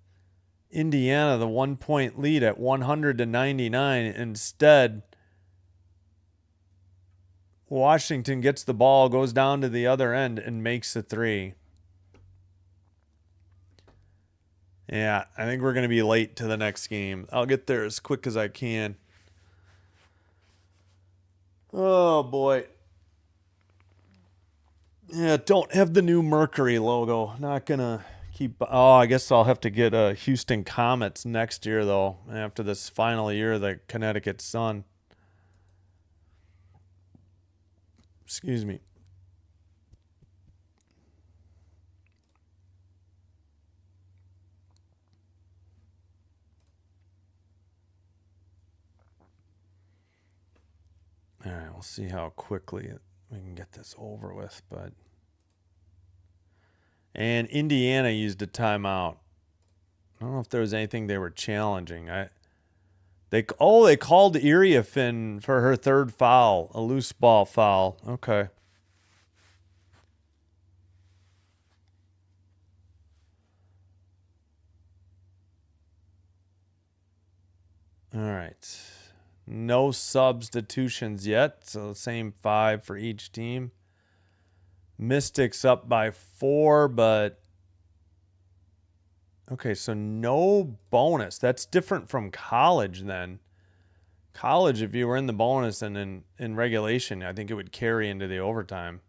Indiana the 1-point lead at 100-99. Instead, Washington gets the ball, goes down to the other end, and makes the 3. Yeah, I think we're going to be late to the next game. I'll get there as quick as I can. Oh, boy. Yeah, don't have the new Mercury logo. Not going to keep... Oh, I guess I'll have to get Houston Comets next year, though, after this final year of the Connecticut Sun. Excuse me. All right, we'll see how quickly we can get this over with, but... And Indiana used a timeout. I don't know if there was anything they were challenging. They called Iriafin for her 3rd foul, a loose ball foul. Okay. All right. No substitutions yet, so same 5 for each team. Mystics up by 4, but okay, so no bonus. That's different from college then. College, if you were in the bonus and in regulation, I think it would carry into the overtime.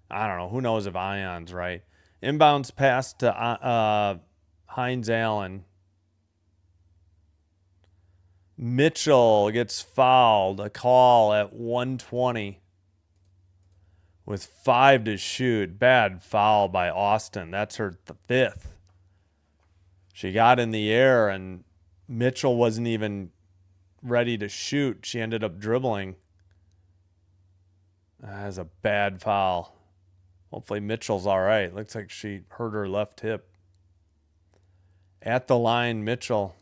I don't know. Who knows if Ion's right. Inbounds pass to Hines Allen. Mitchell gets fouled. A call at 1:20 with 5 to shoot. Bad foul by Austin. That's her 5th. She got in the air and Mitchell wasn't even ready to shoot. She ended up dribbling. That is a bad foul. Hopefully Mitchell's all right. Looks like she hurt her left hip. At the line, Mitchell.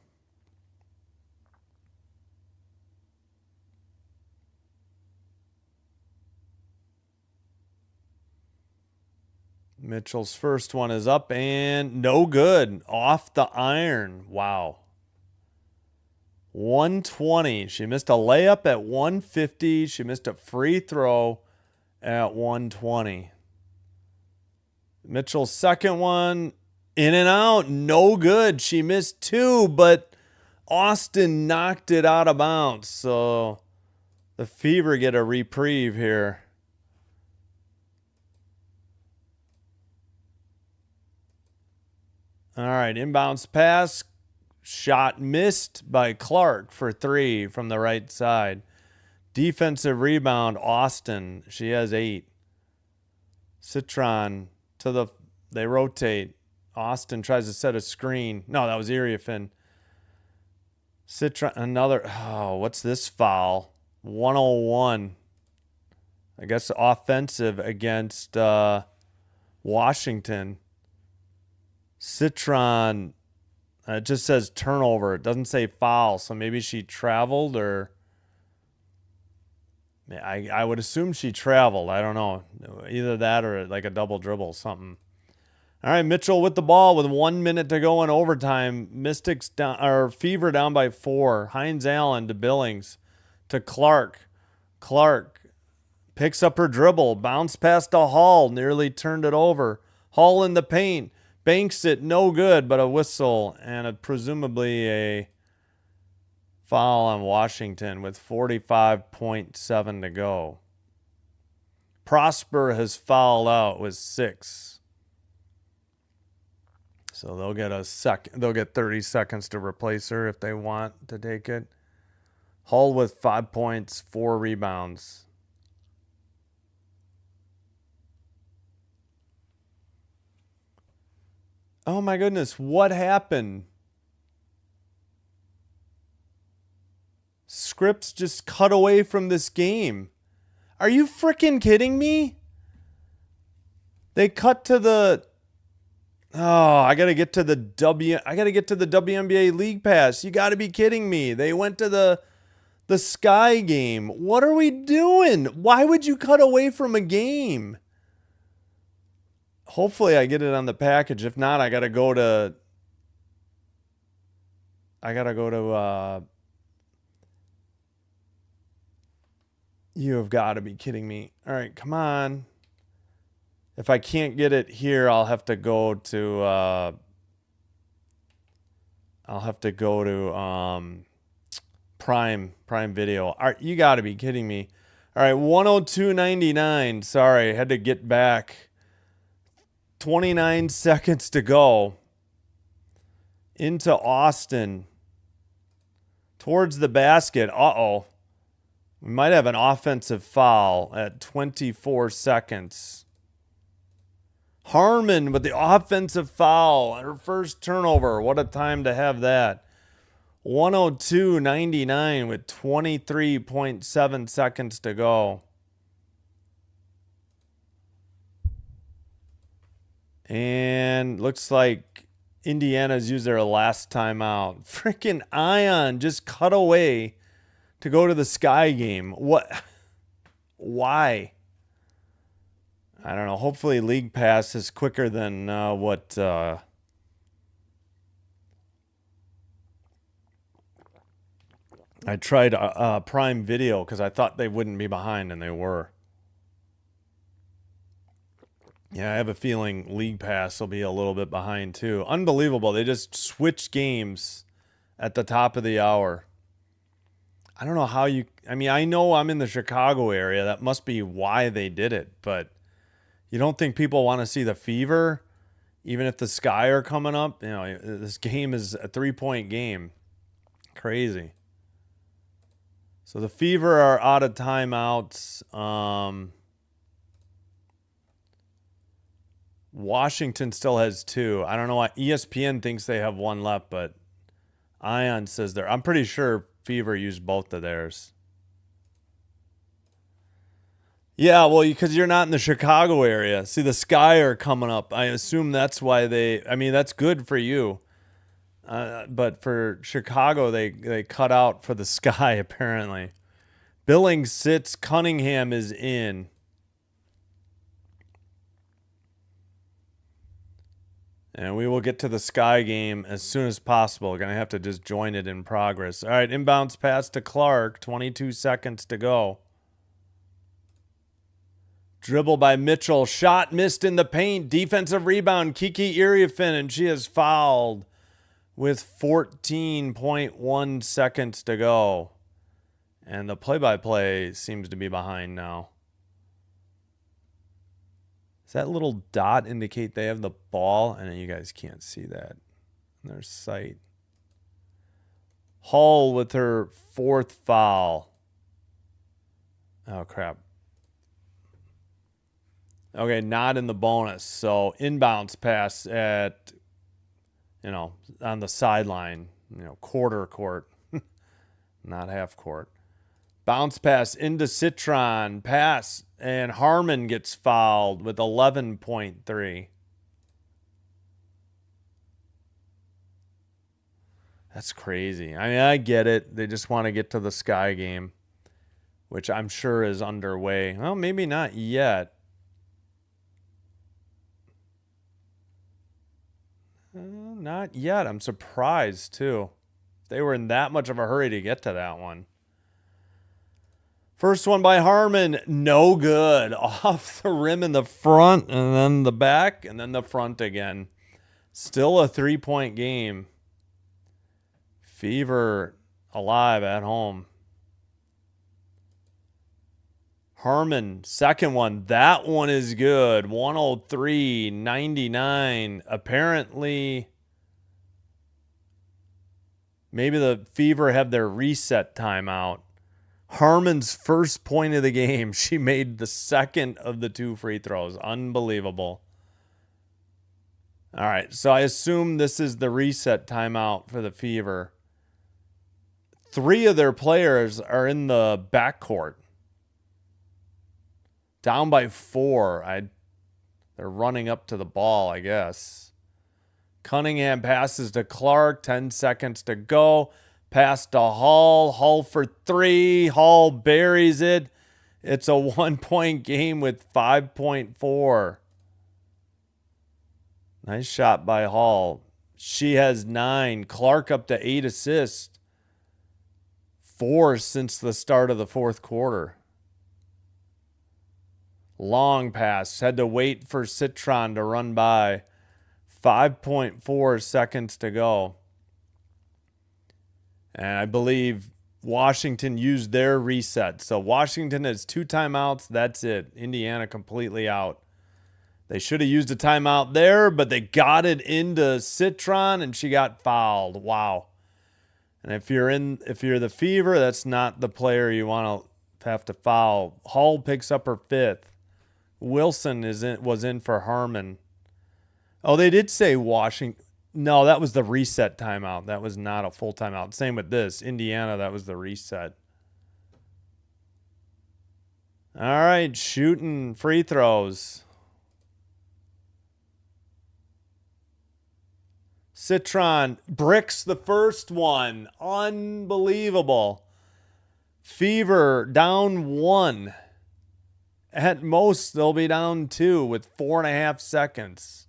Mitchell's first one is up and no good. Off the iron. Wow. 120. She missed a layup at 150. She missed a free throw at 120. Mitchell's second one, in and out, no good. She missed 2, but Austin knocked it out of bounds. So the Fever get a reprieve here. All right, inbounds pass. Shot missed by Clark for 3 from the right side. Defensive rebound, Austin. She has 8. Citron they rotate. Austin tries to set a screen. No, that was Iriafin. Citron, what's this foul? 101. I guess offensive against Washington. Citron, it just says turnover. It doesn't say foul, so maybe she traveled or... I would assume she traveled. I don't know. Either that or like a double dribble, something. All right, Mitchell with the ball with 1 minute to go in overtime. Mystics down, or Fever down by 4. Hines Allen to Billings to Clark. Clark picks up her dribble, bounce past to Hall, nearly turned it over. Hall in the paint, banks it, no good, but a whistle and presumably a foul on Washington with 45.7 to go. Prosper has fouled out with 6. So they'll get 30 seconds to replace her if they want to take it. Hull with 5 points, 4 rebounds. Oh my goodness, what happened? Scripts just cut away from this game. Are you freaking kidding me? They cut to the... Oh, I got to get to the WNBA League Pass. You got to be kidding me. They went to the Sky game. What are we doing? Why would you cut away from a game? Hopefully I get it on the package. If not, I got to go to You have got to be kidding me. All right, come on. If I can't get it here, I'll have to go to Prime Video. All right, you got to be kidding me. All right, 102.99. Sorry, had to get back. 29 seconds to go. Into Austin. Towards the basket. Uh-oh. We might have an offensive foul at 24 seconds. Harmon with the offensive foul. Her first turnover. What a time to have that. 102.99 with 23.7 seconds to go. And looks like Indiana's used their last timeout. Freaking Ion just cut away to go to the Sky game. What? Why? I don't know. Hopefully League Pass is quicker than what... I tried Prime Video because I thought they wouldn't be behind, and they were. Yeah, I have a feeling League Pass will be a little bit behind too. Unbelievable. They just switched games at the top of the hour. I don't know how you... I mean, I know I'm in the Chicago area. That must be why they did it. But you don't think people want to see the Fever? Even if the Sky are coming up? You know, this game is a 3-point game. Crazy. So the Fever are out of timeouts. Washington still has 2. I don't know why. ESPN thinks they have 1 left, but Ion says they're... I'm pretty sure Fever used both of theirs. Yeah, well, because you're not in the Chicago area. See, the Sky are coming up. I assume that's why they... I mean, that's good for you. But for Chicago, they cut out for the Sky, apparently. Billings sits. Cunningham is in. And we will get to the Sky game as soon as possible. Going to have to just join it in progress. All right, inbounds pass to Clark. 22 seconds to go. Dribble by Mitchell. Shot missed in the paint. Defensive rebound. Kiki Iriefin, and she is fouled with 14.1 seconds to go. And the play-by-play seems to be behind now. Does that little dot indicate they have the ball? I know you guys can't see that in their sight. Hall with her 4th foul. Oh, crap. Okay, not in the bonus. So inbounds pass at, on the sideline, quarter court, not half court. Bounce pass into Citron. Pass, and Harmon gets fouled with 11.3. That's crazy. I mean, I get it. They just want to get to the Sky game, which I'm sure is underway. Well, maybe not yet. Not yet. I'm surprised, too. They were in that much of a hurry to get to that one. First one by Harmon, no good. Off the rim in the front, and then the back, and then the front again. Still a 3-point game. Fever alive at home. Harmon, second one. That one is good. 103-99. Apparently, maybe the Fever have their reset timeout. Harmon's first point of the game. She made the second of the 2 free throws. Unbelievable. All right, so I assume this is the reset timeout for the Fever. 3 of their players are in the backcourt. Down by 4. They're running up to the ball, I guess. Cunningham passes to Clark. 10 seconds to go. Pass to Hall. Hall for 3. Hall buries it. It's a 1-point game with 5.4. Nice shot by Hall. She has 9. Clark up to 8 assists. 4 since the start of the 4th quarter. Long pass. Had to wait for Citron to run by. 5.4 seconds to go. And I believe Washington used their reset. So Washington has 2 timeouts. That's it. Indiana completely out. They should have used a timeout there, but they got it into Citron, and she got fouled. Wow. And if you're the Fever, that's not the player you want to have to foul. Hall picks up her 5th. Wilson was in for Harmon. Oh, they did say Washington. No, that was the reset timeout. That was not a full timeout. Same with this. Indiana, that was the reset. All right, shooting free throws. Citron bricks the first one. Unbelievable. Fever down 1. At most, they'll be down 2 with 4.5 seconds.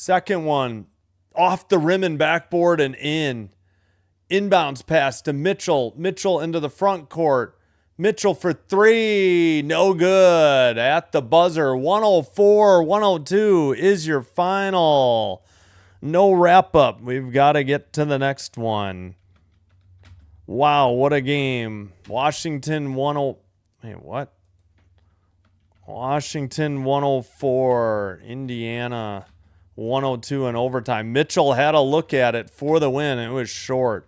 Second one, off the rim and backboard and in. Inbounds pass to Mitchell. Mitchell into the front court. Mitchell for three. No good. At the buzzer. 104-102 is your final. No wrap up. We've got to get to the next one. Wow, what a game. Washington 10. Wait, what? Washington 104. Indiana 102 in overtime. Mitchell had a look at it for the win. It was short.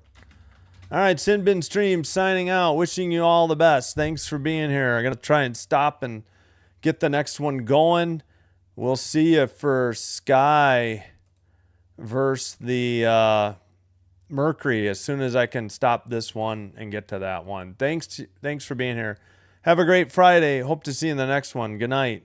All right, Sinbin Stream signing out. Wishing you all the best. Thanks for being here. I got to try and stop and get the next one going. We'll see you for Sky versus the Mercury as soon as I can stop this one and get to that one. Thanks for being here. Have a great Friday. Hope to see you in the next one. Good night.